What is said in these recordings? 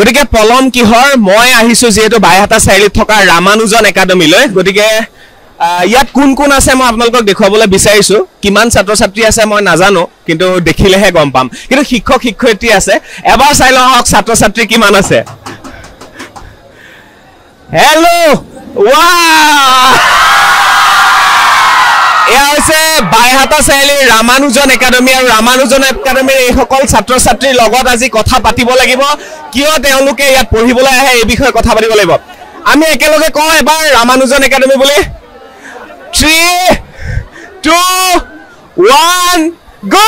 গতিকে পলম কিহৰ মই আহিছো যেহেতু বাইহাটা চাৰিআলিত থকা ৰামানুজন একাডেমীলৈ গতিকে ইয়াত কোন কোন আছে মই আপোনালোকক দেখুৱাবলৈ বিচাৰিছো কিমান ছাত্ৰ ছাত্ৰী আছে মই নাজানো কিন্তু দেখিলেহে গম পাম কিন্তু শিক্ষক শিক্ষয়িত্ৰী আছে এবাৰ চাই লওক ছাত্ৰ ছাত্ৰী কিমান আছে হেল্ল' ৱাও এয়া হৈছে বাইহাটা চাৰিআলিৰ ৰামানুজন একাডেমী আৰু ৰামানুজন একাডেমীৰ এই সকল ছাত্ৰ ছাত্ৰীৰ লগত আজি কথা পাতিব লাগিব কিয় তেওঁলোকে ইয়াত পঢ়িবলৈ আহে এই বিষয়ে কথা পাতিব লাগিব আমি একেলগে কওঁ এবাৰ ৰামানুজন একাডেমী বুলি 3 2 1 go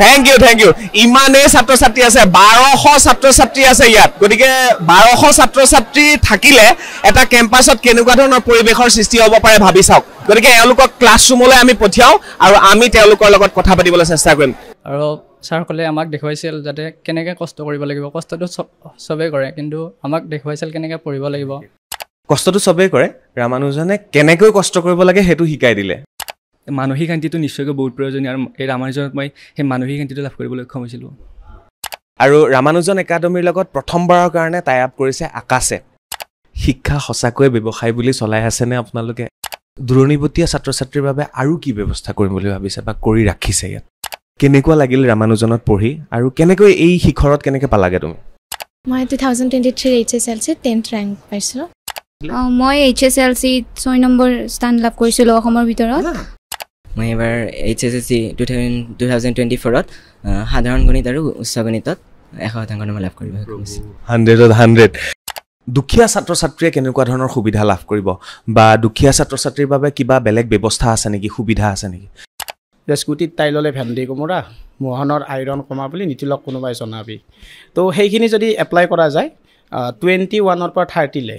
thank you ইমানে ছাত্ৰ ছাত্ৰী আছে 1200 ছাত্ৰ ছাত্ৰী আছে ইয়াত গতিকে 1200 ছাত্ৰ ছাত্ৰী থাকিলে এটা কেম্পাছত কেনেকুৱা ধৰণৰ পৰিবেশৰ সৃষ্টি হ'ব পাৰে ভাবি চাওক গতিকে এওঁলোকক ক্লাছৰুমলৈ আমি পঠিয়াও আৰু আমি তেওঁলোকৰ লগত কথা পাতিবলৈ চেষ্টা কৰিম আৰু ছাৰসকলে আমাক দেখুৱাইছিল যাতে কেনেকৈ কষ্ট কৰিব লাগিব কষ্টটো চবেই কৰে কিন্তু আমাক দেখুৱাইছিল কেনেকৈ পঢ়িব লাগিব কষ্টটো চবেই কৰে ৰামানুজনে কেনেকৈ কষ্ট কৰিব লাগে সেইটো শিকাই দিলে মানসিক শান্তিটো নিশ্চয়কৈ বহুত প্ৰয়োজনীয় আৰু এই ৰামানুজনত মই সেই মানসিক শান্তিটো লাভ কৰিবলৈ সক্ষম হৈছিলোঁ আৰু ৰামানুজন একাডেমীৰ লগত প্ৰথমবাৰৰ কাৰণে টাই আপ কৰিছে আকাশে শিক্ষা সঁচাকৈ ব্যৱসায় বুলি চলাই আছেনে আপোনালোকে দূৰণিবতীয়া ছাত্ৰ ছাত্ৰীৰ বাবে আৰু কি ব্যৱস্থা কৰিম বুলি ভাবিছে বা কৰি ৰাখিছে ইয়াত কেনেকুৱা লাগিল ৰামানুজনত পঢ়ি আৰু কেনেকৈ এই শিখৰত কেনেকৈ পালাগে তুমি মই 2023 HSLC 10th ৰেংক পাইছোঁ মই HSLC 6 নম্বৰ স্থান লাভ কৰিছিলোঁ অসমৰ ভিতৰত মই এবাৰ HSLC 2024ত সাধাৰণ গণিত আৰু উচ্চ গণিতত 100% নম্বৰ লাভ কৰিব হৈছিল 100 দুখীয়া ছাত্ৰ ছাত্ৰীয়ে কেনেকুৱা ধৰণৰ সুবিধা লাভ কৰিব বা দুখীয়া ছাত্ৰ ছাত্ৰীৰ বাবে কিবা বেলেগ ব্যৱস্থা আছে নেকি সুবিধা আছে নেকি স্কুটিত টাই ল'লে ভেন্দি কোমোৰা মোহনৰ আইৰণ কমা বুলি নীতিলক কোনোবাই জনাবি তো সেইখিনি যদি এপ্লাই কৰা যায় 21ৰ পৰা 30 লে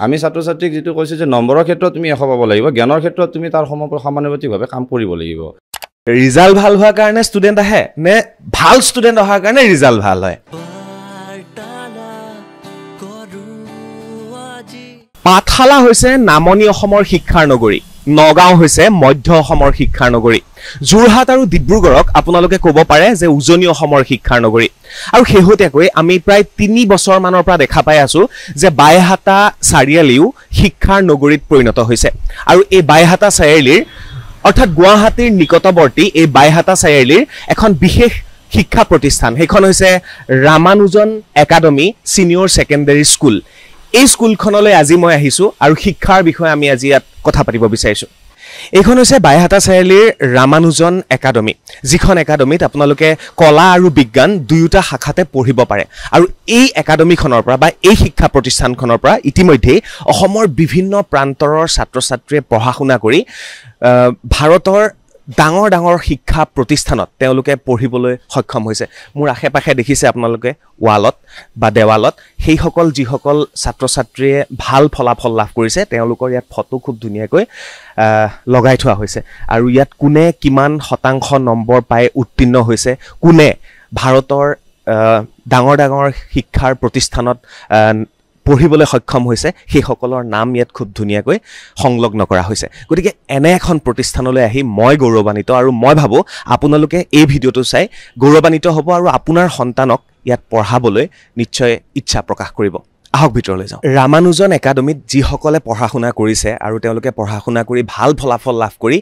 আমি ছাত্ৰ ছাত্ৰীক যেটো কৈছে যে নম্বৰৰ ক্ষেত্ৰত তুমি 100 পাব লাগিব জ্ঞানৰ ক্ষেত্ৰত তুমি তাৰ সমানুপাতিকভাৱে কাম কৰিব লাগিব ৰিজাল্ট ভাল হোৱাৰ কাৰণে ষ্টুডেন্ট আহে নে ভাল ষ্টুডেন্ট অহাৰ কাৰণে ৰিজাল্ট ভাল হয় পাঠশালা হৈছে নামনি অসমৰ শিক্ষাৰ নগৰী নগাঁও হৈছে মধ্য অসমৰ শিক্ষাৰ নগৰী যোৰহাট আৰু ডিব্ৰুগড়ক আপোনালোকে ক'ব পাৰে যে উজনি অসমৰ শিক্ষাৰ নগৰী আৰু শেহতীয়াকৈ আমি প্ৰায় 3 বছৰ মানৰ পৰা দেখা পাই আছো যে বাইহাটা চাৰিআলিও শিক্ষাৰ নগৰীত পৰিণত হৈছে আৰু এই বাইহাটা চাৰিআলিৰ অৰ্থাৎ গুৱাহাটীৰ নিকটৱৰ্তী এই বাইহাটা চাৰিআলিৰ এখন বিশেষ শিক্ষা প্ৰতিষ্ঠান সেইখন হৈছে Ramanujan academy senior secondary school এই স্কুলখনলৈ আজি মই আহিছো আৰু শিক্ষাৰ বিষয়ে আমি আজি ইয়াত কথা পাতিব বিচাৰিছো এইখন হৈছে বাইহাটা চাৰিআলিৰ ৰামানুজন একাডেমী যিখন একাডেমীত আপোনালোকে কলা আৰু বিজ্ঞান দুয়োটা শাখাতে পঢ়িব পাৰে আৰু এই একাডেমীখনৰ পৰা বা এই শিক্ষা প্ৰতিষ্ঠানখনৰ পৰা ইতিমধ্যে অসমৰ বিভিন্ন প্ৰান্তৰৰ ছাত্ৰ ছাত্ৰীয়ে পঢ়া শুনা কৰি ভাৰতৰ ডাঙৰ ডাঙৰ শিক্ষা প্ৰতিষ্ঠানত তেওঁলোকে পঢ়িবলৈ সক্ষম হৈছে মোৰ আশে-পাশে দেখিছে আপোনালোকে ওয়ালত বা দেৱালত সেই সকল যিসকল ছাত্ৰ ছাত্ৰীয়ে ভাল ফলাফল লাভ কৰিছে তেওঁলোকৰ ইয়াত ফটো খুব ধুনীয়াকৈ লগাই থোৱা হৈছে আৰু ইয়াত কোনে কিমান শতাংশ নম্বৰ পাই উত্তীৰ্ণ হৈছে কোনে ভাৰতৰ ডাঙৰ ডাঙৰ শিক্ষাৰ প্ৰতিষ্ঠানত পঢ়িবলৈ সক্ষম হৈছে সেই সকলৰ নাম ইয়াত খুব ধুনীয়াকৈ সংলগ্ন কৰা হৈছে গতিকে এনে এখন প্ৰতিষ্ঠানলৈ আহি মই গৌৰৱান্বিত আৰু মই ভাবো আপোনালোকে এই ভিডিঅটো চাই গৌৰৱান্বিত হ'ব আৰু আপোনাৰ সন্তানক ইয়াত পঢ়াবলৈ নিশ্চয় ইচ্ছা প্ৰকাশ কৰিব আহক ভিতৰলৈ যাওঁ ৰামানুজন একাডেমীত যিসকলে পঢ়া শুনা কৰিছে আৰু তেওঁলোকে পঢ়া শুনা কৰি ভাল ফলাফল লাভ কৰি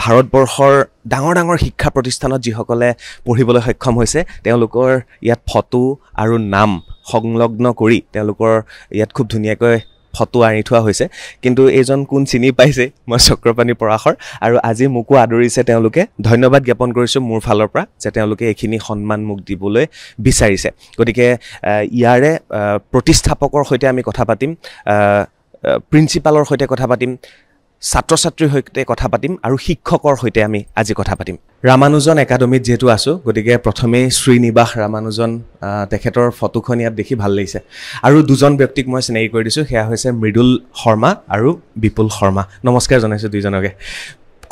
ভাৰতবৰ্ষৰ ডাঙৰ ডাঙৰ শিক্ষা প্ৰতিষ্ঠানত যিসকলে পঢ়িবলৈ সক্ষম হৈছে তেওঁলোকৰ ইয়াত ফটো আৰু নাম সংলগ্ন কৰি তেওঁলোকৰ ইয়াত খুব ধুনীয়াকৈ ফটো আনি থোৱা হৈছে কিন্তু এইজন কোন চিনি পাইছে মই চক্ৰপাণী পৰাশৰ আৰু আজি মোকো আদৰিছে তেওঁলোকে ধন্যবাদ জ্ঞাপন কৰিছো মোৰ ফালৰ পৰা যে তেওঁলোকে এইখিনি সন্মান মোক দিবলৈ বিচাৰিছে গতিকে ইয়াৰে প্ৰতিষ্ঠাপকৰ সৈতে আমি কথা পাতিম প্ৰিন্সিপালৰ সৈতে কথা পাতিম ছাত্ৰ ছাত্ৰীৰ সৈতে কথা পাতিম আৰু শিক্ষকৰ সৈতে আমি আজি কথা পাতিম ৰামানুজন একাডেমীত যেহেতু আছো গতিকে প্ৰথমে শ্ৰীনিবাস ৰামানুজন তেখেতৰ ফটোখন ইয়াত দেখি ভাল লাগিছে আৰু দুজন ব্যক্তিক মই চিনাকি কৰি দিছো সেয়া হৈছে মৃদুল শৰ্মা আৰু বিপুল শৰ্মা নমস্কাৰ জনাইছো দুইজনকে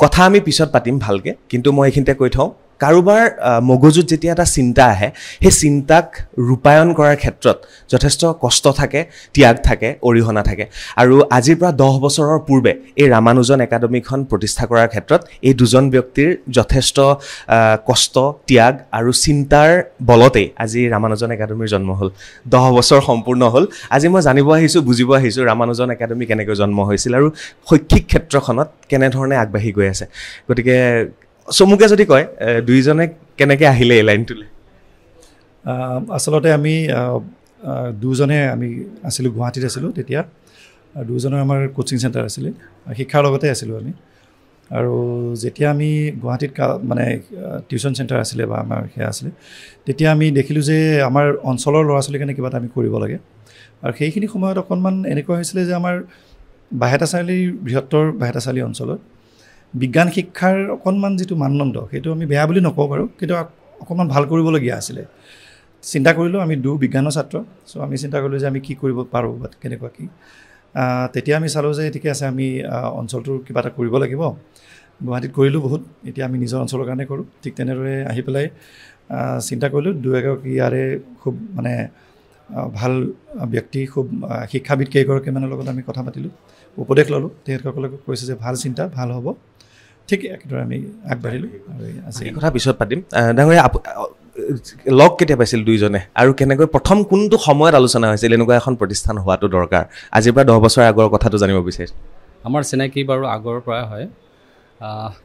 কথা আমি পিছত পাতিম ভালকে কিন্তু মই এইখিনিতে কৈ থওঁ কাৰোবাৰ মগজুত যেতিয়া এটা চিন্তা আহে সেই চিন্তাক ৰূপায়ণ কৰাৰ ক্ষেত্ৰত যথেষ্ট কষ্ট থাকে, ত্যাগ থাকে, অৰিহণা থাকে। আৰু আজিৰ পৰা 10 বছৰৰ পূৰ্বে এই ৰামানুজন একাডেমীখন প্ৰতিষ্ঠা কৰাৰ ক্ষেত্ৰত এই দুজন ব্যক্তিৰ যথেষ্ট কষ্ট, ত্যাগ আৰু চিন্তাৰ বলতেই আজি ৰামানুজন একাডেমীৰ জন্ম হ'ল। 10 বছৰ সম্পূৰ্ণ হ'ল। আজি মই জানিব আহিছোঁ, বুজিব আহিছোঁ ৰামানুজন একাডেমী কেনেকৈ জন্ম হৈছিল আৰু শৈক্ষিক ক্ষেত্ৰখনত কেনেধৰণে আগবাঢ়ি গৈ আছে। গতিকে চমুকে যদি কয় দুইজনে কেনেকৈ আহিলে এই লাইনটোলৈ? আচলতে আমি দুজনে আমি আছিলোঁ, গুৱাহাটীত আছিলোঁ তেতিয়া। দুজনৰ আমাৰ কোচিং চেণ্টাৰ আছিলে, শিক্ষাৰ লগতে আছিলোঁ আমি। আৰু যেতিয়া আমি গুৱাহাটীত মানে টিউশ্যন চেণ্টাৰ আছিলে বা আমাৰ সেয়া আছিলে, তেতিয়া আমি দেখিলোঁ যে আমাৰ অঞ্চলৰ ল'ৰা ছোৱালীৰ কাৰণে কিবা এটা আমি কৰিব লাগে। আৰু সেইখিনি সময়ত অকণমান এনেকুৱা হৈছিলে যে আমাৰ বাইহাটা চাৰিআলিৰ বৃহত্তৰ বাইহাটা চাৰিআলি অঞ্চলত বিজ্ঞান শিক্ষাৰ অকণমান যিটো মানদণ্ড সেইটো আমি বেয়া বুলি নকওঁ বাৰু, কিন্তু অকণমান ভাল কৰিবলগীয়া আছিলে। চিন্তা কৰিলোঁ, আমি বিজ্ঞানৰ ছাত্ৰ, চ' আমি চিন্তা কৰিলোঁ যে আমি কি কৰিব পাৰোঁ বা কেনেকুৱা কি। তেতিয়া আমি চালোঁ যে ঠিকে আছে, আমি অঞ্চলটোৰ কিবা এটা কৰিব লাগিব। গুৱাহাটীত কৰিলোঁ বহুত, এতিয়া আমি নিজৰ অঞ্চলৰ কাৰণে কৰোঁ। ঠিক তেনেদৰে আহি পেলাই চিন্তা কৰিলোঁ, দুএগৰাকী ইয়াৰে খুব মানে ভাল ব্যক্তি, খুব শিক্ষাবিদ কেইগৰাকীমানৰ লগত আমি কথা পাতিলোঁ, উপদেশ ল'লোঁ। তেখেতসকলে কৈছে যে ভাল চিন্তা, ভাল হ'ব। ঠিক একেদৰে আমি আগবাঢ়িলোঁ। আৰু আজি এই কথা পিছত পাতিম। ডাঙৰীয়া, লগ কেতিয়া পাইছিল দুইজনে আৰু কেনেকৈ প্ৰথম কোনটো সময়ত আলোচনা হৈছিল এনেকুৱা এখন প্ৰতিষ্ঠান হোৱাটো দৰকাৰ? আজিৰ পৰা 10 বছৰ আগৰ কথাটো জানিব বিচাৰিছোঁ। আমাৰ চিনাকি বাৰু আগৰ পৰাই হয়,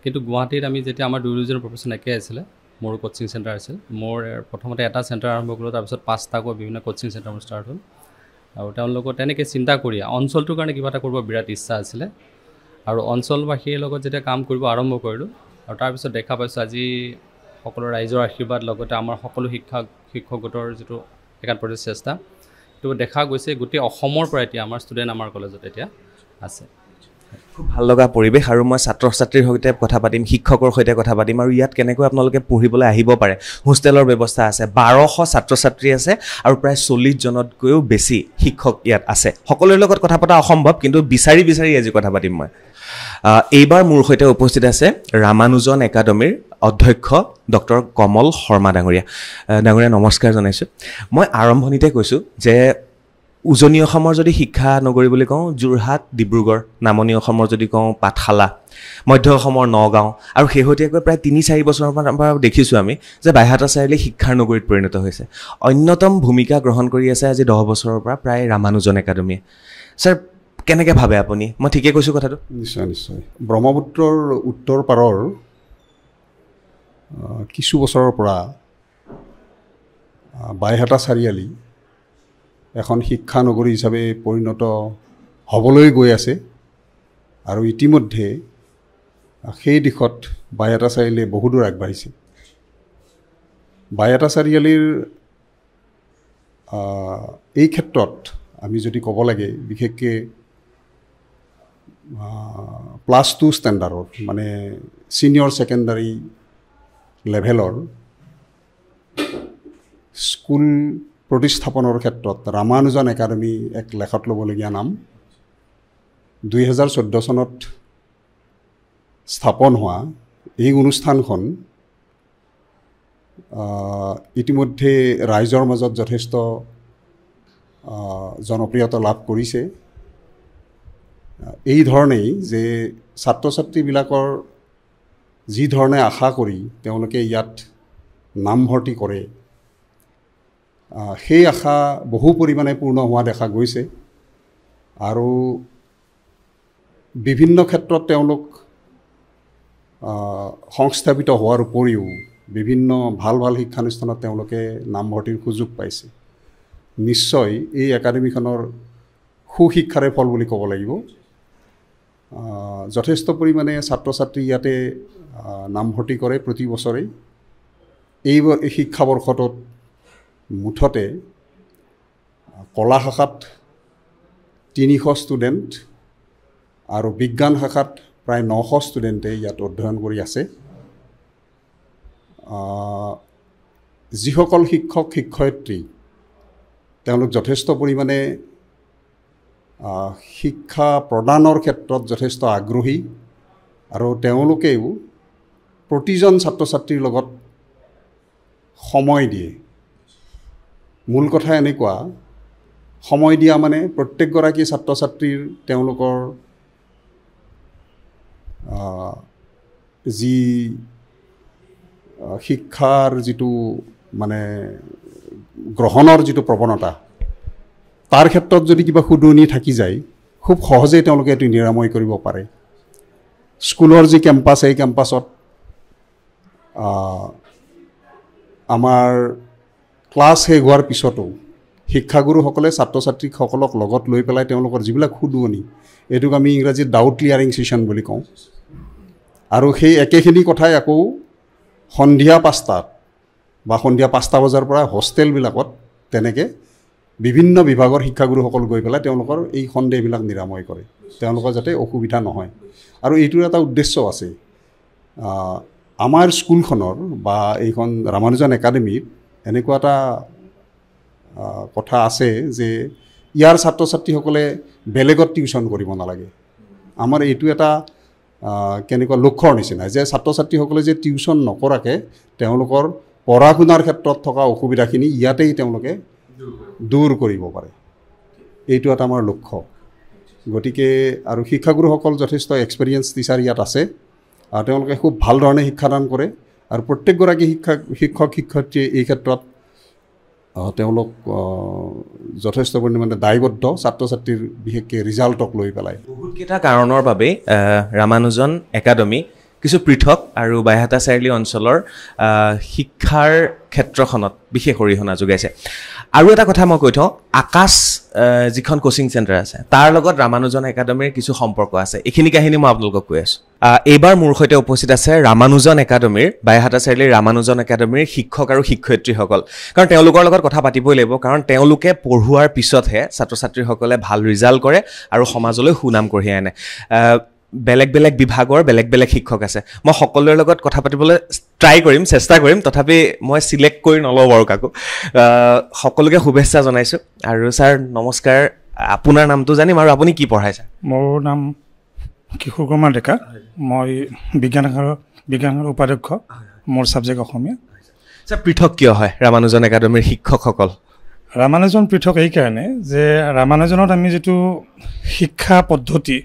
কিন্তু গুৱাহাটীত আমি যেতিয়া আমাৰ দুয়োজনৰ প্ৰফেশ্যন একে আছিলে, মোৰ কোচিং চেণ্টাৰ আছিল। মোৰ প্ৰথমতে এটা চেণ্টাৰ আৰম্ভ কৰিলোঁ, তাৰপিছত 5টাকৈ বিভিন্ন কোচিং চেণ্টাৰ মোৰ ষ্টাৰ্ট হ'ল। আৰু তেওঁলোকৰ তেনেকৈ চিন্তা কৰি অঞ্চলটোৰ কাৰণে কিবা এটা কৰিব বিৰাট ইচ্ছা আছিলে। আৰু অঞ্চলবাসীৰ লগত যেতিয়া কাম কৰিব আৰম্ভ কৰিলোঁ, আৰু তাৰপিছত দেখা পাইছোঁ আজি সকলো ৰাইজৰ আশীৰ্বাদ, লগতে আমাৰ সকলো শিক্ষক গোটৰ যিটো একান প্ৰচেষ্টা, সেইটো দেখা গৈছে গোটেই অসমৰ পৰা এতিয়া আমাৰ ষ্টুডেণ্ট আমাৰ কলেজত এতিয়া আছে। খুব ভাল লগা পৰিৱেশ। আৰু মই ছাত্ৰ ছাত্ৰীৰ সৈতে কথা পাতিম, শিক্ষকৰ সৈতে কথা পাতিম, আৰু ইয়াত কেনেকৈ আপোনালোকে পঢ়িবলৈ আহিব পাৰে। হোষ্টেলৰ ব্যৱস্থা আছে, 1200 ছাত্ৰ ছাত্ৰী আছে আৰু প্ৰায় 40 জনতকৈও বেছি শিক্ষক ইয়াত আছে। সকলোৰে লগত কথা পতা অসম্ভৱ, কিন্তু বিচাৰি আজি কথা পাতিম মই। এইবাৰ মোৰ সৈতে উপস্থিত আছে ৰামানুজন একাডেমীৰ অধ্যক্ষ ডক্টৰ কমল শৰ্মা ডাঙৰীয়া। ডাঙৰীয়া নমস্কাৰ জনাইছোঁ। মই আৰম্ভণিতে কৈছোঁ যে উজনি অসমৰ যদি শিক্ষা নগৰী বুলি কওঁ যোৰহাট, ডিব্ৰুগড়, নামনি অসমৰ যদি কওঁ পাঠশালা, মধ্য অসমৰ নগাঁও, আৰু শেহতীয়াকৈ প্ৰায় 3-4 বছৰৰ পৰা দেখিছোঁ আমি যে বাইহাটা চাৰিআলি শিক্ষাৰ নগৰীত পৰিণত হৈছে। অন্যতম ভূমিকা গ্ৰহণ কৰি আছে আজি 10 বছৰৰ পৰা প্ৰায় ৰামানুজন একাডেমীয়ে। ছাৰ, কেনেকৈ ভাবে আপুনি? মই ঠিকে কৈছোঁ কথাটো? নিশ্চয় নিশ্চয়। ব্ৰহ্মপুত্ৰৰ উত্তৰ পাৰৰ কিছু বছৰৰ পৰা বাইহাটা চাৰিআলি এখন শিক্ষা নগৰী হিচাপে পৰিণত হ'বলৈ গৈ আছে। আৰু ইতিমধ্যে সেই দিশত বাইহাটা চাৰিআলি বহুদূৰ আগবাঢ়িছে। বাইহাটা চাৰিআলিৰ এই ক্ষেত্ৰত আমি যদি ক'ব লাগে, বিশেষকৈ +2 ষ্টেণ্ডাৰ্ডৰ মানে ছিনিয়ৰ ছেকেণ্ডাৰী লেভেলৰ স্কুল প্ৰতিস্থাপনৰ ক্ষেত্ৰত ৰামানুজন একাডেমী এক লেখত ল'বলগীয়া নাম। 2014 চনত স্থাপন হোৱা এই অনুষ্ঠানখন ইতিমধ্যে ৰাইজৰ মাজত যথেষ্ট জনপ্ৰিয়তা লাভ কৰিছে। এই ধৰণেই যে ছাত্ৰ ছাত্ৰীবিলাকৰ যি ধৰণে আশা কৰি তেওঁলোকে ইয়াত নামভৰ্তি কৰে, সেই আশা বহু পৰিমাণে পূৰ্ণ হোৱা দেখা গৈছে। আৰু বিভিন্ন ক্ষেত্ৰত তেওঁলোক সংস্থাপিত হোৱাৰ উপৰিও বিভিন্ন ভাল শিক্ষানুষ্ঠানত তেওঁলোকে নামভৰ্তিৰ সুযোগ পাইছে। নিশ্চয় এই একাডেমীখনৰ সুশিক্ষাৰে ফল বুলি ক'ব লাগিব। যথেষ্ট পৰিমাণে ছাত্ৰ ছাত্ৰী ইয়াতে নামভৰ্তি কৰে প্ৰতি বছৰে। এই শিক্ষাবৰ্ষটোত মুঠতে কলা শাখাত 300 ষ্টুডেণ্ট আৰু বিজ্ঞান শাখাত প্ৰায় 900 ষ্টুডেণ্টে ইয়াত অধ্যয়ন কৰি আছে। যিসকল শিক্ষক শিক্ষয়িত্ৰী তেওঁলোক যথেষ্ট পৰিমাণে শিক্ষা প্ৰদানৰ ক্ষেত্ৰত যথেষ্ট আগ্ৰহী, আৰু তেওঁলোকেও প্ৰতিজন ছাত্ৰ ছাত্ৰীৰ লগত সময় দিয়ে মূল কথা এনেকুৱা সময় দিয়া মানে প্ৰত্যেকগৰাকী ছাত্ৰ ছাত্ৰীৰ তেওঁলোকৰ যি শিক্ষাৰ যিটো মানে গ্ৰহণৰ যিটো প্ৰৱণতা তাৰ ক্ষেত্ৰত যদি কিবা শুধৰণি থাকি যায় খুব সহজেই তেওঁলোকে এইটো নিৰাময় কৰিব পাৰে স্কুলৰ যি কেম্পাছ এই কেম্পাছত আমাৰ ক্লাছ শেষ হোৱাৰ পিছতো শিক্ষাগুৰুসকলে ছাত্ৰ ছাত্ৰীসকলক লগত লৈ পেলাই তেওঁলোকৰ যিবিলাক শুধৰণি এইটোক আমি ইংৰাজীত ডাউট ক্লিয়াৰিং ছেশ্যন বুলি কওঁ আৰু সেই একেখিনি কথাই আকৌ সন্ধিয়া 5টাত বা সন্ধিয়া 5টা বজাৰ পৰা হোষ্টেলবিলাকত তেনেকৈ বিভিন্ন বিভাগৰ শিক্ষাগুৰুসকল গৈ পেলাই তেওঁলোকৰ এই সন্দেহবিলাক নিৰাময় কৰে তেওঁলোকৰ যাতে অসুবিধা নহয় আৰু এইটোৰ এটা উদ্দেশ্য আছে আমাৰ স্কুলখনৰ বা এইখন ৰামানুজন একাডেমীত এনেকুৱা এটা কথা আছে যে ইয়াৰ ছাত্ৰ ছাত্ৰীসকলে বেলেগত টিউশ্যন কৰিব নালাগে আমাৰ এইটো এটা কেনেকুৱা লক্ষ্যৰ নিচিনা যে ছাত্ৰ ছাত্ৰীসকলে যে টিউশ্যন নকৰাকৈ তেওঁলোকৰ পঢ়া শুনাৰ ক্ষেত্ৰত থকা অসুবিধাখিনি ইয়াতেই তেওঁলোকে দূৰ কৰিব পাৰে এইটো এটা আমাৰ লক্ষ্য গতিকে আৰু শিক্ষাগুৰুসকল যথেষ্ট এক্সপেৰিয়েঞ্চ টিচাৰ ইয়াত আছে আৰু তেওঁলোকে খুব ভাল ধৰণে শিক্ষাদান কৰে আৰু প্ৰত্যেকগৰাকী শিক্ষক শিক্ষয়িত্ৰীয়ে এই ক্ষেত্ৰত তেওঁলোক যথেষ্ট পৰিমাণে দায়বদ্ধ ছাত্ৰ ছাত্ৰীৰ বিশেষকৈ ৰিজাল্টক লৈ পেলাই বহুতকেইটা কাৰণৰ বাবে ৰামানুজন একাডেমী কিছু পৃথক আৰু বাইহাটা চাৰিআলি অঞ্চলৰ শিক্ষাৰ ক্ষেত্ৰখনত বিশেষ অৰিহণা যোগাইছে আৰু এটা কথা মই কৈ থওঁ আকাশ যিখন কোচিং চেণ্টাৰ আছে তাৰ লগত ৰামানুজন একাডেমীৰ কিছু সম্পৰ্ক আছে এইখিনি কাহিনী মই আপোনালোকক কৈ আছোঁ এইবাৰ মোৰ সৈতে উপস্থিত আছে ৰামানুজন একাডেমীৰ বাইহাটা চাৰিআলিৰ ৰামানুজন একাডেমীৰ শিক্ষক আৰু শিক্ষয়িত্ৰীসকল কাৰণ তেওঁলোকৰ লগত কথা পাতিবই লাগিব কাৰণ তেওঁলোকে পঢ়োৱাৰ পিছতহে ছাত্ৰ ছাত্ৰীসকলে ভাল ৰিজাল্ট কৰে আৰু সমাজলৈ সুনাম কঢ়িয়াই আনে বেলেগ বেলেগ বিভাগৰ বেলেগ বেলেগ শিক্ষক আছে মই সকলোৰে লগত কথা পাতিবলৈ ট্ৰাই কৰিম চেষ্টা কৰিম তথাপি মই সিলেক্ট কৰি নলওঁ বাৰু কাকো সকলোকে শুভেচ্ছা জনাইছোঁ আৰু ছাৰ নমস্কাৰ আপোনাৰ নামটো জানিম আৰু আপুনি কি পঢ়াই ছাৰ মোৰ নাম কিশোৰ কুমাৰ ডেকা মই বিজ্ঞান শাখাৰ উপাধ্যক্ষ মোৰ ছাবজেক্ট অসমীয়া ছাৰ পৃথক কিয় হয় ৰামানুজন একাডেমীৰ শিক্ষকসকল ৰামানুজন পৃথক এইকাৰণে যে ৰামানুজনত আমি যিটো শিক্ষা পদ্ধতি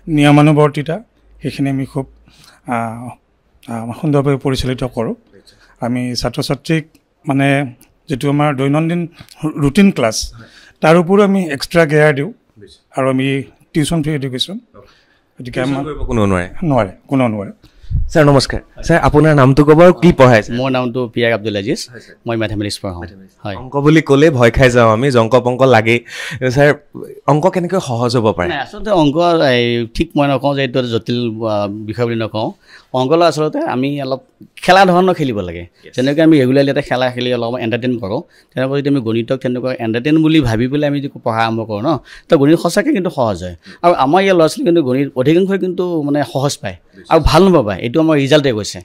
নিয়মানুৱৰ্তিতা সেইখিনি আমি খুব সুন্দৰভাৱে পৰিচালিত কৰোঁ আমি ছাত্ৰ ছাত্ৰীক মানে যিটো আমাৰ দৈনন্দিন ৰুটিন ক্লাছ তাৰ উপৰিও আমি এক্সট্ৰা কেয়াৰ দিওঁ আৰু আমি টিউশ্যন ফ্ৰী এডুকেশ্যন গতিকে আমাৰ নোৱাৰে কোনো নোৱাৰে ছাৰ নমস্কাৰ ছাৰ আপোনাৰ নামটো ক'ব আৰু কি পঢ়াইছে মোৰ নামটো পিয়াক আব্দুল আজিজ মই মেথমেটিক্স পঢ়াওঁ হয় অংক বুলি ক'লে ভয় খাই যাওঁ আমি অংক পংক লাগেই ছাৰ অংক কেনেকৈ সহজ হ'ব পাৰে আচলতে অংক ঠিক মই নকওঁ যে এইটো জটিল বিষয় বুলি নকওঁ অংকলৈ আচলতে আমি অলপ খেলা ধৰণৰ খেলিব লাগে যেনেকৈ আমি ৰেগুলাৰলি এটা খেলা খেলি অলপ এণ্টাৰটেইন কৰোঁ তেনেকৈ যদি আমি গণিতক তেনেকুৱা এণ্টাৰটেইন বুলি ভাবি পেলাই আমি যদি পঢ়া আৰম্ভ কৰোঁ ন তো গণিত সঁচাকৈ কিন্তু সহজ হয় আৰু আমাৰ ইয়াৰ ল'ৰা ছোৱালী কিন্তু গণিত অধিকাংশই কিন্তু মানে সহজ পায় আৰু ভাল নাপায় এইটো আমাৰ ৰিজাল্টে কৈছে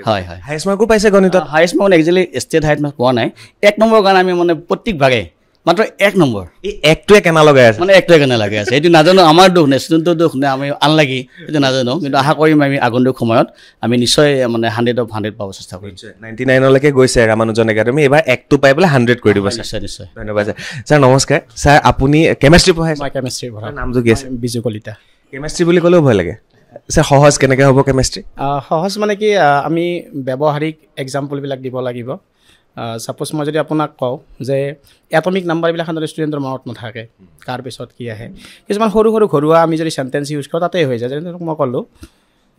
হয় হয় হায়েষ্ট মাৰ্কো পাইছে গণিতত highest mark actually state highest mark পোৱা নাই 1 নম্বৰ কাৰণে আমি মানে প্ৰত্যেকভাগে মাত্ৰ 1 নম্বৰ এই একটোৱে কেনা লগাই আছে মানে একটোৱে কেনে লাগে আছে এইটো নাজানো আমাৰ দুখ নে ষ্টুডেণ্টৰ দুখ নে আমি আনলাগি এইটো নাজানো কিন্তু আশা কৰিম আমি আগন্তুক সময়ত আমি নিশ্চয় মানে 100 পাব চেষ্টা কৰিম 99 লৈকে গৈছে ৰামানুজন একাডেমী এবাৰ 1টো পাই পেলাই 100 কৰি দিব নিশ্চয় নিশ্চয় ধন্যবাদ ছাৰ নমস্কাৰ ছাৰ আপুনি কেমিষ্ট্ৰি পঢ়াইছে মই কেমিষ্ট্ৰি পঢ়াওঁ নামটো কি আছে বিজু কলিতা কেমিষ্ট্ৰি বুলি ক'লেও ভয় লাগে ছাৰ সহজ কেনেকৈ হ'ব কেমিষ্ট্ৰি সহজ মানে কি আমি ব্যৱহাৰিক এক্সাম্পলবিলাক দিব লাগিব ছাপ'জ মই যদি আপোনাক কওঁ যে এটমিক নাম্বাৰবিলাক সাধাৰণতে ষ্টুডেণ্টৰ মনত নাথাকে কাৰ পিছত কি আহে কিছুমান সৰু সৰু ঘৰুৱা আমি যদি চেণ্টেঞ্চ ইউজ কৰোঁ তাতেই হৈ যায় যেনে মই ক'লোঁ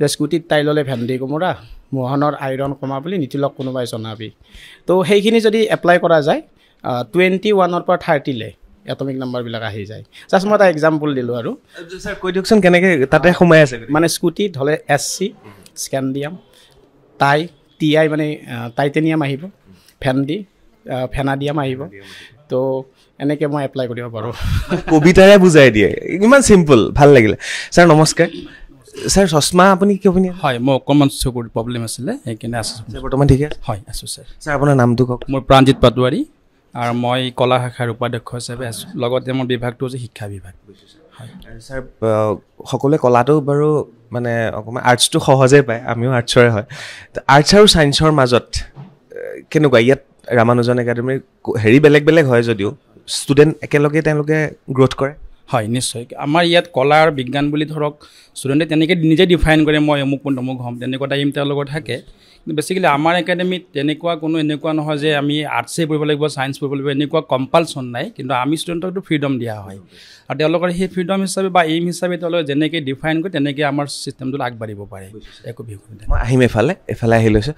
যে স্কুটিত তাই ল'লে ভেন্দি কোমোৰা মোহনৰ আইৰণ কমা বুলি নীতিলক কোনোবাই জনাবি তো সেইখিনি যদি এপ্লাই কৰা যায় 21 পৰা 30 এটমিক নাম্বাৰবিলাক আহি যায় জাষ্ট মই এটা এক্সাম্পল দিলোঁ আৰু ছাৰ কৈ দিয়কচোন কেনেকৈ তাতে সোমাই আছে মানে স্কুটিত হ'লে SC স্কেণ্ডিয়াম টাই TI মানে টাইটেনিয়াম আহিব ভেন্দি ফেনাডিয়াম আহিব তো এনেকৈ মই এপ্লাই কৰিব পাৰোঁ কবিতাৰে বুজাই দিয়ে ইমান চিম্পল ভাল লাগিলে ছাৰ নমস্কাৰ ছাৰ চশমা আপুনি কি আপুনি হয় মই অকণমান চকুৰ প্ৰব্লেম আছিলে সেইকাৰণে আছোঁ বৰ্তমান ঠিকে আছে হয় আছোঁ ছাৰ ছাৰ আপোনাৰ নামটো কওক মোৰ প্ৰাণজিৎ পাটোৱাৰী আৰু মই কলা শাখাৰ উপাধ্যক্ষ হিচাপে আছোঁ লগতে মোৰ বিভাগটো হৈছে শিক্ষা বিভাগ হয় ছাৰ সকলোৱে কলাটো বাৰু মানে অকণমান আৰ্টছটো সহজেই পায় আমিও আৰ্টছৰে হয় আৰ্টছ আৰু ছায়েন্সৰ মাজত কেনেকুৱা ইয়াত ৰামানুজন একাডেমীৰ হেৰি বেলেগ বেলেগ হয় যদিও ষ্টুডেণ্ট একেলগে তেওঁলোকে গ্ৰ'থ কৰে হয় নিশ্চয় আমাৰ ইয়াত কলা আৰু বিজ্ঞান বুলি ধৰক ষ্টুডেণ্টে তেনেকৈ নিজে ডিফাইন কৰে মই অমুক হ'ম তেনেকুৱা টাইম তেওঁলোকৰ থাকে কিন্তু বেছিকেলি আমাৰ একাডেমীত তেনেকুৱা কোনো এনেকুৱা নহয় যে আমি আৰ্টছেই পঢ়িব লাগিব ছায়েন্স পঢ়িব লাগিব এনেকুৱা কম্পালচন নাই কিন্তু আমি ষ্টুডেণ্টকতো ফ্ৰীডম দিয়া হয় আৰু তেওঁলোকৰ সেই ফ্ৰীডম হিচাপে বা এইম হিচাপে তেওঁলোকে যেনেকৈ ডিফাইন কৰে তেনেকৈ আমাৰ ছিষ্টেমটোত আগবাঢ়িব পাৰে একো বিহুত মই আহিম এইফালে আহি লৈছোঁ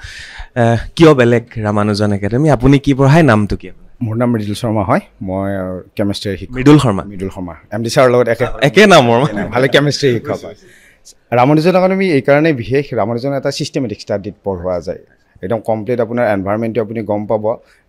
কিয় বেলেগ ৰামানুজন একাডেমী আপুনি কি পঢ়ায় নামটো কি মোৰ নাম মৃদুল শৰ্মা হয় মই কেমিষ্ট্ৰিৰ শিক্ষক মৃদুল শৰ্মা এম ডি ছাৰৰ লগত একে নামৰ ভালে কেমিষ্ট্ৰিৰ শিক্ষক হয় ৰামানুজন একাডেমী এইকাৰণেই বিশেষ ৰামানুজন এটা ছিষ্টেমেটিক ষ্টাডিত পঢ়োৱা যায় একদম কমপ্লিট আপোনাৰ এনভাইৰমেণ্টটো আপুনি গম পাব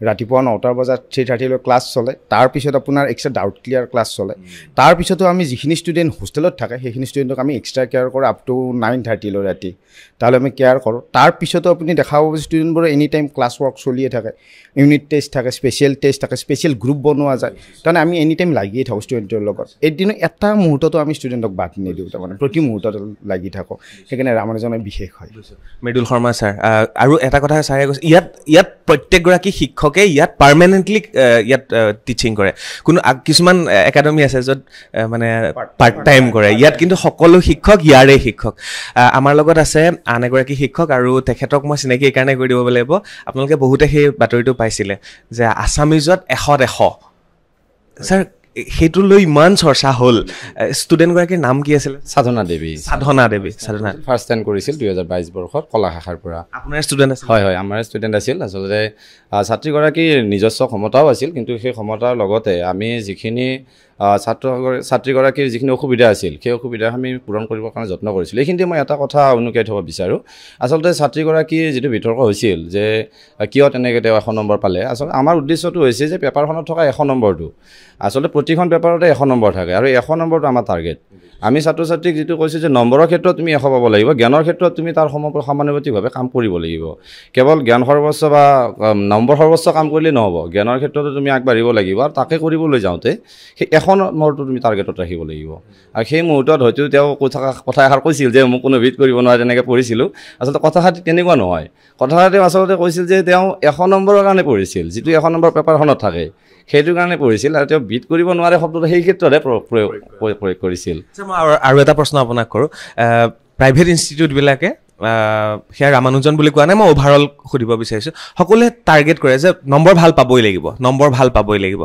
ৰাতিপুৱা 9টা বজাত 3:30 ক্লাছ চলে তাৰপিছত আপোনাৰ এক্সট্ৰা ডাউট ক্লিয়াৰ ক্লাছ চলে তাৰপিছতো আমি যিখিনি ষ্টুডেণ্ট হোষ্টেলত থাকে সেইখিনি ষ্টুডেণ্টক আমি এক্সট্ৰা কেয়াৰ কৰোঁ আপ টু 9:30 ৰাতি তাহলে আমি কেয়াৰ কৰোঁ তাৰপিছতো আপুনি দেখা পাব ষ্টুডেণ্টবোৰৰ এনি টাইম ক্লাছ ৱৰ্ক চলিয়ে থাকে ইউনিট টেষ্ট থাকে স্পেচিয়েল টেষ্ট থাকে স্পেচিয়েল গ্ৰুপ বনোৱা যায় তাৰমানে আমি এনি টাইম লাগিয়ে থাকোঁ ষ্টুডেণ্টৰ লগত এদিনো এটা মুহূৰ্ততো আমি ষ্টুডেণ্টক বাদ নিদিওঁ তাৰমানে প্ৰতি মুহূৰ্তত লাগি থাকোঁ সেইকাৰণে ৰামানুজনে বিশেষ হয় মৃদুল শৰ্মা ছাৰ আৰু এটা কথা ছাৰে কৈছে ইয়াত প্ৰত্যেকগৰাকী শিক্ষকে ইয়াত পাৰ্মানেণ্টলি ইয়াত টিচিং কৰে কোনো কিছুমান একাডেমি আছে য'ত মানে পাৰ্ট টাইম কৰে ইয়াত কিন্তু সকলো শিক্ষক ইয়াৰে শিক্ষক আমাৰ লগত আছে আন এগৰাকী শিক্ষক আৰু তেখেতক মই চিনাকি এইকাৰণে কৰি দিব লাগিব আপোনালোকে বহুতে সেই বাতৰিটো পাইছিলে যে আছামিজত 100 ছাৰ সেইটো লৈ ইমান চৰ্চা হ'ল ষ্টুডেণ্টগৰাকীৰ নাম কি আছিলে সাধনা দেৱী ফাৰ্ষ্ট টাইম কৰিছিল 2022 বৰ্ষত কলা শাখাৰ পৰা আপোনাৰ ষ্টুডেণ্ট আছিল হয় আমাৰ ষ্টুডেণ্ট আছিল আচলতে ছাত্ৰীগৰাকীৰ নিজস্ব ক্ষমতাও আছিল কিন্তু সেই ক্ষমতাৰ লগতে আমি যিখিনি ছাত্ৰীগৰাকীৰ যিখিনি অসুবিধা আছিল সেই অসুবিধা আমি পূৰণ কৰিবৰ কাৰণে যত্ন কৰিছিলোঁ এইখিনিতে মই এটা কথা অনুকীয়াই থ'ব বিচাৰোঁ আচলতে ছাত্ৰীগৰাকীৰ যিটো বিতৰ্ক হৈছিল যে কিয় তেনেকৈ তেওঁ 100 নম্বৰ পালে আচলতে আমাৰ উদ্দেশ্যটো হৈছে যে পেপাৰখনত থকা 100 নম্বৰটো আচলতে প্ৰতিখন পেপাৰতে 100 নম্বৰ থাকে আৰু 100 নম্বৰটো আমাৰ টাৰ্গেট আমি ছাত্ৰ ছাত্ৰীক যিটো কৈছোঁ যে নম্বৰৰ ক্ষেত্ৰত তুমি 100 পাব লাগিব জ্ঞানৰ ক্ষেত্ৰত তুমি তাৰ সমানুপাতিকভাৱে কাম কৰিব লাগিব কেৱল জ্ঞান সৰ্বোচ্চ বা নম্বৰ সৰ্বোচ্চ কাম কৰিলে নহ'ব জ্ঞানৰ ক্ষেত্ৰতো তুমি আগবাঢ়িব লাগিব আৰু তাকে কৰিবলৈ যাওঁতে সেই 100 নম্বৰটো তুমি টাৰ্গেটত ৰাখিব লাগিব আৰু সেই মুহূৰ্তত হয়তো তেওঁ কথা এষাৰ কৈছিল যে মোক কোনো ভিত কৰিব নোৱাৰে তেনেকৈ পঢ়িছিলোঁ আচলতে কথাষাৰ তেনেকুৱা নহয় কথাষাৰ তেওঁ আচলতে কৈছিল যে তেওঁ 100 নম্বৰৰ কাৰণে পঢ়িছিল যিটো 100 নম্বৰ পেপাৰখনত থাকে সেইটো কাৰণে পঢ়িছিল আৰু তেওঁ বিট কৰিব নোৱাৰে শব্দটো সেই ক্ষেত্ৰতে প্ৰয়োগ কৰিছিল আৰু এটা প্ৰশ্ন আপোনাক কৰোঁ প্ৰাইভেট ইনষ্টিটিউটবিলাকে সেয়া ৰামানুজন বুলি কোৱা নাই মই অভাৰঅল সুধিব বিচাৰিছোঁ সকলোৱে টাৰ্গেট কৰে যে নম্বৰ ভাল পাবই লাগিব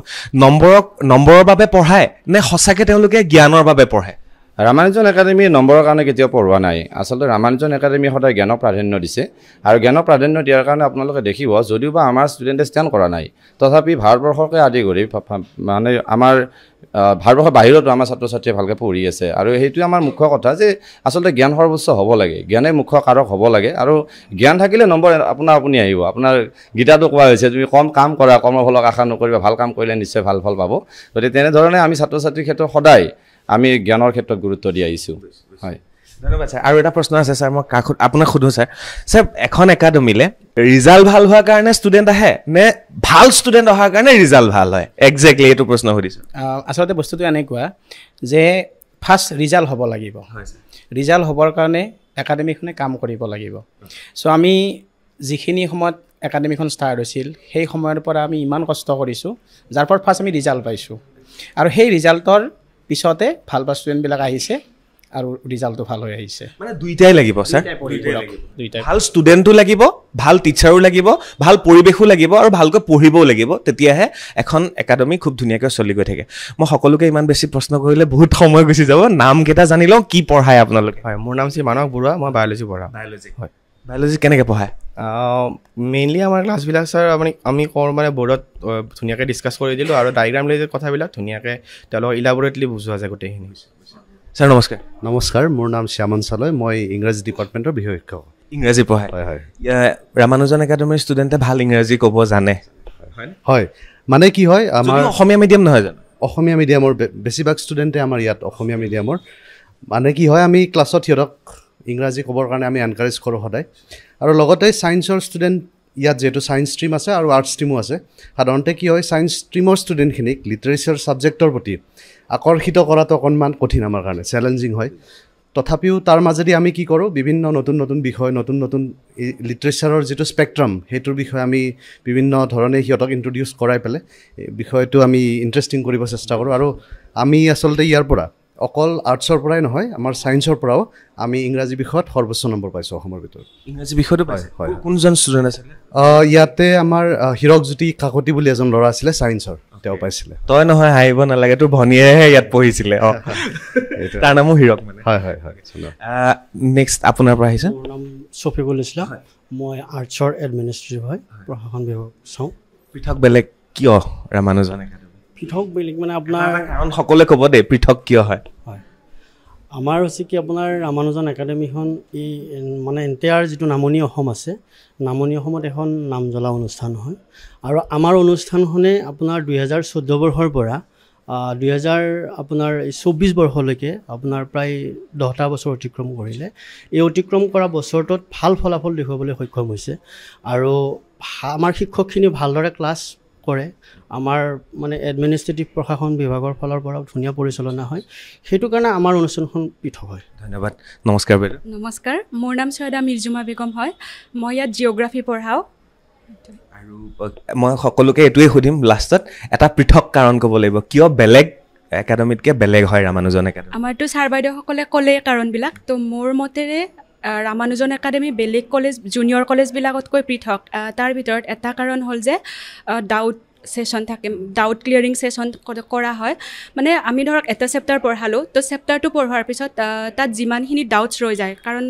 নম্বৰৰ বাবে পঢ়ায় নে সঁচাকৈ তেওঁলোকে জ্ঞানৰ বাবে পঢ়ায় ৰামানুজন একাডেমীয়ে নম্বৰৰ কাৰণে কেতিয়াও পঢ়োৱা নাই আচলতে ৰামানুজন একাডেমীয়ে সদায় জ্ঞানক প্ৰাধান্য দিছে আৰু জ্ঞানক প্ৰাধান্য দিয়াৰ কাৰণে আপোনালোকে দেখিব যদিও বা আমাৰ ষ্টুডেণ্টে ষ্টেণ্ড কৰা নাই তথাপি ভাৰতবৰ্ষকে আদি কৰি মানে আমাৰ ভাৰতবৰ্ষৰ বাহিৰতো আমাৰ ছাত্ৰ ছাত্ৰীয়ে ভালকৈ পঢ়ি আছে আৰু সেইটোৱে আমাৰ মুখ্য কথা যে আচলতে জ্ঞান সৰ্বোচ্চ হ'ব লাগে জ্ঞানে মুখ্য কাৰক হ'ব লাগে আৰু জ্ঞান থাকিলে নম্বৰ আপুনি আহিব আপোনাৰ গীতাটো কোৱা হৈছে তুমি কম কাম কৰা কৰ্মফলক আশা নকৰিবা ভাল কাম কৰিলে নিশ্চয় ভাল ফল পাব গতিকে তেনেধৰণে আমি ছাত্ৰ ছাত্ৰীৰ ক্ষেত্ৰত সদায় আমি জ্ঞানৰ ক্ষেত্ৰত গুৰুত্ব দি আহিছোঁ হয় ধন্যবাদ ছাৰ আৰু এটা প্ৰশ্ন আছে ছাৰ মই আপোনাক সোধোঁ ছাৰ এখন একাডেমীলৈ ৰিজাল্ট ভাল হোৱাৰ কাৰণে ষ্টুডেণ্ট আহে নে ভাল ষ্টুডেণ্ট অহাৰ কাৰণে ৰিজাল্ট ভাল হয় একজেক্টলি এইটো প্ৰশ্ন সুধিছোঁ আচলতে বস্তুটো এনেকুৱা যে ফাৰ্ষ্ট ৰিজাল্ট হ'ব লাগিব ৰিজাল্ট হ'বৰ কাৰণে একাডেমীখনে কাম কৰিব লাগিব চ' আমি যিখিনি সময়ত একাডেমীখন ষ্টাৰ্ট হৈছিল সেই সময়ৰ পৰা আমি ইমান কষ্ট কৰিছোঁ যাৰ ফলত ফাৰ্ষ্ট আমি ৰিজাল্ট পাইছোঁ আৰু সেই ৰিজাল্টৰ পিছতে ভাল ষ্টুডেণ্টবিলাক আহিছে আৰু ৰিজাল্টটো ভাল হৈ আহিছে মানে দুইটাই লাগিব ছাৰ ভাল ষ্টুডেণ্টো লাগিব ভাল টিচাৰো লাগিব ভাল পৰিৱেশো লাগিব আৰু ভালকৈ পঢ়িবও লাগিব তেতিয়াহে এখন একাডেমী খুব ধুনীয়াকৈ চলি গৈ থাকে মই সকলোকে ইমান বেছি প্ৰশ্ন কৰিলে বহুত সময় গুচি যাব নামকেইটা জানি লওঁ কি পঢ়ায় আপোনালোকে হয় মোৰ নাম শ্ৰী মানস বৰুৱা মই বায়'লজি পঢ়াওঁ হয় বায়'লজি কেনেকৈ পঢ়ায় মেইনলি আমাৰ ক্লাছবিলাক ছাৰ আমি কৰোঁ মানে বৰ্ডত ধুনীয়াকৈ ডিছকাছ কৰি দিলোঁ আৰু ডায়েগ্ৰাম লৈ কথাবিলাক ধুনীয়াকৈ তেওঁলোকক ইলাবৰেটলি বুজোৱা যায় গোটেইখিনি ছাৰ নমস্কাৰ মোৰ নাম শ্যামন চালৈ মই ইংৰাজী ডিপাৰ্টমেণ্টৰ বিষয় শিক্ষক ইংৰাজী পঢ়ায় হয় ৰামানুজন একাডেমীৰ ষ্টুডেণ্টে ভাল ইংৰাজী ক'ব জানে হয় মানে কি হয় আমাৰ অসমীয়া মিডিয়াম নহয় জানো অসমীয়া মিডিয়ামৰ বেছিভাগ ষ্টুডেণ্টে আমাৰ ইয়াত অসমীয়া মিডিয়ামৰ মানে কি হয় আমি ক্লাছত সিহঁতক ইংৰাজী ক'বৰ কাৰণে আমি এনকাৰেজ কৰোঁ সদায় আৰু লগতে ছায়েন্সৰ ষ্টুডেণ্ট ইয়াত যিহেতু ছায়েন্স ষ্ট্ৰীম আছে আৰু আৰ্টছ ষ্ট্ৰীমো আছে সাধাৰণতে কি হয় ছায়েন্স ষ্ট্ৰীমৰ ষ্টুডেণ্টখিনিক লিটাৰেচাৰ ছাবজেক্টৰ প্ৰতি আকৰ্ষিত কৰাটো অকণমান কঠিন আমাৰ কাৰণে চেলেঞ্জিং হয় তথাপিও তাৰ মাজেদি আমি কি কৰোঁ বিভিন্ন নতুন নতুন বিষয় নতুন নতুন লিটাৰেচাৰৰ যিটো স্পেক্ট্ৰাম সেইটোৰ বিষয়ে আমি বিভিন্ন ধৰণে সিহঁতক ইণ্ট্ৰডিউচ কৰাই পেলাই বিষয়টো আমি ইণ্টাৰেষ্টিং কৰিব চেষ্টা কৰোঁ আৰু আমি আচলতে ইয়াৰ পৰা অকল আৰ্টছৰ পৰাই নহয় আমাৰ ছায়েন্সৰ পৰাও আমি ইংৰাজী বিষয়ত সৰ্বোচ্চ নম্বৰ পাইছোঁ অসমৰ ভিতৰত ইংৰাজী বিষয়টো পাইছে হয় কোনজন ষ্টুডেণ্ট আছিলে ইয়াতে আমাৰ হীৰকজ্যোতি কাকতি বুলি এজন ল'ৰা আছিলে ছায়েন্সৰ তেওঁ পাইছিলে তই নহয় হাঁহিব নালাগে তোৰ ভনীয়েহে ইয়াত পঢ়িছিলে তাৰ নামো হীৰক মানে হয় হয় হয় নেক্সট আপোনাৰ পৰা আহিছে মোৰ নাম ছফিকুল ইছলাম মই আৰ্টছৰ এডমিনিষ্ট্ৰেটিভ হয় প্ৰশাসন বিভাগ চাওঁ পৃথক বেলেগ কিয় ৰামানুজন একাডেমি পৃথক বেলেগ মানে আপোনাৰ কাৰণ সকলোৱে ক'ব দেই পৃথক কিয় হয় হয় আমাৰ হৈছে কি আপোনাৰ ৰামানুজন একাডেমিখন এই মানে এণ্টায়াৰ যিটো নামনি অসম আছে নামনি অসমত এখন নাম জ্বলা অনুষ্ঠান হয় আৰু আমাৰ অনুষ্ঠানখনে আপোনাৰ 2014 বৰ্ষৰ পৰা 2024 বৰ্ষলৈকে আপোনাৰ প্ৰায় 10টা বছৰ অতিক্ৰম কৰিলে এই অতিক্ৰম কৰা বছৰটোত ভাল ফলাফল দেখুৱাবলৈ সক্ষম হৈছে আৰু আমাৰ শিক্ষকখিনি ভালদৰে ক্লাছ কৰে আমাৰ মানে এডমিনিষ্ট্ৰেটিভ প্ৰশাসন বিভাগৰ ফালৰ পৰা ধুনীয়া পৰিচালনা হয় সেইটো কাৰণে আমাৰ অনুষ্ঠানখন পৃথক হয় ধন্যবাদ নমস্কাৰ বাইদেউ নমস্কাৰ মোৰ নাম সৈয়দা মিৰ্জুমা বেগম হয় মই ইয়াত জিঅ'গ্ৰাফি পঢ়াওঁ আৰু মই সকলোকে এইটোৱে সুধিম লাষ্টত এটা পৃথক কাৰণ ক'ব লাগিব কিয় বেলেগ একাডেমিতকৈ বেলেগ হয় ৰামানুজন একাডেমি আমাৰতো ছাৰ বাইদেউসকলে ক'লে কাৰণবিলাক তো মোৰ মতেৰে ৰামানুজন একাডেমি বেলেগ কলেজ জুনিয়ৰ কলেজবিলাকতকৈ পৃথক তাৰ ভিতৰত এটা কাৰণ হ'ল যে ডাউট সেশন থাকে ডাউট ক্লিয়াৰিং সেশন কৰা হয় মানে আমি ধৰক এটা চেপ্টাৰ পঢ়ালোঁ তো চেপ্টাৰটো পঢ়োৱাৰ পিছত তাত যিমানখিনি ডাউটছ ৰৈ যায় কাৰণ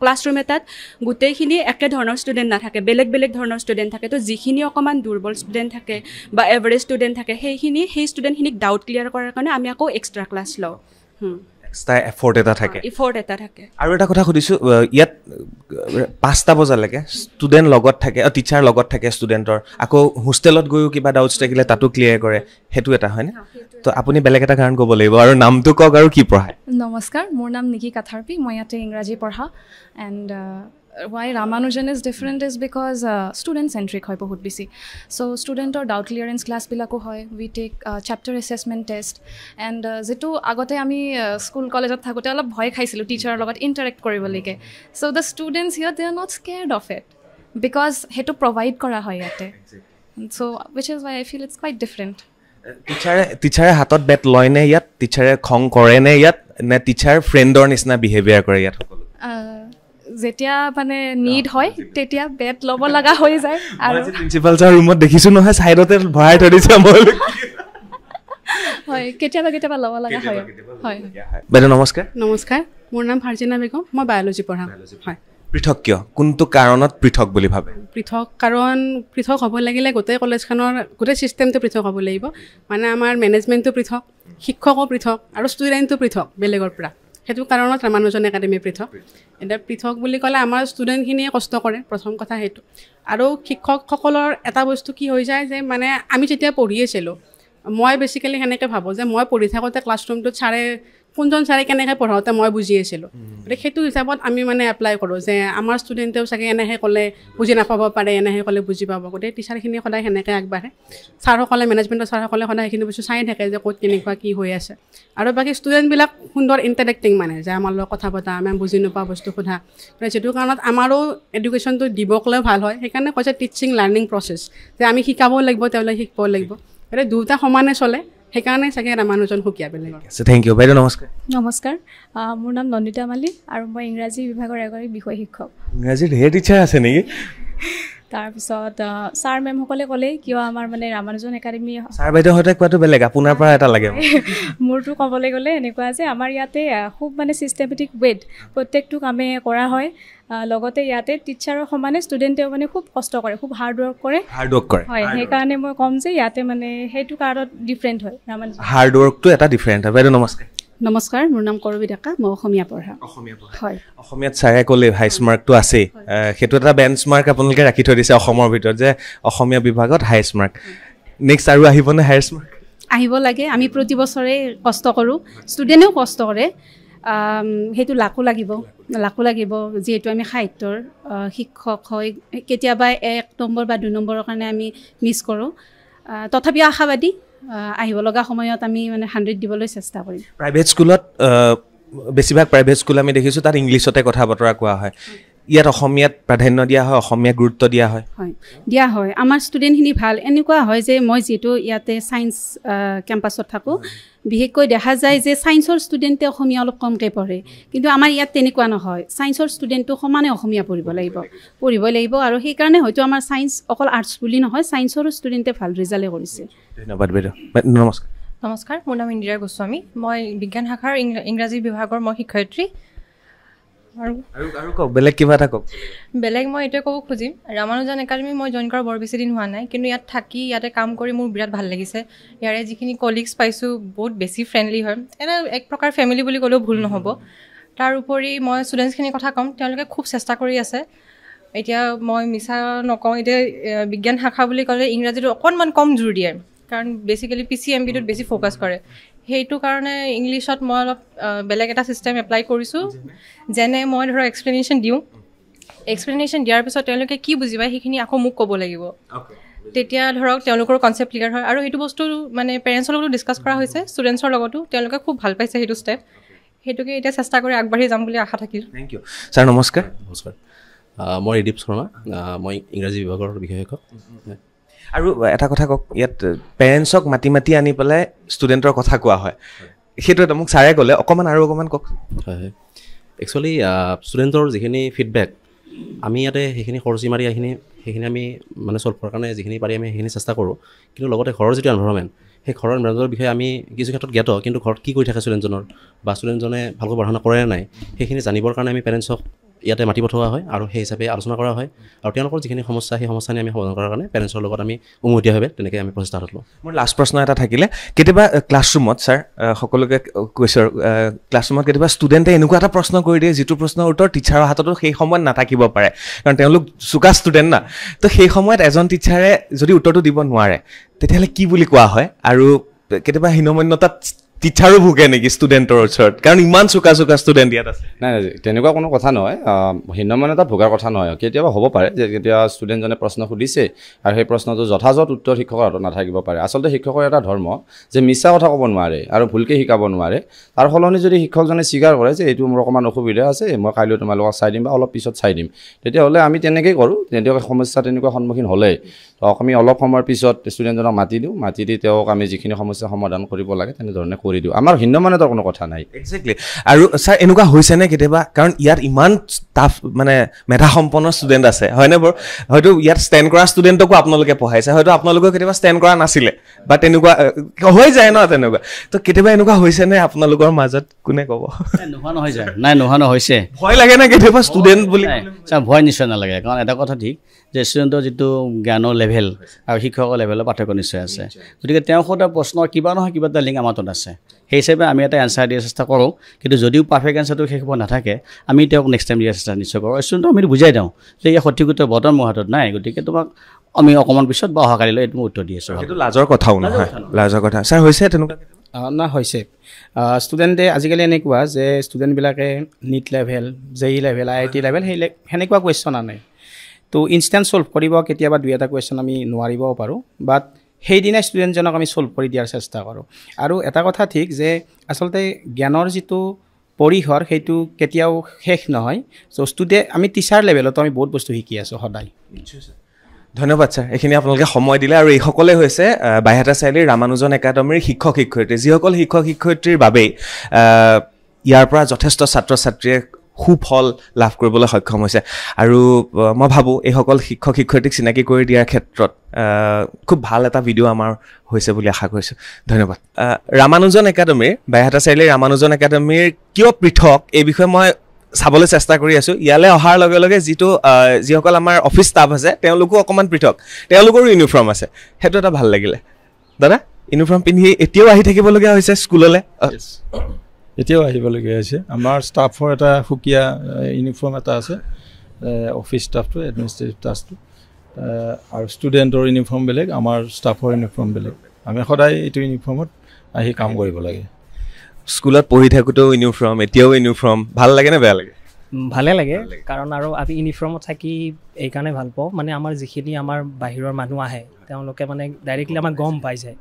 ক্লাছৰুম এটাত গোটেইখিনি একে ধৰণৰ ষ্টুডেণ্ট নাথাকে বেলেগ বেলেগ ধৰণৰ ষ্টুডেণ্ট থাকে তো যিখিনি অকণমান দুৰ্বল ষ্টুডেণ্ট থাকে বা এভাৰেজ ষ্টুডেণ্ট থাকে সেই ষ্টুডেণ্টখিনিক ডাউট ক্লিয়াৰ কৰাৰ কাৰণে আমি আকৌ এক্সট্ৰা ক্লাছ লওঁ এক্সট্ৰা এফৰ্ট এটা থাকে আৰু এটা কথা সুধিছোঁ ইয়াত 5টা বজালৈকে ষ্টুডেণ্ট লগত থাকে টিচাৰ লগত থাকে ষ্টুডেণ্টৰ আকৌ হোষ্টেলত গৈও কিবা ডাউটছ থাকিলে তাতো ক্লিয়াৰ কৰে সেইটো এটা হয়নে তো আপুনি বেলেগ এটা কাৰণ ক'ব লাগিব আৰু নামটো কওক আৰু কি পঢ়ায় নমস্কাৰ মোৰ নাম নিকি কাথাৰপি মই ইয়াতে ইংৰাজী পঢ়া and why Ramanujan is different is because student-centric hoy bahut bisi. So student or doubt clearance class bilako hoy. We take chapter assessment test and jetu agote ami school college ot thakote olop bhoy khaisilu teacher logot interact koribolike. So the students here they are not scared of it because hetu provide kora hoy yate. So which is why I feel it's quite different. টিচাৰে হাতত bat লয় নে ইয়াত টিচাৰে খং কৰে নে ইয়াত নে teacher ফ্ৰেণ্ডৰ নিচিনা বিহেভিয়াৰ কৰে ইয়াত সকলো যেতিয়া মানে নিড হয় তেতিয়া বেট ল'ব লগা হৈ যায় আৰু প্ৰিন্সিপাল ছাৰ ৰুমত দেখিছোঁ নহয় ছাইডতে ভৰাই থৈ দিছে মই হয় কেতিয়াবা ল'ব লগা হয় হয় বাইদেউ নমস্কাৰ নমস্কাৰ মোৰ নাম ফাৰ্জিনা বেগম মই বায়'লজি পঢ়াওঁ হয় পৃথক কিয় কোনটো কাৰণত পৃথক বুলি ভাবে পৃথক কাৰণ পৃথক হ'ব লাগিলে গোটেই কলেজখনৰ গোটেই ছিষ্টেমটো পৃথক হ'ব লাগিব মানে আমাৰ মেনেজমেণ্টটো পৃথক শিক্ষকো পৃথক আৰু ষ্টুডেণ্টটো পৃথক বেলেগৰ পৰা সেইটো কাৰণত ৰামানুজন একাডেমি পৃথক এতিয়া পৃথক বুলি ক'লে আমাৰ ষ্টুডেণ্টখিনিয়ে কষ্ট কৰে প্ৰথম কথা সেইটো আৰু শিক্ষকসকলৰ এটা বস্তু কি হৈ যায় যে মানে আমি যেতিয়া পঢ়ি আছিলোঁ মই বেছিকেলি সেনেকৈ ভাবোঁ যে মই পঢ়ি থাকোঁতে ক্লাছৰুমটোত কোনজন ছাৰে কেনেকৈ পঢ়াওঁতে মই বুজি আছিলোঁ গতিকে সেইটো হিচাপত আমি মানে এপ্লাই কৰোঁ যে আমাৰ ষ্টুডেণ্টেও চাগে এনেকৈ ক'লে বুজি নাপাব পাৰে এনেকৈ ক'লে বুজি পাব গতিকে টিচাৰখিনি সদায় সেনেকৈ আগবাঢ়ে ছাৰসকলে মেনেজমেণ্টৰ ছাৰসকলে সদায় সেইখিনি বস্তু চাই থাকে যে ক'ত কেনেকুৱা কি হৈ আছে আৰু বাকী ষ্টুডেণ্টবিলাক সুন্দৰ ইণ্টাৰেক্টিং মানে যে আমাৰ লগত কথা পতা আমি বুজি নোপোৱা বস্তু সোধা যিটো কাৰণত আমাৰো এডুকেশ্যনটো দিবকলৈ ভাল হয় সেইকাৰণে কৈছে টিচিং লাৰ্ণিং প্ৰচেছ যে আমি শিকাবও লাগিব তেওঁলোকে শিকিব লাগিব গতিকে দুটা সমানে চলে সেইকাৰণে চাগে ৰামানুজন সুকীয়া বেলেগ থেংক ইউ বাইদেউ নমস্কাৰ নমস্কাৰ মোৰ নাম নন্দিতা মালি আৰু মই ইংৰাজী বিভাগৰ এগৰাকী বিষয় শিক্ষক ইংৰাজীৰ ঢেৰ টিচাৰ আছে নেকি তাৰপিছত ছাৰ মেমসকলে ক'লে কিয় আমাৰ মানে ৰামানুজন একাডেমি ছাৰ বাইদেউহঁতে কোৱাটো বেলেগ আপোনাৰ পৰা এটা লাগে মোৰতো ক'বলৈ গ'লে এনেকুৱা যে আমাৰ ইয়াতে খুব মানে ছিষ্টেমেটিক ৱেত প্ৰত্যেকটো কামে কৰা হয় লগতে ইয়াতে টিচাৰৰ সমানে ষ্টুডেণ্টেও মানে খুব কষ্ট কৰে খুব হাৰ্ড ৱৰ্ক কৰে হয় সেইকাৰণে মই ক'ম যে ইয়াতে মানে সেইটো কাৰণত ডিফাৰেণ্ট হয় ৰামানুজন হাৰ্ড ৱৰ্কটো এটা ডিফাৰেণ্ট হয় বাইদেউ নমস্কাৰ নমস্কাৰ মোৰ নাম কৰবী ডেকা মই অসমীয়া পঢ়াওঁ হয় অসমীয়াত ছাৰে ক'লে হাইষ্ট মাৰ্কটো আছেই সেইটো এটা বেঞ্চ মাৰ্ক আপোনালোকে ৰাখি থৈ দিছে অসমৰ ভিতৰত যে অসমীয়া বিভাগত হাইষ্ট মাৰ্ক নেক্সট আৰু আহিবনে হাইষ্ট মাৰ্ক আহিব লাগে আমি প্ৰতি বছৰে কষ্ট কৰোঁ ষ্টুডেণ্টেও কষ্ট কৰে সেইটো লাকো লাগিব যিহেতু আমি সাহিত্যৰ শিক্ষক হয় কেতিয়াবা 1 নম্বৰ বা 2 নম্বৰৰ কাৰণে আমি মিছ কৰোঁ তথাপিও আশাবাদী আহিব লগা সময়ত আমি মানে 100 দিবলৈ চেষ্টা কৰিম প্ৰাইভেট স্কুলত বেছিভাগ প্ৰাইভেট স্কুল আমি দেখিছোঁ তাত ইংলিছতে কথা বতৰা কোৱা হয় ইয়াত অসমীয়াত প্ৰাধান্য দিয়া হয় অসমীয়া গুৰুত্ব দিয়া হয় দিয়া হয় আমাৰ ষ্টুডেণ্টখিনি ভাল এনেকুৱা হয় যে মই যিহেতু ইয়াতে ছায়েন্স কেম্পাছত থাকোঁ বিশেষকৈ দেখা যায় যে ছায়েন্সৰ ষ্টুডেণ্টে অসমীয়া অলপ কমকৈ পঢ়ে কিন্তু আমাৰ ইয়াত তেনেকুৱা নহয় ছায়েন্সৰ ষ্টুডেণ্টটো সমানে অসমীয়া পঢ়িবই লাগিব আৰু সেইকাৰণে হয়তো আমাৰ ছায়েন্স অকল আৰ্টছ বুলি নহয় ছায়েন্সৰো ষ্টুডেণ্টে ভাল ৰিজাল্টে কৰিছে ধন্যবাদ বাইদেউ নমস্কাৰ নমস্কাৰ মোৰ নাম ইন্দিৰা গোস্বামী মই বিজ্ঞান শাখাৰ ইংৰাজী বিভাগৰ মই শিক্ষয়িত্ৰী আৰু কওক বেলেগ কিবা এটা কওক বেলেগ মই এইটোৱে ক'ব খুজিম ৰামানুজন একাডেমি মই জইন কৰা বৰ বেছি দিন হোৱা নাই কিন্তু ইয়াত থাকি ইয়াতে কাম কৰি মোৰ বিৰাট ভাল লাগিছে ইয়াৰে যিখিনি কলিগছ পাইছোঁ বহুত বেছি ফ্ৰেণ্ডলি হয় এনে এক প্ৰকাৰ ফেমিলি বুলি ক'লেও ভুল নহ'ব তাৰ উপৰি মই ষ্টুডেণ্টছখিনিৰ কথা ক'ম তেওঁলোকে খুব চেষ্টা কৰি আছে এতিয়া মই মিছা নকওঁ এতিয়া বিজ্ঞান শাখা বুলি ক'লে ইংৰাজীটো অকণমান কম জোৰ দিয়ে কাৰণ বেছিকেলি PCMBটোত বেছি ফ'কাছ কৰে সেইটো কাৰণে ইংলিছত মই অলপ বেলেগ এটা ছিষ্টেম এপ্লাই কৰিছোঁ যেনে মই ধৰক এক্সপ্লেনেশ্যন দিয়াৰ পিছত তেওঁলোকে কি বুজি পায় সেইখিনি আকৌ মোক ক'ব লাগিব তেতিয়া ধৰক তেওঁলোকৰ কনচেপ্ট ক্লিয়াৰ হয় আৰু সেইটো বস্তু মানে পেৰেণ্টছৰ লগতো ডিছকাছ কৰা হৈছে ষ্টুডেণ্টছৰ লগতো তেওঁলোকে খুব ভাল পাইছে সেইটো ষ্টেপ সেইটোকে এতিয়া চেষ্টা কৰি আগবাঢ়ি যাম বুলি আশা থাকিল থেংক ইউ ছাৰ নমস্কাৰ মই ৰিদীপ শৰ্মা মই ইংৰাজী বিভাগৰ বিশেষজ্ঞ আৰু এটা কথা কওক ইয়াত পেৰেণ্টছক মাতি মাতি আনি পেলাই ষ্টুডেণ্টৰ কথা কোৱা হয় সেইটো এটা মোক ছাৰে ক'লে অকণমান কওক হয় একচুৱেলি ষ্টুডেণ্টৰ যিখিনি ফিডবেক আমি ইয়াতে সেইখিনি খৰচি মাৰি সেইখিনি আমি মানে ছল্ভ কৰাৰ কাৰণে যিখিনি পাৰি আমি সেইখিনি চেষ্টা কৰোঁ কিন্তু লগতে ঘৰৰ যিটো এনভাইৰনমেণ্ট সেই ঘৰৰ এনভাইৰনমেণ্টৰ বিষয়ে আমি কিছু ক্ষেত্ৰত জ্ঞাত কিন্তু ঘৰত কি কৰি থাকে ষ্টুডেণ্টজনৰ বা ষ্টুডেণ্টজনে ভালকৈ পঢ়া শুনা কৰে নাই সেইখিনি জানিবৰ কাৰণে আমি পেৰেণ্টছক ইয়াতে মাতি পঠোৱা হয় আৰু সেই হিচাপে আলোচনা কৰা হয় আৰু তেওঁলোকৰ যিখিনি সমস্যা সেই সমস্যাখিনি আমি সমাধান কৰাৰ কাৰণে পেৰেণ্টছৰ লগত আমি উমৈহতীয়াভাৱে তেনেকৈ আমি প্ৰচেষ্টা হাতত লওঁ মোৰ লাষ্ট প্ৰশ্ন এটা থাকিলে কেতিয়াবা ক্লাছৰুমত ছাৰ সকলোকে কৈছোঁ ক্লাছৰুমত কেতিয়াবা ষ্টুডেণ্টে এনেকুৱা এটা প্ৰশ্ন কৰি দিয়ে যিটো প্ৰশ্নৰ উত্তৰ টিচাৰৰ হাততো সেই সময়ত নাথাকিব পাৰে কাৰণ তেওঁলোক চোকা ষ্টুডেণ্ট না তো সেই সময়ত এজন টিচাৰে যদি উত্তৰটো দিব নোৱাৰে তেতিয়াহ'লে কি বুলি কোৱা হয় আৰু কেতিয়াবা হীনমন্যতাত টিচাৰো ভোগে নেকি ষ্টুডেণ্টৰ ওচৰত কাৰণ ইমান চোকা ষ্টুডেণ্ট ইয়াত আছে নাই তেনেকুৱা কোনো কথা নহয় হীনমন্যতা ভোগাৰ কথা নহয় কেতিয়াবা হ'ব পাৰে যে কেতিয়া ষ্টুডেণ্টজনে প্ৰশ্ন সুধিছে আৰু সেই প্ৰশ্নটো যথাযথ উত্তৰ শিক্ষকৰ হাতত নাথাকিব পাৰে আচলতে শিক্ষকৰ এটা ধৰ্ম যে মিছা কথা ক'ব নোৱাৰে আৰু ভুলকৈ শিকাব নোৱাৰে তাৰ সলনি যদি শিক্ষকজনে স্বীকাৰ কৰে যে এইটো মোৰ অকণমান অসুবিধা আছে মই কাইলৈ তোমালোকক চাই দিম বা অলপ পিছত চাই দিম তেতিয়াহ'লে আমি তেনেকৈ কৰোঁ তেনেকুৱা সমস্যা তেনেকুৱা সন্মুখীন হ'লে আমি অলপ সময়ৰ পিছত ষ্টুডেণ্টজনক মাতি দিওঁ মাতি দি তেওঁক আমি যিখিনি সমস্যা সমাধান কৰিব লাগে তেনেধৰণে কৰি দিওঁ আমাৰ হীনমন্যতাৰ কোনো কথা নাই একজেক্টলি আৰু ছাৰ এনেকুৱা হৈছেনে কেতিয়াবা কাৰণ ইয়াত ইমান টাফ মানে মেধাসম্পন্ন ষ্টুডেণ্ট আছে হয়নে বাৰু হয়তো ইয়াত ষ্টেণ্ড কৰা ষ্টুডেণ্টকো আপোনালোকে পঢ়াইছে হয়তো আপোনালোকেও কেতিয়াবা ষ্টেণ্ড কৰা নাছিলে বা তেনেকুৱা হৈ যায় ন তেনেকুৱা তো কেতিয়াবা এনেকুৱা হৈছেনে আপোনালোকৰ মাজত কোনে ক'ব নোহোৱা নহৈছে ভয় লাগে নে কেতিয়াবা ষ্টুডেণ্ট বুলি ভয় নিশ্চয় নালাগে কাৰণ এটা কথা ঠিক যে ষ্টুডেণ্টৰ যিটো জ্ঞানৰ লেভেল আৰু শিক্ষকৰ লেভেলৰ পাৰ্থক্য নিশ্চয় আছে গতিকে তেওঁ সোধা প্ৰশ্নৰ কিবা নহয় কিবা এটা লিংক আমাৰ তাত আছে সেই হিচাপে আমি এটা এনচাৰ দিয়াৰ চেষ্টা কৰোঁ কিন্তু যদিও পাৰফেক্ট এনচাৰটো শেষ হ'ব নাথাকে আমি তেওঁক নেক্সট টাইম দিয়াৰ চেষ্টা নিশ্চয় কৰোঁ ষ্টুডেণ্টক আমি বুজাই দিওঁ যে ইয়াৰ সঠিক উত্তৰ বৰ্তমান মোৰ হাতত নাই গতিকে তোমাক আমি অকণমান পিছত বা অহাকালিলৈ এইটো মই উত্তৰ দি আছোঁ সেইটো লাজৰ কথাও নহয় লাজৰ কথা ছাৰ হৈছে তেনেকুৱা না হৈছে ষ্টুডেণ্টে আজিকালি এনেকুৱা যে ষ্টুডেণ্টবিলাকে NEET level JEE level IIT level সেনেকুৱা কুৱেশ্যন আনে তো ইনষ্টেণ্ট ছল্ভ কৰিব কেতিয়াবা দুই এটা কুৱেশ্যন আমি নোৱাৰিবও পাৰোঁ বাট সেইদিনা ষ্টুডেণ্টজনক আমি ছল্ভ কৰি দিয়াৰ চেষ্টা কৰোঁ আৰু এটা কথা ঠিক যে আচলতে জ্ঞানৰ যিটো পৰিসৰ সেইটো কেতিয়াও শেষ নহয় চ' আমি টিচাৰ লেভেলতো আমি বহুত বস্তু শিকি আছোঁ সদায় ধন্যবাদ ছাৰ এইখিনি আপোনালোকে সময় দিলে আৰু এইসকলে হৈছে বাইহাটা চাৰিআলিৰ ৰামানুজন একাডেমীৰ শিক্ষক শিক্ষয়িত্ৰী যিসকল শিক্ষক শিক্ষয়িত্ৰীৰ বাবেই ইয়াৰ পৰা যথেষ্ট ছাত্ৰ ছাত্ৰীয়ে সুফল লাভ কৰিবলৈ সক্ষম হৈছে আৰু মই ভাবোঁ এইসকল শিক্ষক শিক্ষয়িত্ৰীক চিনাকি কৰি দিয়াৰ ক্ষেত্ৰত খুব ভাল এটা ভিডিঅ' আমাৰ হৈছে বুলি আশা কৰিছোঁ ধন্যবাদ ৰামানুজন একাডেমীৰ বাইহাটা চাৰিআলিৰ ৰামানুজন একাডেমীৰ কিয় পৃথক এই বিষয়ে মই চাবলৈ চেষ্টা কৰি আছোঁ ইয়ালৈ অহাৰ লগে লগে যিসকল আমাৰ অফিচ ষ্টাফ আছে তেওঁলোকো অকণমান পৃথক তেওঁলোকৰো ইউনিফৰ্ম আছে সেইটো এটা ভাল লাগিলে দাদা ইউনিফৰ্ম পিন্ধি এতিয়াও আহি থাকিবলগীয়া হৈছে স্কুললৈ এতিয়াও আহিবলগীয়া হৈছে আমাৰ ষ্টাফৰ এটা সুকীয়া ইউনিফৰ্ম এটা আছে অফিচ ষ্টাফটো এডমিনিষ্ট্ৰেটিভ ষ্টাফটো আৰু ষ্টুডেণ্টৰ ইউনিফৰ্ম বেলেগ আমাৰ ষ্টাফৰ ইউনিফৰ্ম বেলেগ আমি সদায় এইটো ইউনিফৰ্মত আহি কাম কৰিব লাগে স্কুলত পঢ়ি থাকোঁতেও ইউনিফৰ্ম এতিয়াও ইউনিফৰ্ম ভাল লাগে নে বেয়া লাগে ভালে লাগে কাৰণ আৰু আমি ইউনিফৰ্মত থাকি এইকাৰণে ভাল পাওঁ মানে আমাৰ যিখিনি আমাৰ বাহিৰৰ মানুহ আহে তেওঁলোকে মানে ডাইৰেক্টলি আমাক গম পাই যায়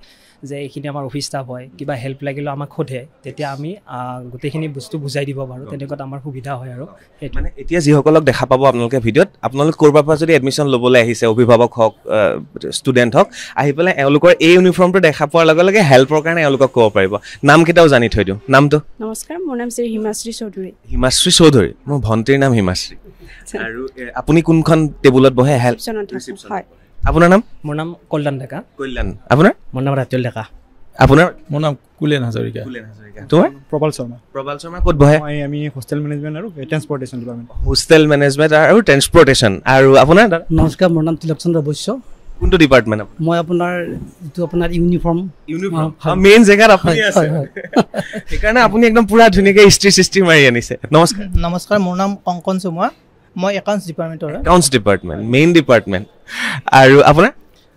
যে এইখিনি আমাৰ অফিচ ষ্টাফ হয় কিবা হেল্প লাগিলেও আমাক সোধে তেতিয়া আমি গোটেইখিনি বস্তু বুজাই দিব পাৰোঁ তেনেকুৱাত আমাৰ সুবিধা হয় আৰু সেইটো মানে এতিয়া যিসকলক দেখা পাব আপোনালোকে ভিডিঅ'ত আপোনালোক ক'ৰবাৰ পৰা যদি এডমিশ্যন ল'বলৈ আহিছে অভিভাৱক হওক ষ্টুডেণ্ট হওক আহি পেলাই এওঁলোকৰ এই ইউনিফৰ্মটো দেখা পোৱাৰ লগে লগে হেল্পৰ কাৰণে এওঁলোকক ক'ব পাৰিব নামকেইটাও জানি থৈ দিওঁ নামটো নমস্কাৰ মোৰ নাম শ্ৰী হিমাশ্ৰী চৌধুৰী হিমাশ্ৰী চৌধুৰী মোৰ ভণ্টিৰ নাম হিমাশ্ৰী আৰু আপুনি কোনখন টেবুলত বহে হেল্প হয় আপোনাৰ নাম মোৰ নাম কল্যাণ ডেকা কল্যাণ আপোনাৰ মোৰ নাম ৰাতুল ডেকা আপোনাৰ মোৰ নাম কুলেন হাজৰিকা তোমাৰ প্ৰবাল শৰ্মা প্ৰবাল শৰ্মা ক'ত বহে আমি হোষ্টেল মেনেজমেণ্ট আৰু ট্ৰেন্সপৰ্টেশ্যন ডিপাৰ্টমেণ্ট হোষ্টেল মেনেজমেণ্ট আৰু ট্ৰেন্সপৰ্টেশ্যন আৰু আপোনাৰ নমস্কাৰ মোৰ নাম তিলক চন্দ্ৰ বৈশ্য কোনটো ডিপাৰ্টমেণ্ট মই আপোনাৰ যিটো আপোনাৰ ইউনিফৰ্ম মেইন জেগাত আপুনি আছে সেইকাৰণে আপুনি একদম পুৰা ধুনীয়াকৈ ইষ্ট্ৰি মাৰি আনিছে নমস্কাৰ নমস্কাৰ মোৰ নাম কংকন চুমুৱা মই একাউণ্টছ ডিপাৰ্টমেণ্টৰ একাউণ্টছ ডিপাৰ্টমেণ্ট মেইন ডিপাৰ্টমেণ্ট আৰু আপোনাৰ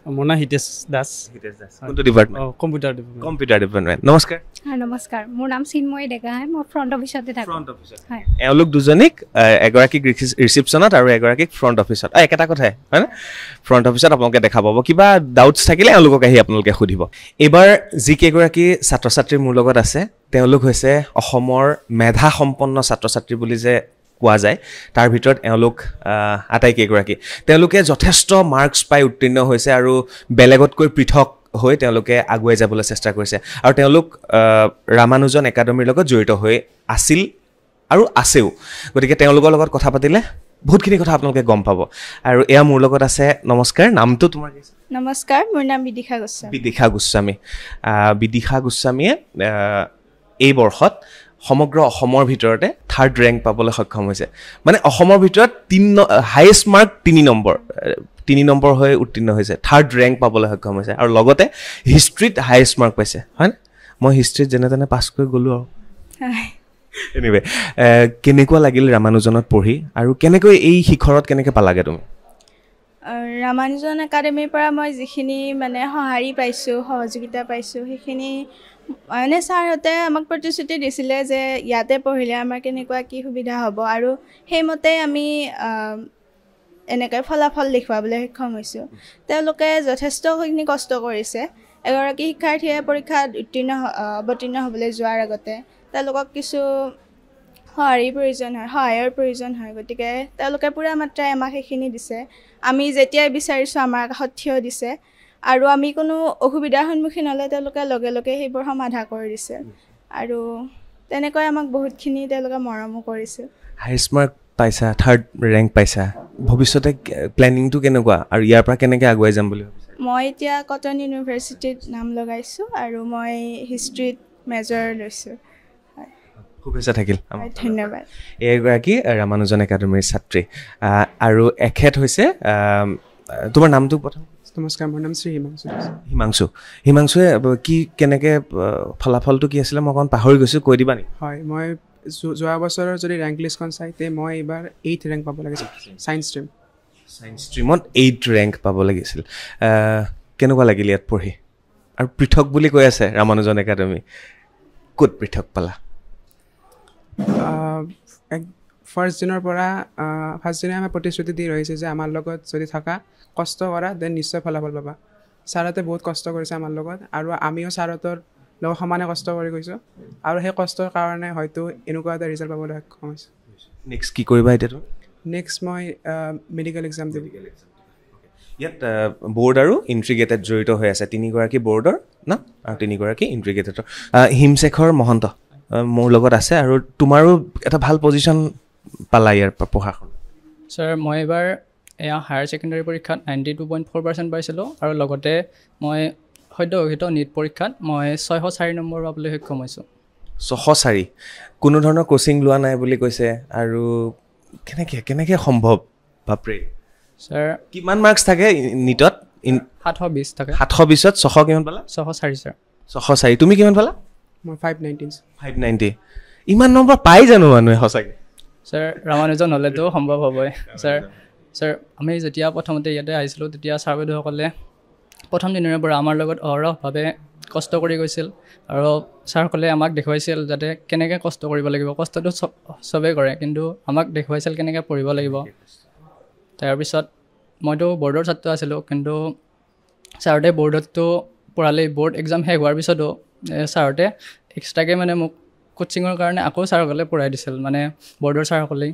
মোৰ নাম হিতেশ দাস কোনটো ডিপাৰ্টমেণ্ট কম্পিউটাৰ ডিপাৰ্টমেণ্ট নমস্কাৰ নমস্কাৰ মোৰ নাম চিন্ময়ী ডেকা হয় মই ফ্ৰণ্ট অফিচতে থাকোঁ হয় এওঁলোক দুজনীক এগৰাকীক ৰিচিপশ্যনত আৰু এগৰাকীক ফ্ৰণ্ট অফিচত একেটা কথাই হয়নে ফ্ৰণ্ট অফিচত আপোনালোকে দেখা পাব কিবা ডাউটছ থাকিলে এওঁলোকক আহি আপোনালোকে সুধিব এইবাৰ যিকেইগৰাকী ছাত্ৰ ছাত্ৰী মোৰ লগত আছে তেওঁলোক হৈছে অসমৰ মেধা সম্পন্ন ছাত্ৰ ছাত্ৰী বুলি যে কোৱা যায় তাৰ ভিতৰত এওঁলোক আটাইকেইগৰাকী তেওঁলোকে যথেষ্ট মাৰ্কছ পাই উত্তীৰ্ণ হৈছে আৰু বেলেগতকৈ পৃথক হৈ তেওঁলোকে আগুৱাই যাবলৈ চেষ্টা কৰিছে আৰু তেওঁলোক ৰামানুজন একাডেমীৰ লগত জড়িত হৈ আছিল আৰু আছেও গতিকে তেওঁলোকৰ লগত কথা পাতিলে বহুতখিনি কথা আপোনালোকে গম পাব আৰু এয়া মোৰ লগত আছে নমস্কাৰ নামটো তোমাৰ কি নমস্কাৰ মোৰ নাম বিদিশা গোস্বামী বিদিশা গোস্বামীয়ে এই বৰ্ষত সমগ্ৰ অসমৰ ভিতৰতে 3rd ৰেংক পাবলৈ সক্ষম হৈছে মানে অসমৰ ভিতৰত হাইয়েষ্ট মাৰ্ক 3 নম্বৰ হৈ উত্তীৰ্ণ হৈছে 3rd ৰেংক পাবলৈ সক্ষম হৈছে আৰু লগতে হিষ্ট্ৰীত হাইয়েষ্ট মাৰ্ক পাইছে হয়নে মই হিষ্ট্ৰীত যেনে তেনে পাছ কৰি গ'লোঁ আৰু এনিৱে কেনেকুৱা লাগিল ৰামানুজনত পঢ়ি আৰু কেনেকৈ এই শিখৰত কেনেকৈ পালাগে তুমি ৰামানুজন একাডেমীৰ পৰা মই যিখিনি মানে সঁহাৰি পাইছোঁ সহযোগিতা পাইছোঁ সেইখিনি মানে ছাৰহঁতে আমাক প্ৰতিশ্ৰুতি দিছিলে যে ইয়াতে পঢ়িলে আমাৰ কেনেকুৱা কি সুবিধা হ'ব আৰু সেইমতে আমি এনেকৈ ফলাফল দেখুৱাবলৈ সক্ষম হৈছোঁ তেওঁলোকে যথেষ্টখিনি কষ্ট কৰিছে এগৰাকী শিক্ষাৰ্থীয়ে পৰীক্ষাত অৱতীৰ্ণ হ'বলৈ যোৱাৰ আগতে তেওঁলোকক কিছু সহায়ৰ প্ৰয়োজন হয় গতিকে তেওঁলোকে পূৰা মাত্ৰাই আমাক সেইখিনি দিছে আমি যেতিয়াই বিচাৰিছোঁ আমাৰ কাষত থিয় দিছে আৰু আমি কোনো অসুবিধাৰ সন্মুখীন হ'লে তেওঁলোকে লগে লগে সেইবোৰ সমাধা কৰি দিছে আৰু তেনেকৈ আমাক বহুতখিনি তেওঁলোকে মৰমো কৰিছে হাইয়েষ্ট মাৰ্ক পাইছা 3rd ৰেংক পাইছা ভৱিষ্যতে প্লেনিংটো কেনেকুৱা আৰু ইয়াৰ পৰা কেনেকৈ আগুৱাই যাম বুলি ভাবিছা মই এতিয়া কটন ইউনিভাৰ্চিটিত নাম লগাইছোঁ আৰু মই হিষ্ট্ৰীত মেজৰ লৈছোঁ শুভেচ্ছা থাকিল ধন্যবাদ এগৰাকী ৰামানুজন একাডেমীৰ ছাত্ৰী আৰু এখেত হৈছে তোমাৰ নামটো প্ৰথম নমস্কাৰ মোৰ নাম শ্ৰী হিমাংশুৱে কি কেনেকৈ ফলাফলটো কি আছিলে মই অকণ পাহৰি গৈছোঁ কৈ দিবা নেকি হয় মই যোৱা বছৰৰ যদি ৰেংক লিষ্টখন চাই তে মই এইবাৰ 8th ৰেংক পাব লাগিছিল ছায়েন্স ষ্ট্ৰীমত 8th ৰেংক পাব লাগিছিল কেনেকুৱা লাগিল ইয়াত পঢ়ি আৰু পৃথক বুলি কৈ আছে ৰামানুজন একাডেমী ক'ত পৃথক পালা ফাৰ্ষ্ট দিনৰ পৰা ফাৰ্ষ্ট দিনে আমাৰ প্ৰতিশ্ৰুতি দি ৰহিছে যে আমাৰ লগত যদি থকা কষ্ট কৰা দেন নিশ্চয় ফলাফল পাবা ছাৰহঁতে বহুত কষ্ট কৰিছে আমাৰ লগত আৰু আমিও ছাৰহঁতৰ লগত সমানে কষ্ট কৰি গৈছোঁ আৰু সেই কষ্টৰ কাৰণে হয়তো এনেকুৱা এটা ৰিজাল্ট পাবলৈ সক্ষম হৈছোঁ নেক্সট কি কৰিবা এতিয়াতো নেক্সট মই মেডিকেল এক্সাম দিম ইয়াত বৰ্ড আৰু ইণ্ট্ৰিগেটেড জড়িত হৈ আছে 3গৰাকী বৰ্ডৰ ন আৰু 3গৰাকী ইণ্ট্ৰিগেটেডৰ হিমশেখৰ মহন্ত মোৰ লগত আছে আৰু তোমাৰো এটা ভাল পজিশ্যন পালা ইয়াৰ পঢ়াখন ছাৰ মই এবাৰ এয়া হায়াৰ ছেকেণ্ডেৰী পৰীক্ষাত 92.4% পাইছিলোঁ আৰু লগতে মই সদ্য ঘোষিত নীট পৰীক্ষাত মই 604 নম্বৰ পাবলৈ সক্ষম হৈছোঁ 604 কোনো ধৰণৰ কোচিং লোৱা নাই বুলি কৈছে আৰু কেনেকৈ সম্ভৱ বাপৰে ছাৰ কিমান মাৰ্কছ থাকে নীটত 720 থাকে 720ত 600 কিমান পালা 604 ছাৰ 604 তুমি কিমান পালা মই 590 ইমান নম্বৰ পাই জানো মানুহে সঁচাকৈ ছাৰ ৰামানুজন হ'লেতো সম্ভৱ হ'বই ছাৰ আমি যেতিয়া প্ৰথমতে ইয়াতে আহিছিলোঁ তেতিয়া ছাৰ বাইদেউসকলে প্ৰথম দিনৰে পৰা আমাৰ লগত অহৰহভাৱে কষ্ট কৰি গৈছিল আৰু ছাৰসকলে আমাক দেখুৱাইছিল যাতে কেনেকৈ কষ্ট কৰিব লাগিব কষ্টটো চবেই কৰে কিন্তু আমাক দেখুৱাইছিল কেনেকৈ পঢ়িব লাগিব তাৰপিছত মইতো বৰ্ডৰ ছাত্ৰ আছিলোঁ, কিন্তু ছাৰহঁতে বৰ্ডততো পঢ়ালে। বৰ্ড এক্সাম শেষ হোৱাৰ পিছতো ছাৰহঁতে এক্সট্ৰাকৈ মানে মোক কোচিঙৰ কাৰণে আকৌ ছাৰসকলে পঢ়াই দিছিল, মানে বৰ্ডৰ ছাৰসকলেই।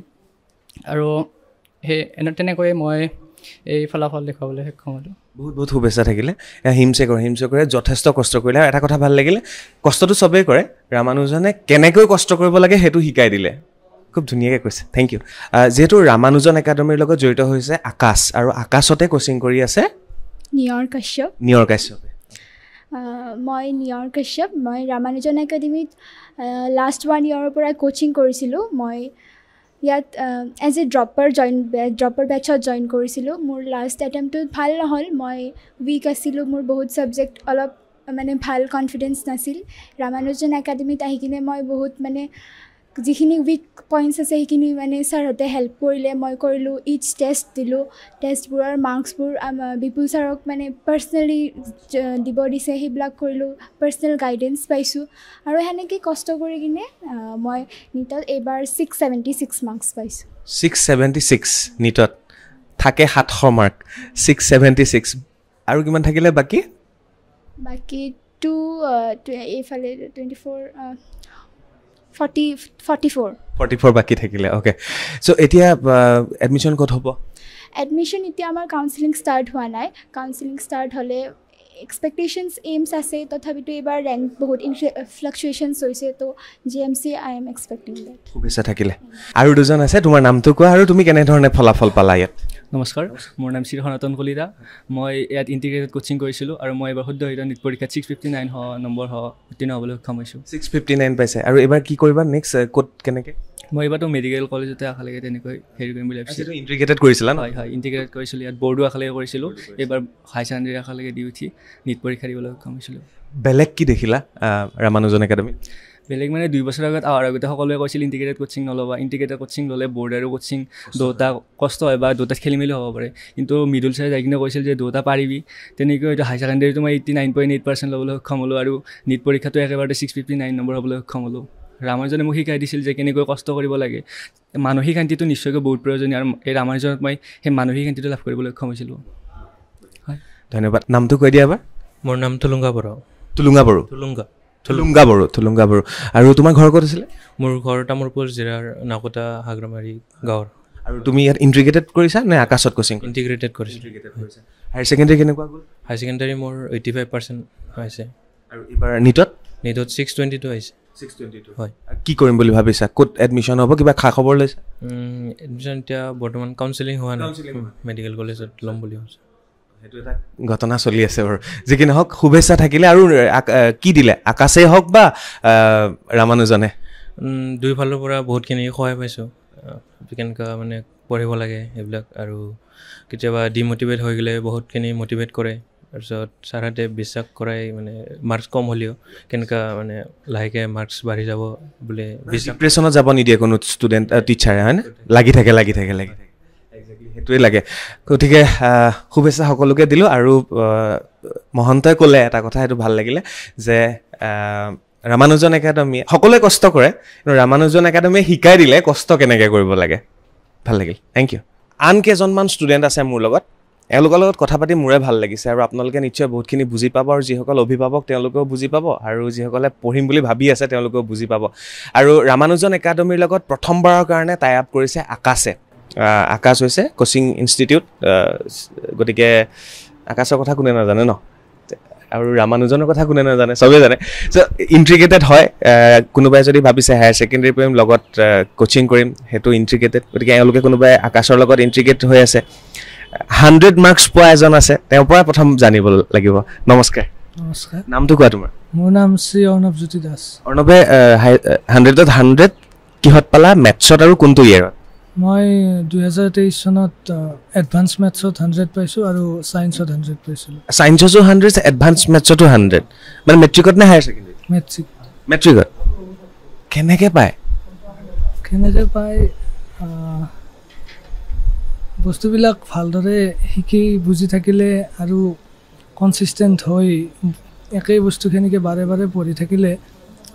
আৰু তেনেকৈয়ে মই এই ফলাফল দেখুৱাবলৈ সক্ষম হ'লোঁ। বহুত বহুত শুভেচ্ছা থাকিলে। হিমচেকৰে যথেষ্ট কষ্ট কৰিলে। আৰু এটা কথা ভাল লাগিলে, কষ্টটো চবেই কৰে, ৰামানুজনে কেনেকৈ কষ্ট কৰিব লাগে সেইটো শিকাই দিলে। খুব ধুনীয়াকৈ কৈছে, থেংক ইউ। যিহেতু ৰামানুজন একাডেমীৰ লগত জড়িত হৈছে আকাশ, আৰু আকাশতে কোচিং কৰি আছে নিয়ৰ কাশ্যপ। মই নিয়ৰ কাশ্যপ। মই ৰামানুজন একাডেমীত লাষ্ট 1 yearৰ পৰা কোচিং কৰিছিলোঁ। মই ইয়াত এজ এ ড্ৰপাৰ বেটছত জইন কৰিছিলোঁ। মোৰ লাষ্ট এটেম্পটো ভাল নহ'ল, মই উইক আছিলোঁ, মোৰ বহুত ছাবজেক্ট অলপ মানে ভাল কনফিডেঞ্চ নাছিল। ৰামানুজন একাডেমীত আহি কিনে মই বহুত মানে যিখিনি উইক পইণ্টছ আছে সেইখিনি মানে ছাৰহঁতে হেল্প কৰিলে, মই কৰিলোঁ। ইচ টেষ্ট দিলোঁ, টেষ্টবোৰৰ মাৰ্কছবোৰ বিপুল ছাৰক মানে পাৰ্চনেলি দিব দিছে, সেইবিলাক কৰিলোঁ। পাৰ্চনেল গাইডেঞ্চ পাইছোঁ, আৰু সেনেকৈ কষ্ট কৰি কিনে মই নীটত এইবাৰ 676 মাৰ্কছ পাইছোঁ। 676 নীটত থাকে 700 মাৰ্ক, 676 আৰু কিমান থাকিলে বাকী? বাকী এইফালে 44 বাকী থাকিলে। অ'কে, চ' এতিয়া এডমিশ্যন ক'ত হ'ব? এডমিশ্যন এতিয়া আমাৰ কাউন্সেলিং ষ্টাৰ্ট হোৱা নাই। কাউন্সেলিং ষ্টাৰ্ট হ'লে এক্সপেক্টেশ্যনছ এইমছ আছে, তথাপিতো এইবাৰ ৰেংক বহুত ফ্লাকচুৱেশ্যনছ হৈছে, তো GMC I am expecting date. শুভেচ্ছা থাকিলে। আৰু দুজন আছে, তোমাৰ নামটো কোৱা আৰু তুমি কেনেধৰণে ফলাফল পালা ইয়াত? নমস্কাৰ, মোৰ নাম শ্ৰী সনাতন কলিতা। মই ইয়াত ইণ্টিগ্ৰেটেড কোচিং কৰিছিলোঁ, আৰু মই এইবাৰ সদ্যহীত নীট পৰীক্ষাত 659 নম্বৰ উত্তীৰ্ণ হ'বলৈ সক্ষম হৈছোঁ। 659 পাইছে। আৰু এইবাৰ কি কৰিবা নেক্সট, ক'ত কেনেকৈ? মই এইবাৰতো মেডিকেল কলেজতে আশালৈকে তেনেকৈ হেৰি কৰিম বুলি ভাবিছিলোঁ। ইণ্টিগ্ৰেটেড কৰিছিলা? হয়, ইণ্টিগ্ৰেটেড কৰিছিলোঁ। ইয়াত বৰ্ডো আশালৈকে কৰিছিলোঁ। এইবাৰ হাই ছেকেণ্ডেৰী আশালৈকে দি উঠি নীট পৰীক্ষা দিবলৈ সক্ষম হৈছিলোঁ। বেলেগ কি দেখিলা ৰামানুজন একাডেমী? বেলেগ মানে 2 বছৰ আগত আগতে সকলোৱে কৈছিল ইণ্টিগ্ৰেটেড কোচিং নল'বা, ইণ্টিগ্ৰেটেড কোচিং ল'লে বৰ্ড আৰু কোচিং দুটা কষ্ট হয় বা দুটাত খেলি মেলি হ'ব পাৰে। কিন্তু মিডল চাই যাই কিনে কৈছিল যে দুটা পাৰিবি। তেনেকৈ হয়তো হাই ছেকেণ্ডেৰীটো মই 89.8% ল'বলৈ সক্ষম হ'লোঁ, আৰু নীট পৰীক্ষাটো একেবাৰতে 659 নম্বৰ হ'বলৈ সক্ষম হ'লোঁ। ৰামানুজনে মোক শিকাই দিছিল যে কেনেকৈ কষ্ট কৰিব লাগে। মানসিক শান্তিটো নিশ্চয়কৈ বহুত প্ৰয়োজনীয়, আৰু এই ৰামানুজনত মই সেই মানসিক শান্তিটো লাভ কৰিবলৈ সক্ষম হৈছিলোঁ। হয়, ধন্যবাদ। নামটো কৈ দিয়া এবাৰ। মোৰ নাম তুলুংগা বড়ো। তুলুংগা বড়ো। আৰু তোমাৰ ঘৰ ক'ত আছিলে? মোৰ ঘৰ তামোলপুৰ জিলাৰ নাকোটা হাগ্ৰামাৰী গাঁৱৰ। আৰু তুমি ইয়াত ইণ্টিগ্ৰেটেড কৰিছা নে আকাশত কোচিং? ইণ্টিগ্ৰেটেড কৰিছোঁ। হায়াৰ ছেকেণ্ডেৰী কেনেকুৱা গ'ল? হায়াৰ ছেকেণ্ডেৰী মোৰ 85% হৈছে। আৰু এইবাৰ নীটত 622 আহিছে। 622 হয়। কি কৰিম বুলি ভাবিছা? ক'ত এডমিশ্যন হ'ব? কিবা খা খবৰ লৈছা? এডমিশ্যন এতিয়া বৰ্তমান কাউন্সেলিং হোৱা নাই, মেডিকেল কলেজত ল'ম বুলি ভাবিছোঁ। সেইটো এটা ঘটনা চলি আছে বাৰু। যি কি নহওক, শুভেচ্ছা থাকিলে। আৰু কি দিলে, আকাশেই হওক বা ৰামানুজনে? দুয়োফালৰ পৰা বহুতখিনি সহায় পাইছোঁ, কেনেকুৱা মানে পঢ়িব লাগে এইবিলাক। আৰু কেতিয়াবা ডিম'টিভেট হৈ গ'লে বহুতখিনি মটিভেট কৰে। তাৰপিছত ছাৰহঁতে বিশ্বাস কৰাই, মানে মাৰ্কছ কম হ'লেও কেনেকুৱা মানে লাহেকৈ মাৰ্কছ বাঢ়ি যাব বুলি ডিপ্ৰেশ্যনত যাব নিদিয়ে কোনো ষ্টুডেণ্ট, টিচাৰে, হয়নে? লাগি থাকে। সেইটোৱে লাগে। গতিকে শুভেচ্ছা সকলোকে দিলোঁ। আৰু মহন্তই ক'লে এটা কথা, সেইটো ভাল লাগিলে যে ৰামানুজন একাডেমীয়ে সকলোৱে কষ্ট কৰে, কিন্তু ৰামানুজন একাডেমীয়ে শিকাই দিলে কষ্ট কেনেকৈ কৰিব লাগে। ভাল লাগিল, থেংক ইউ। আন কেইজনমান ষ্টুডেণ্ট আছে মোৰ লগত, এওঁলোকৰ লগত কথা পাতি মোৰে ভাল লাগিছে। আৰু আপোনালোকে নিশ্চয় বহুতখিনি বুজি পাব, আৰু যিসকল অভিভাৱক তেওঁলোকেও বুজি পাব, আৰু যিসকলে পঢ়িম বুলি ভাবি আছে তেওঁলোকেও বুজি পাব। আৰু ৰামানুজন একাডেমীৰ লগত প্ৰথমবাৰৰ কাৰণে টাই আপ কৰিছে আকাশে। আকাশ হৈছে কোচিং ইনষ্টিটিউট। গতিকে আকাশৰ কথা কোনে নাজানে ন? আৰু ৰামানুজনৰ কথা কোনে নাজানে? চবেই জানে। চ' ইণ্টিগ্ৰেটেড হয়। কোনোবাই যদি ভাবিছে হায়াৰ ছেকেণ্ডেৰী পঢ়িম লগত কোচিং কৰিম, সেইটো ইণ্টিগ্ৰেটেড। গতিকে এওঁলোকে কোনোবাই আকাশৰ লগত ইণ্টিগ্ৰেট হৈ আছে। 100 মাৰ্কছ পোৱা এজন আছে, তেওঁৰ পৰা প্ৰথম জানিব লাগিব। নমস্কাৰ। নমস্কাৰ। নামটো কোৱা তোমাৰ? মোৰ নাম শ্ৰী অৰ্ণৱ জ্যোতি দাস। অৰ্ণৱে 100ত 100 কিহত পালা? মেথছত আৰু কোনটো ইয়েৰত? মই 2023 চনত এডভান্স মেথছত 100 পাইছোঁ, আৰু ছায়েন্সত 100 পাইছিলোঁ। ছায়েন্সতো 100, এডভান্স মেথছতো 100, মানে মেট্ৰিকত নে হায়াৰ ছেকেণ্ডেৰী? মেট্ৰিকত। কেনেকৈ পায়? বস্তুবিলাক ভালদৰে শিকি বুজি থাকিলে, আৰু কনচিষ্টেণ্ট হৈ একেই বস্তুখিনিকে বাৰে বাৰে পঢ়ি থাকিলে,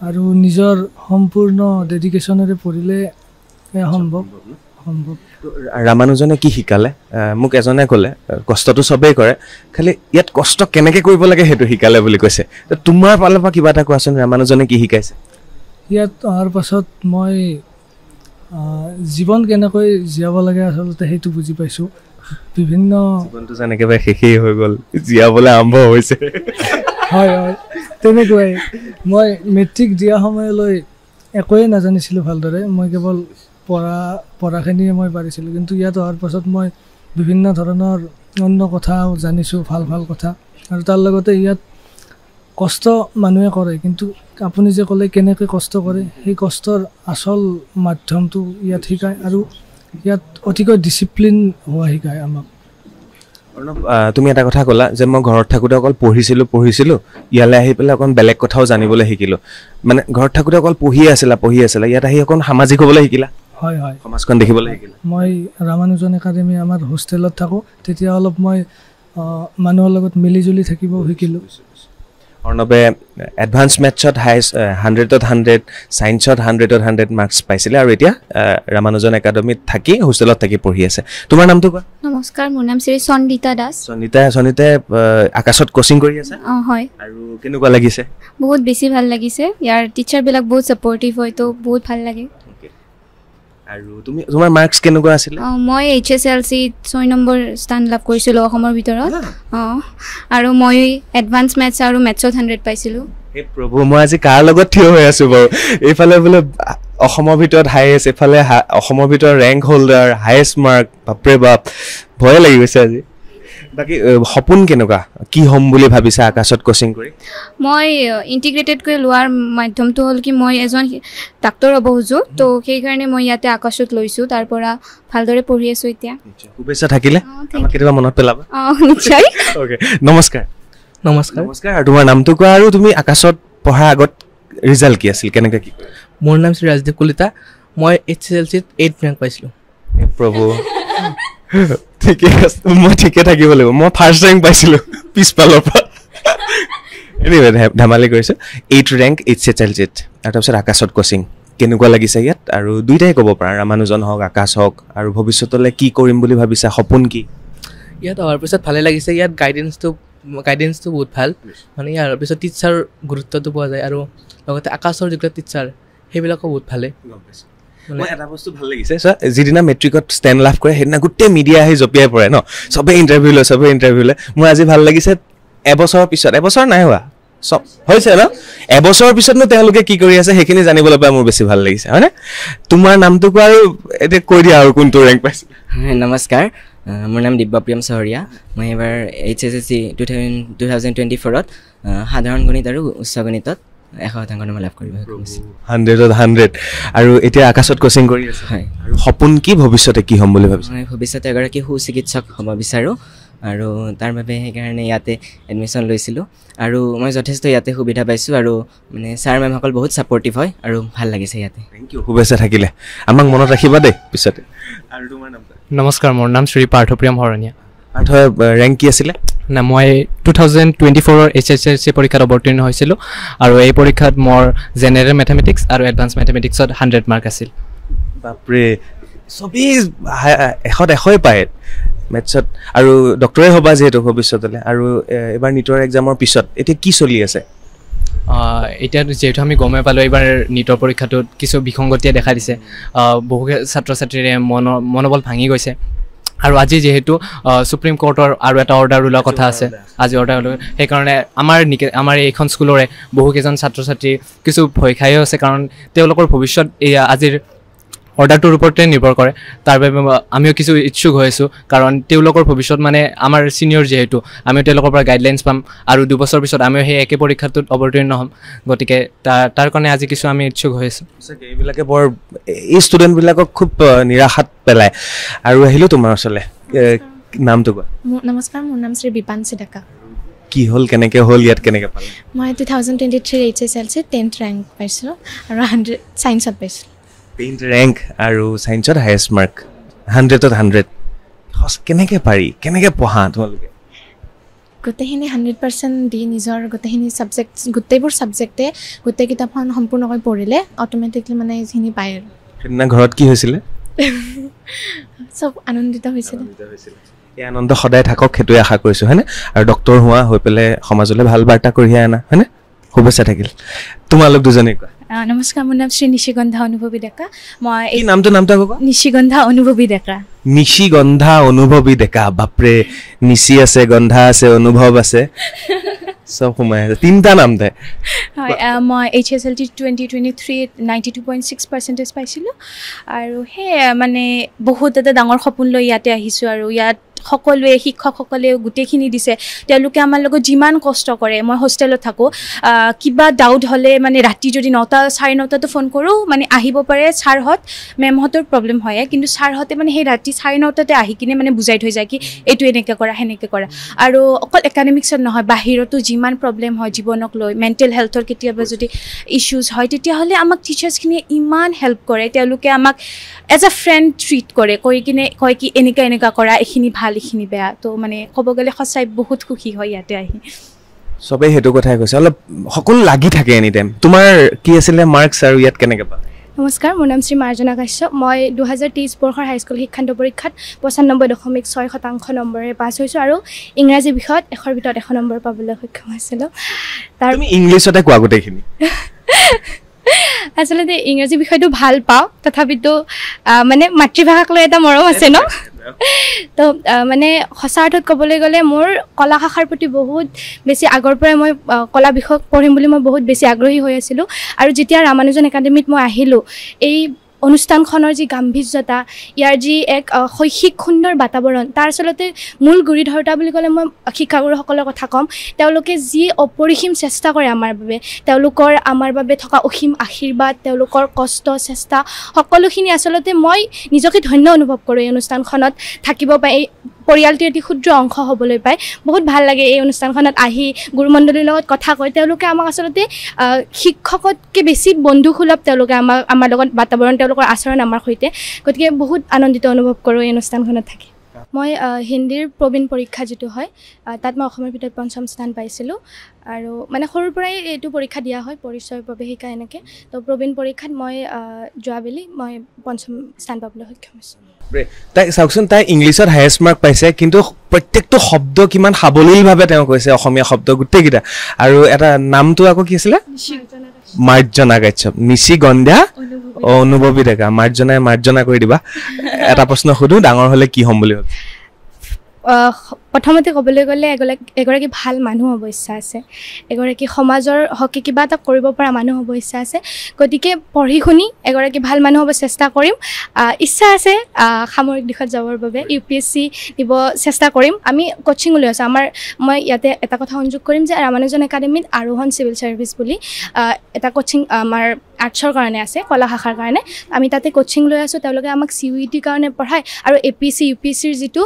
আৰু নিজৰ সম্পূৰ্ণ ডেডিকেশ্যনেৰে পঢ়িলে সম্ভৱ। সম্ভৱ। ৰামানুজনে কি শিকালে? মোক এজনে ক'লে কষ্টটো চবেই কৰে, খালি ইয়াত কষ্ট কেনেকৈ কৰিব লাগে সেইটো শিকালে বুলি কৈছে। তোমাৰ ফালৰ পৰা কিবা এটা কোৱাচোন, ৰামানুজনে কি শিকাইছে? ইয়াত অহাৰ পাছত মই জীৱন কেনেকৈ জীয়াব লাগে আচলতে সেইটো বুজি পাইছোঁ। বিভিন্ন জীৱনটো যেন একেবাৰে শেষেই হৈ গ'ল, জীয়াবলৈ আৰম্ভ হৈছে। হয় হয় তেনেকুৱাই। মই মেট্ৰিক দিয়া সময়লৈ একোৱেই নাজানিছিলোঁ ভালদৰে, মই কেৱল পঢ়াখিনিয়ে মই পাৰিছিলোঁ। কিন্তু ইয়াত অহাৰ পাছত মই বিভিন্ন ধৰণৰ অন্য কথাও জানিছোঁ, ভাল ভাল কথা। আৰু তাৰ লগতে ইয়াত কষ্ট মানুহে কৰে, কিন্তু আপুনি যে ক'লে কেনেকৈ কষ্ট কৰে, সেই কষ্টৰ আচল মাধ্যমটো ইয়াত শিকায় আৰু ইয়াত অতিকৈ ডিচিপ্লিন হোৱা শিকায় আমাক। তুমি এটা কথা ক'লা যে মই ঘৰত থাকোঁতে অকল পঢ়িছিলোঁ, ইয়ালৈ আহি পেলাই অকণ বেলেগ কথাও জানিবলৈ শিকিলোঁ। মানে ঘৰত থাকোঁতে অকল পঢ়িয়ে আছিলা, ইয়াত আহি অকণ সামাজিক হ'বলৈ শিকিলা। হয় হয়, সমাজখন দেখিবলৈ শিকিলা। মই ৰামানুজন একাডেমি আমাৰ হোষ্টেলত থাকোঁ, তেতিয়া অলপ মই মানুহৰ লগত মিলিজুলি থাকিব শিকিলোঁ। অৰ্ণৱে এডভান্স মেথছত 100ত 100, ছায়েন্সত 100ত 100 মাৰ্কছ পাইছিলে আৰু এতিয়া ৰামানুজন একাডেমিত থাকি হোষ্টেলত থাকি পঢ়ি আছে। তোমাৰ নামটো কোৱা? নমস্কাৰ, মোৰ নাম শ্ৰী সন্দিতা দাস। সন্দিতাই আকাশত কোচিং কৰি আছে? হয়। আৰু কেনেকুৱা লাগিছে? বহুত বেছি ভাল লাগিছে, ইয়াৰ টিচাৰবিলাক বহুত ছাপৰ্টিভ হয়, তো বহুত ভাল লাগে। আৰু তোমাৰ মাৰ্কছ কেনেকুৱা আছিলে? মই HSLC-ত 6 নম্বৰ স্থান লাভ কৰিছিলোঁ অসমৰ ভিতৰত। আৰু মই এডভান্স মেথছ আৰু মেথছত 100 পাইছিলোঁ। হে প্ৰভু, মই আজি কাৰ লগত থিয় হৈ আছোঁ বাৰু? এইফালে বোলে অসমৰ ভিতৰত হায়েষ্ট, এইফালে অসমৰ ভিতৰত ৰেংক হোল্ডাৰ, হায়েষ্ট মাৰ্ক। বাপৰে বাপ, ভয়ে লাগি গৈছে আজি। বাকী সপোন কেনেকুৱা, কি হ'ম বুলি ভাবিছা আকাশত কোচিং কৰি? মই ইণ্টিগ্ৰেটেডকৈ লোৱাৰ মাধ্যমটো হ'ল কি মই এজন ডাক্তৰ হ'ব খোজোঁ, তো সেইকাৰণে মই ইয়াতে আকাশত লৈছোঁ। তাৰ পৰা ভালদৰে পঢ়ি আছোঁ এতিয়া। শুভেচ্ছা থাকিলে, আমাক কেতিয়াবা মনত পেলাবা। নিশ্চয়। অ'কে, নমস্কাৰ। নমস্কাৰ। আৰু তোমাৰ নামটো কোৱা আৰু তুমি আকাশত পঢ়াৰ আগত ৰিজাল্ট কি আছিল, কেনেকৈ কি? মোৰ নাম শ্ৰী ৰাজদীপ কলিতা। মই HSLC-ত 8 ৰেংক পাইছিলোঁ। প্ৰভু, ঠিকে আছে, মই ঠিকে থাকিব লাগিব। মই ফাৰ্ষ্ট ৰেংক পাইছিলোঁ পিছফালৰ পৰা। এনিৱে ধেমালি কৰিছোঁ। 8 ৰেংক HSLC-ত, আৰু তাৰপিছত আকাশত কোচিং কেনেকুৱা লাগিছে ইয়াত? আৰু দুইটাই ক'ব পাৰা, ৰামানুজন হওক আকাশ হওক, আৰু ভৱিষ্যতলৈ কি কৰিম বুলি ভাবিছা, সপোন কি? ইয়াত অহাৰ পিছত ভালে লাগিছে। ইয়াত গাইডেঞ্চটো বহুত ভাল। মানে ইয়াৰ পিছত টিচাৰ গুৰুত্বটো পোৱা যায়, আৰু লগতে আকাশৰ যিবিলাক টিচাৰ সেইবিলাকো বহুত ভালে। মই এটা বস্তু ভাল লাগিছে, যিদিনা মেট্ৰিকত ষ্টেণ্ড লাভ কৰে সেইদিনা গোটেই মিডিয়া আহি জঁপিয়াই পৰে ন, চবেই ইণ্টাৰভিউ লয়। মোৰ আজি ভাল লাগিছে, এবছৰৰ পিছত, এবছৰ নাই হোৱা, চব হৈছে ন, এবছৰৰ পিছতনো তেওঁলোকে কি কৰি আছে সেইখিনি জানিবলৈ পাই মোৰ বেছি ভাল লাগিছে, হয়নে? তোমাৰ নামটো কোৱা আৰু এতিয়া কৈ দিয়া আৰু কোনটো ৰেংক পাইছে। নমস্কাৰ, মোৰ নাম দিব্যপ্ৰিয়ম চহৰীয়া। মই এবাৰ HSLC 2024-ত সাধাৰণ গণিত আৰু উচ্চ গণিতত 100% নম্বৰ লাভ কৰিব। 100ত 100। আৰু এতিয়া আকাশত কোচিং কৰি আছে। হয়। আৰু সপোন কি, ভৱিষ্যতে কি হ'ম বুলি ভাবিছে? মই ভৱিষ্যতে এগৰাকী সুচিকিৎসক হ'ব বিচাৰোঁ, আৰু তাৰ বাবে সেইকাৰণে ইয়াতে এডমিশ্যন লৈছিলোঁ। আৰু মই যথেষ্ট ইয়াতে সুবিধা পাইছোঁ, আৰু মানে ছাৰ মেমসকল বহুত ছাপৰ্টিভ হয়, আৰু ভাল লাগিছে ইয়াতে। থেংক ইউ, শুভেচ্ছা থাকিলে, আমাক মনত ৰাখিবা দেই পিছতে। আৰু তোমাৰ নাম? নমস্কাৰ, মোৰ নাম শ্ৰী পাৰ্থপ্ৰিয়ম শৰণীয়া। পাৰ্থৰ ৰেংক কি আছিলে? না, মই 2024 HSLC পৰীক্ষাত অৱতীৰ্ণ হৈছিলোঁ, আৰু এই পৰীক্ষাত মোৰ জেনেৰেল মেথামেটিক্স আৰু এডভান্স মেথামেটিক্সত 100 মাৰ্ক আছিল। বাপৰে, চবেই 100 পায় মেথছত, আৰু ডক্টৰে হ'বা যিহেতু ভৱিষ্যতলৈ। আৰু এইবাৰ নিটৰ এক্সামৰ পিছত এতিয়া কি চলি আছে? এতিয়া যিহেতু আমি গমে পালোঁ, এইবাৰ নিটৰ পৰীক্ষাটোত কিছু বিসংগতিয়ে দেখা দিছে। বহু ছাত্ৰ ছাত্ৰীৰে মনোবল ভাঙি গৈছে, আৰু আজি যিহেতু সুপ্ৰিম কোৰ্টৰ আৰু এটা অৰ্ডাৰ ওলোৱা কথা আছে, আজি অৰ্ডাৰ ওলোৱা, সেইকাৰণে আমাৰ এইখন স্কুলৰে বহুকেইজন ছাত্ৰ ছাত্ৰী কিছু ভয় খায়ো আছে, কাৰণ তেওঁলোকৰ ভৱিষ্যত এয়া আজিৰ অৰ্ডাৰটোৰ ওপৰতে নিৰ্ভৰ কৰে। তাৰ বাবে আমিও কিছু ইচ্ছুক হৈ আছোঁ, কাৰণ তেওঁলোকৰ ভৱিষ্যত মানে আমাৰ ছিনিয়ৰ যিহেতু, আমিও তেওঁলোকৰ পৰা গাইডলাইনছ পাম, আৰু 2 বছৰ পিছত আমিও সেই একে পৰীক্ষাটোত অৱতীৰ্ণ হ'ম। গতিকে তাৰ কাৰণে আজি কিছু আমি ইচ্ছুক হৈ আছোঁ। এইবিলাকে বৰ এই ষ্টুডেণ্টবিলাকক খুব নিৰাশাত পেলায়। আৰু আহিলোঁ তোমাৰ ওচৰলৈ, নামটো কোৱা? নমস্কাৰ, মোৰ নাম শ্ৰী বিপাঞ্চি ডেকা। কি হ'ল, কেনেকৈ হ'ল, ইয়াত কেনেকৈ পালে? মই 2023 HSLC 10th ৰেংক পাইছোঁ, আৰু 100 ছায়েন্সত পাইছোঁ। 10th ৰেংক আৰু ছায়েন্সত হায়েষ্ট মাৰ্ক, 100ত 100। কেনেকৈ পাৰি, কেনেকৈ পঢ়া তোমালোকে? গোটেইখিনি 100% দি নিজৰ গোটেইবোৰ ছাবজেক্টে গোটেই কিতাপখন সম্পূৰ্ণকৈ পঢ়িলে অট'মেটিকলি মানে এইখিনি পায়। আৰু সেইদিনা ঘৰত কি হৈছিলে? চব আনন্দিত হৈছিল এই আনন্দ সদায় থাকক সেইটোৱে আশা কৰিছোঁ হয়নে আৰু ডক্টৰ হোৱা হৈ পেলাই সমাজলৈ ভাল বাৰ্তা কঢ়িয়াই আনা হয়নে শুভেচ্ছা থাকিল তোমালোক দুজনে কোৱা নমস্কাৰ মোৰ নাম শ্ৰী নিশিগন্ধা অনুভৱী ডেকা মই কি নামটো ক'ব নিশিগন্ধা অনুভৱী ডেকা নিশিগন্ধা অনুভৱী ডেকা বাপৰে নিশি আছে গন্ধা আছে অনুভৱ আছে সব সোমাই আছে তিনিটা নাম দে হয় মই HSLT 2023 92.6% পাইছিলোঁ আৰু সেই মানে বহুত এটা ডাঙৰ সপোন লৈ ইয়াতে আহিছোঁ আৰু ইয়াত সকলোৱে শিক্ষকসকলে গোটেইখিনি দিছে তেওঁলোকে আমাৰ লগত যিমান কষ্ট কৰে মই হোষ্টেলত থাকোঁ কিবা ডাউট হ'লে মানে ৰাতি যদি 9টা 9:30 ফোন কৰোঁ মানে আহিব পাৰে ছাৰহঁত মেমহঁতৰ প্ৰব্লেম হয় কিন্তু ছাৰহঁতে মানে সেই ৰাতি 9:30 আহি কিনে মানে বুজাই থৈ যায় কি এইটো এনেকৈ কৰা সেনেকৈ কৰা আৰু অকল একাডেমিক্সত নহয় বাহিৰতো যিমান প্ৰব্লেম হয় জীৱনক লৈ মেণ্টেল হেল্থৰ কেতিয়াবা যদি ইছ্যুজ হয় তেতিয়াহ'লে আমাক টিচাৰ্ছখিনিয়ে ইমান হেল্প কৰে তেওঁলোকে আমাক এজ এ ফ্ৰেণ্ড ট্ৰিট কৰে কৈ কিনে কয় কি এনেকুৱা কৰা এইখিনি ভাল এইখিনি বেয়া তো মানে ক'ব গ'লে সঁচাই বহুত সুখী হয় ইয়াতে আহি সবেই সেইটো কথাই কৈছে অলপ সকলো লাগি থাকে এনি টাইম তোমাৰ কি আছিলে মাৰ্কছ আৰু ইয়াত কেনেকৈ পালা নমস্কাৰ মোৰ নাম শ্ৰী মাৰ্জনা কাশ্যপ মই 2023 বৰ্ষৰ হাইস্কুল শিক্ষান্ত পৰীক্ষাত 95.6% নম্বৰে পাছ হৈছোঁ আৰু ইংৰাজী বিষয়ত 100ৰ ভিতৰত 100 নম্বৰ পাবলৈ সক্ষম হৈছিলোঁ তুমি ইংলিছতে কোৱা গোটেইখিনি আচলতে ইংৰাজী বিষয়টো ভাল পাওঁ তথাপিতো মানে মাতৃভাষাক লৈ এটা মৰম আছে ন তো মানে সঁচা অৰ্থত ক'বলৈ গ'লে মোৰ কলা শাখাৰ প্ৰতি বহুত বেছি আগৰ পৰাই মই কলা বিষয় পঢ়িম বুলি মই বহুত বেছি আগ্ৰহী হৈ আছিলোঁ আৰু যেতিয়া ৰামানুজন একাডেমীত মই আহিলোঁ এই অনুষ্ঠানখনৰ যি গাম্ভীৰ্যতা ইয়াৰ যি এক শৈক্ষিক সুন্দৰ বাতাবৰণ তাৰ আচলতে মূল গুৰি ধৰোঁতা বুলি ক'লে মই শিক্ষাগুৰুসকলৰ কথা ক'ম তেওঁলোকে যি অপৰিসীম চেষ্টা কৰে আমাৰ বাবে তেওঁলোকৰ আমাৰ বাবে থকা অসীম আশীৰ্বাদ তেওঁলোকৰ কষ্ট চেষ্টা সকলোখিনি আচলতে মই নিজকে ধন্য অনুভৱ কৰোঁ এই অনুষ্ঠানখনত থাকিব পাই এই পৰিয়ালটোৰ এটি ক্ষুদ্ৰ অংশ হ'বলৈ পায় বহুত ভাল লাগে এই অনুষ্ঠানখনত আহি গুৰুমণ্ডলীৰ লগত কথা কয় তেওঁলোকে আমাক আচলতে শিক্ষকতকৈ বেছি বন্ধুসুলভ তেওঁলোকে আমাৰ লগত বাতাবৰণ তেওঁলোকৰ আচৰণ আমাৰ সৈতে গতিকে বহুত আনন্দিত অনুভৱ কৰোঁ এই অনুষ্ঠানখনত থাকি মই হিন্দীৰ প্ৰবীণ পৰীক্ষা যিটো হয় তাত মই অসমৰ ভিতৰত 5ম স্থান পাইছিলোঁ আৰু মানে সৰুৰ পৰাই এইটো পৰীক্ষা দিয়া হয় পৰিচয় প্ৰৱেশিকা এনেকৈ তো প্ৰবীণ পৰীক্ষাত মই যোৱাবেলি মই 5ম স্থান পাবলৈ সক্ষম হৈছোঁ তাই চাওকচোন তাই ইংলিছত হায়েষ্ট মাৰ্ক পাইছে কিন্তু প্ৰত্যেকটো শব্দ কিমান সাৱলীলভাৱে তেওঁ কৈছে অসমীয়া শব্দ গোটেইকেইটা আৰু এটা নামটো আকৌ কি আছিলে মাৰ্জনা কাশ্যপ নিশিগন্ধা অনুভৱী ডেকা মাৰ্জনা কৰি দিবা এটা প্ৰশ্ন সুধো ডাঙৰ হ'লে কি হ'ম বুলি ভাবিছা প্ৰথমতে ক'বলৈ গ'লে এগৰাকী ভাল মানুহ হ'ব ইচ্ছা আছে এগৰাকী সমাজৰ হকে কিবা এটা কৰিব পৰা মানুহ হ'ব ইচ্ছা আছে গতিকে পঢ়ি শুনি এগৰাকী ভাল মানুহ হ'ব চেষ্টা কৰিম ইচ্ছা আছে সামৰিক দিশত যাবৰ বাবে UPSC দিব চেষ্টা কৰিম আমি কোচিং লৈ আছোঁ মই ইয়াতে এটা কথা সংযোগ কৰিম যে ৰামানুজন একাডেমীত আৰোহণ চিভিল ছাৰ্ভিচ বুলি এটা কোচিং আমাৰ আৰ্টছৰ কাৰণে আছে কলা শাখাৰ কাৰণে আমি তাতে কোচিং লৈ আছোঁ তেওঁলোকে আমাক CUET কাৰণে পঢ়ায় আৰু APSC UPSCৰ যিটো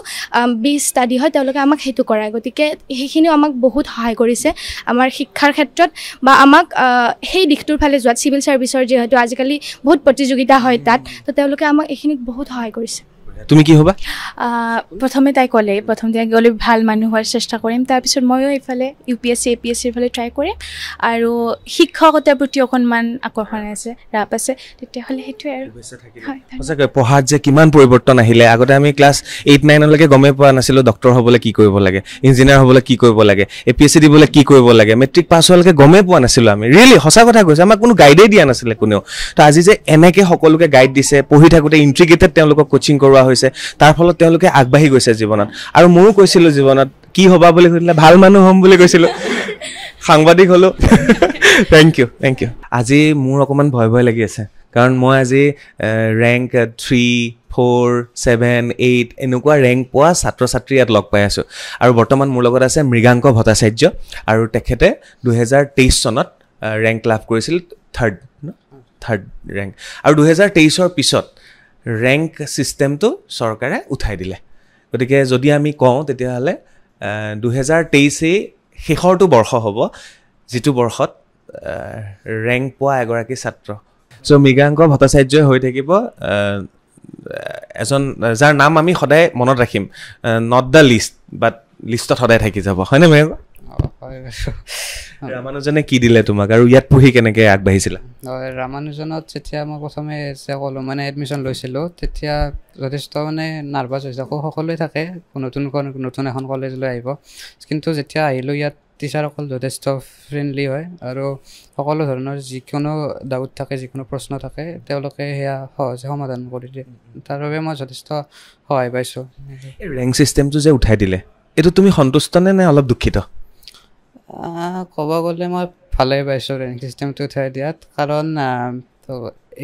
বেছ ষ্টাডি হয় তেওঁলোকে আমাক সেইটো কৰায় গতিকে সেইখিনিও আমাক বহুত সহায় কৰিছে আমাৰ শিক্ষাৰ ক্ষেত্ৰত বা আমাক সেই দিশটোৰ ফালে যোৱাত চিভিল ছাৰ্ভিচৰ যিহেতু আজিকালি বহুত প্ৰতিযোগিতা হয় তাত তো তেওঁলোকে আমাক এইখিনিত বহুত সহায় কৰিছে তুমি কি হ'বা প্ৰথমে তাই ক'লে ভাল মানুহ হোৱাৰ চেষ্টা কৰিম তাৰপিছত ময়ো এইফালে UPSC APSCৰ ফালে ট্ৰাই কৰিম আৰু শিক্ষকতাৰ প্ৰতি অকণমান আকৰ্ষণ আছে ৰাপ আছে তেতিয়াহ'লে সেইটোৱে আৰু সঁচাকৈ পঢ়াত যে কিমান পৰিৱৰ্তন আহিলে আগতে আমি ক্লাছ 8-9লৈকে গমেই পোৱা নাছিলোঁ ডক্টৰ হ'বলৈ কি কৰিব লাগে ইঞ্জিনিয়াৰ হ'বলৈ কি কৰিব লাগে APSC দিবলৈ কি কৰিব লাগে মেট্ৰিক পাছ হোৱালৈকে গমেই পোৱা নাছিলোঁ আমি ৰিয়েলি সঁচা কথা কৈছোঁ আমাক কোনো গাইডেই দিয়া নাছিলে কোনেও তো আজি যে এনেকৈ সকলোকে গাইড দিছে পঢ়ি থাকোঁতে ইণ্টিগ্ৰেটেড তেওঁলোকক কোচিং কৰোৱা হৈছে তাৰ ফলত তেওঁলোকে আগবাঢ়ি গৈছে জীৱনত আৰু ময়ো কৈছিলোঁ জীৱনত কি হ'বা বুলি সুধিলে ভাল মানুহ হ'ম বুলি কৈছিলোঁ সাংবাদিক হ'লোঁ থেংক ইউ আজি মোৰ অকণমান ভয় লাগি আছে কাৰণ মই আজি ৰেংক 3, 4, 7, 8 এনেকুৱা ৰেংক পোৱা ছাত্ৰ ছাত্ৰী ইয়াত লগ পাই আছোঁ আৰু বৰ্তমান মোৰ লগত আছে মৃগাংক ভট্টাচাৰ্য আৰু তেখেতে 2023 চনত ৰেংক লাভ কৰিছিল থাৰ্ড ৰেংক আৰু 2023ৰ পিছত ৰেংক ছিষ্টেমটো চৰকাৰে উঠাই দিলে গতিকে যদি আমি কওঁ তেতিয়াহ'লে 2023 শেষৰটো বৰ্ষ হ'ব যিটো বৰ্ষত ৰেংক পোৱা এগৰাকী ছাত্ৰ চ' মৃগাংক ভট্টাচাৰ্যই হৈ থাকিব এজন যাৰ নাম আমি সদায় মনত ৰাখিম নট দ্য লিষ্ট বাট লিষ্টত সদায় থাকি যাব হয়নে মৃগাংক ৰামানুজনে কি দিলে তোমাক আৰু ইয়াত পঢ়ি কেনেকৈ আগবাঢ়িছিলা? হয়, ৰামানুজনত যেতিয়া মই প্ৰথমে যে ক'লোঁ মানে এডমিশ্যন লৈছিলোঁ তেতিয়া যথেষ্ট মানে নাৰ্ভাছ হৈছে, সকলোৱে থাকে নতুন এখন কলেজলৈ আহিব, কিন্তু যেতিয়া আহিলোঁ ইয়াত টিচাৰসকল যথেষ্ট ফ্ৰেণ্ডলি হয় আৰু সকলো ধৰণৰ যিকোনো ডাউট থাকে, যিকোনো প্ৰশ্ন থাকে তেওঁলোকে সেয়া সহজে সমাধান কৰি দিয়ে, তাৰ বাবে মই যথেষ্ট সহায় পাইছোঁ। এই ৰেংক ছিষ্টেমটো যে উঠাই দিলে এইটো তুমি সন্তুষ্ট নে অলপ দুখিত? ক'ব গ'লে মই ভালেই পাইছোঁ ৰেংক ছিষ্টেমটো উঠাই দিয়াত, কাৰণ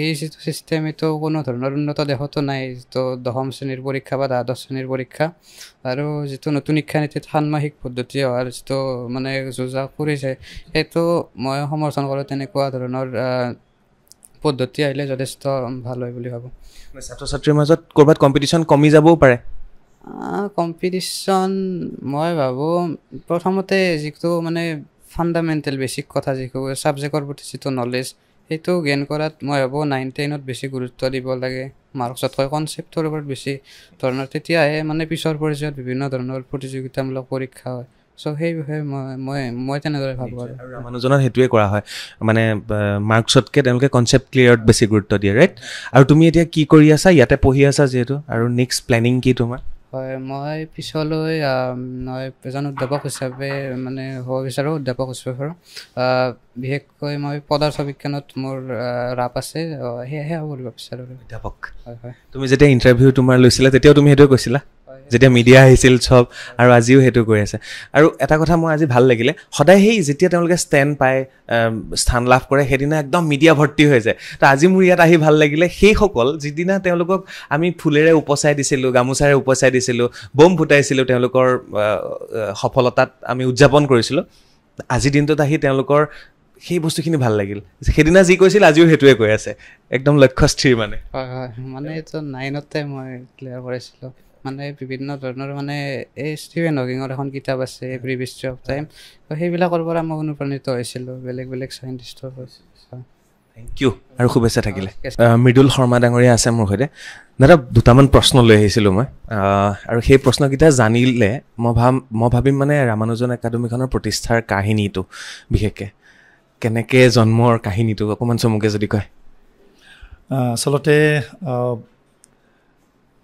এই যিটো ছিষ্টেম এইটো কোনো ধৰণৰ উন্নত দেশতো নাই, যিটো 10ম শ্ৰেণীৰ পৰীক্ষা বা 12 শ্ৰেণীৰ পৰীক্ষা, আৰু যিটো নতুন শিক্ষানীতিত ষান্মাসিক পদ্ধতি হোৱাৰ যিটো মানে যোজা কৰিছে সেইটো মই সমৰ্থন কৰোঁ। তেনেকুৱা ধৰণৰ পদ্ধতি আহিলে যথেষ্ট ভাল হয় বুলি ভাবোঁ। ছাত্ৰ ছাত্ৰীৰ মাজত ক'ৰবাত কম্পিটিশ্যন কমি যাবও পাৰে? কম্পিটিশ্যন মই ভাবোঁ প্ৰথমতে যিটো মানে ফাণ্ডামেণ্টেল বেছিক কথা, যিটো ছাবজেক্টৰ প্ৰতি যিটো নলেজ সেইটো গেইন কৰাত মই ভাবোঁ 9-10ত বেছি গুৰুত্ব দিব লাগে, মাৰ্কছতকৈ কনচেপ্টৰ ওপৰত বেছি ধৰণৰ, তেতিয়াহে মানে পিছৰ পৰ্যায়ত বিভিন্ন ধৰণৰ প্ৰতিযোগিতামূলক পৰীক্ষা হয়। চ' সেই বিষয়ে মই তেনেদৰে ভাবোঁ। আৰু ৰামানুজনত সেইটোৱে কৰা হয়, মানে মাৰ্কছতকৈ তেওঁলোকে কনচেপ্ট ক্লিয়াৰত বেছি গুৰুত্ব দিয়ে, ৰাইট? আৰু তুমি এতিয়া কি কৰি আছা? ইয়াতে পঢ়ি আছা যিহেতু, আৰু নেক্সট প্লেনিং কি তোমাৰ? হয়, মই পিছলৈ মই এজন অধ্যাপক হিচাপে মানে হ'ব বিচাৰোঁ, অধ্যাপক হিচাপে। বিশেষকৈ মই পদাৰ্থ বিজ্ঞানত মোৰ ৰাপ আছে, সেয়া কৰিব বিচাৰোঁ অধ্যাপক। হয় হয়। তুমি যেতিয়া ইণ্টাৰভিউ তোমাৰ লৈছিলা তেতিয়াও তুমি সেইটোৱে কৈছিলা, যেতিয়া মিডিয়া আহিছিল চব, আৰু আজিও সেইটো কৰি আছে। আৰু এটা কথা মোৰ আজি ভাল লাগিলে, সদায় সেই যেতিয়া তেওঁলোকে ষ্টেণ্ড পায়, স্থান লাভ কৰে, সেইদিনা একদম মিডিয়া ভৰ্তি হৈ যায়। তো আজি মোৰ ইয়াত আহি ভাল লাগিলে, সেইসকল যিদিনা তেওঁলোকক আমি ফুলেৰে উপচাই দিছিলোঁ, গামোচাৰে উপচাই দিছিলোঁ, বম ফুটাইছিলোঁ, তেওঁলোকৰ সফলতাত আমি উদযাপন কৰিছিলোঁ, আজিৰ দিনটোত আহি তেওঁলোকৰ সেই বস্তুখিনি ভাল লাগিল। সেইদিনা যি কৈছিল আজিও সেইটোৱে কৈ আছে, একদম লক্ষ্যস্থিৰ মানে। হয় হয়, মানে এইটো 9তে মই ক্লিয়াৰ কৰিছিলোঁ। মানে বিভিন্ন ধৰণৰ মানে এই ষ্টিভেন হকিঙৰ এখন কিতাপ আছে এভৰি হিষ্ট্ৰী অফ টাইম, তো সেইবিলাকৰ পৰা মই অনুপ্ৰাণিত হৈছিলোঁ, বেলেগ বেলেগ চাইণ্টিষ্টৰ। থেংক ইউ আৰু শুভেচ্ছা থাকিলে। মৃদুল শৰ্মা ডাঙৰীয়া আছে মোৰ সৈতে। দাদা, দুটামান প্ৰশ্ন লৈ আহিছিলোঁ মই, আৰু সেই প্ৰশ্নকেইটা জানিলে মই ভাবিম মানে ৰামানুজন একাডেমীখনৰ প্ৰতিষ্ঠাৰ কাহিনীটো, বিশেষকৈ কেনেকৈ জন্মৰ কাহিনীটো অকণমান চমুকৈ যদি কয়। আচলতে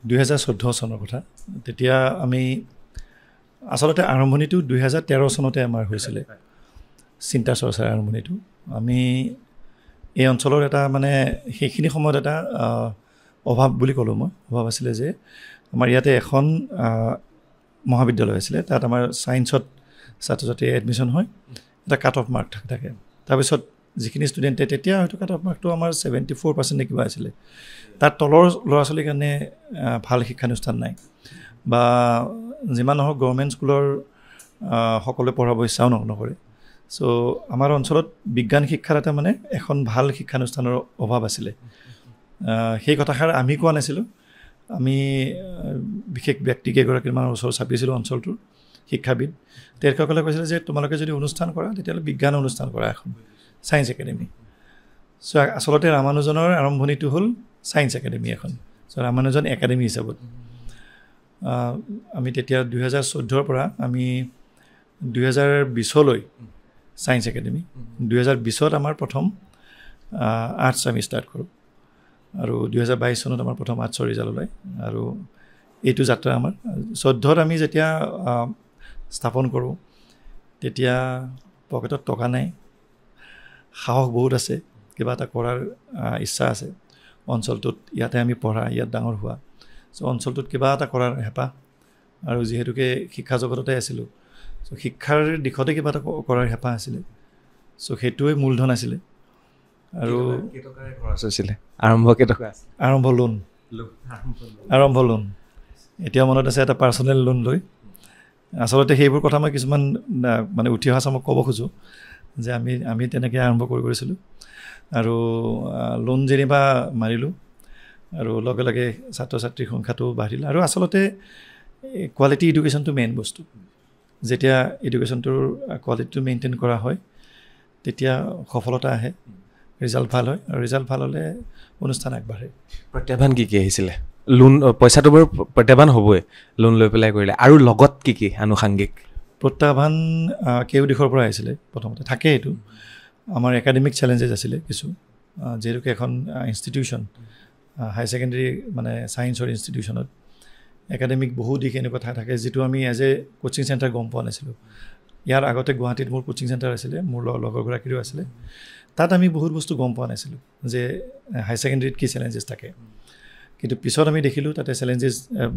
2014 চনৰ কথা, তেতিয়া আমি আচলতে আৰম্ভণিটো 2013 চনতে আমাৰ হৈছিলে চিন্তা চৰ্চাৰ আৰম্ভণিটো। আমি এই অঞ্চলৰ এটা মানে সেইখিনি সময়ত এটা অভাৱ বুলি ক'লোঁ মই, অভাৱ আছিলে যে আমাৰ ইয়াতে এখন মহাবিদ্যালয় আছিলে, তাত আমাৰ ছায়েন্সত ছাত্ৰ ছাত্ৰী এডমিশ্যন হয়, এটা কাট অফ মাৰ্ক থাকে। তাৰপিছত যিখিনি ষ্টুডেণ্টে, তেতিয়া হয়তো কাট অফ মাৰ্কটো আমাৰ 74% নে কিবা আছিলে, তাৰ তলৰ ল'ৰা ছোৱালীৰ কাৰণে ভাল শিক্ষানুষ্ঠান নাই, বা যিমান নহওক গভৰ্ণমেণ্ট স্কুলৰ সকলোৱে পঢ়াব ইচ্ছাও নকৰে। চ' আমাৰ অঞ্চলত বিজ্ঞান শিক্ষাৰ এটা মানে এখন ভাল শিক্ষানুষ্ঠানৰ অভাৱ আছিলে। সেই কথাষাৰ আমি কোৱা নাছিলোঁ, আমি বিশেষ ব্যক্তিকেইগৰাকীমানৰ ওচৰত চাপিছিলোঁ অঞ্চলটোৰ শিক্ষাবিদ, তেখেতসকলে কৈছিলে যে তোমালোকে যদি অনুষ্ঠান কৰা তেতিয়াহ'লে বিজ্ঞান অনুষ্ঠান কৰা এখন, ছায়েন্স একাডেমি। চ' আচলতে ৰামানুজনৰ আৰম্ভণিটো হ'ল ছায়েন্স একাডেমি এখন, চ' ৰামানুজন একাডেমি হিচাপত। আমি তেতিয়া 2014 পৰা আমি 2020লৈ ছায়েন্স একাডেমি, 2020ত আমাৰ প্ৰথম আৰ্টছ আমি ষ্টাৰ্ট কৰোঁ, আৰু 2022 চনত আমাৰ প্ৰথম আৰ্টছৰ ৰিজাল্ট ওলায়, আৰু এইটো যাত্ৰা আমাৰ 14ত আমি যেতিয়া স্থাপন কৰোঁ, তেতিয়া পকেটত টকা নাই, সাহস বহুত আছে, কিবা এটা কৰাৰ ইচ্ছা আছে অঞ্চলটোত, ইয়াতে আমি পঢ়া, ইয়াত ডাঙৰ হোৱা, চ' অঞ্চলটোত কিবা এটা কৰাৰ হেঁপাহ, আৰু যিহেতুকে শিক্ষা জগততে আছিলোঁ, চ' শিক্ষাৰ দিশতে কিবা এটা কৰাৰ হেঁপাহ আছিলে, চ' সেইটোৱে মূলধন আছিলে। আৰু খৰচ হৈছিলে আৰম্ভ কেইটকা? আৰম্ভ লোন, এতিয়া মনত আছে, এটা পাৰ্চনেল লোন লৈ। আচলতে সেইবোৰ কথা মই কিছুমান মানে উঠি অহা চামক ক'ব খোজোঁ যে আমি তেনেকৈ আৰম্ভ কৰিছিলোঁ, আৰু লোন যেনিবা মাৰিলোঁ, আৰু লগে লগে ছাত্ৰ ছাত্ৰীৰ সংখ্যাটো বাঢ়িল। আৰু আচলতে কোৱালিটি এডুকেশ্যনটো মেইন বস্তু, যেতিয়া এডুকেশ্যনটোৰ কোৱালিটিটো মেইনটেইন কৰা হয় তেতিয়া সফলতা আহে, ৰিজাল্ট ভাল হয়, আৰু ৰিজাল্ট ভাল হ'লে অনুষ্ঠান আগবাঢ়ে। প্ৰত্যাহ্বান কি আহিছিলে? লোন, পইচাটো বাৰু প্ৰত্যাহ্বান হ'বই লোন লৈ পেলাই কৰিলে, আৰু লগত কি আনুষাংগিক? প্ৰত্যাহ্বান কেউ দিশৰ পৰা আহিছিলে প্ৰথমতে থাকে এইটো আমাৰ একাডেমিক চেলেঞ্জেছ আছিলে কিছু যিহেতুকে এখন ইনষ্টিটিউশ্যন হাই ছেকেণ্ডেৰী মানে ছায়েন্সৰ ইনষ্টিটিউশ্যনত একাডেমিক বহু দিশ এনেকুৱা থাকে যিটো আমি এজ এ কোচিং চেণ্টাৰ গম পোৱা নাছিলোঁ ইয়াৰ আগতে গুৱাহাটীত মোৰ কোচিং চেণ্টাৰ আছিলে মোৰ লগৰগৰাকীৰো আছিলে তাত আমি বহুত বস্তু গম পোৱা নাছিলোঁ যে হাই ছেকেণ্ডেৰীত কি চেলেঞ্জেছ থাকে কিন্তু পিছত আমি দেখিলোঁ তাতে চেলেঞ্জেছ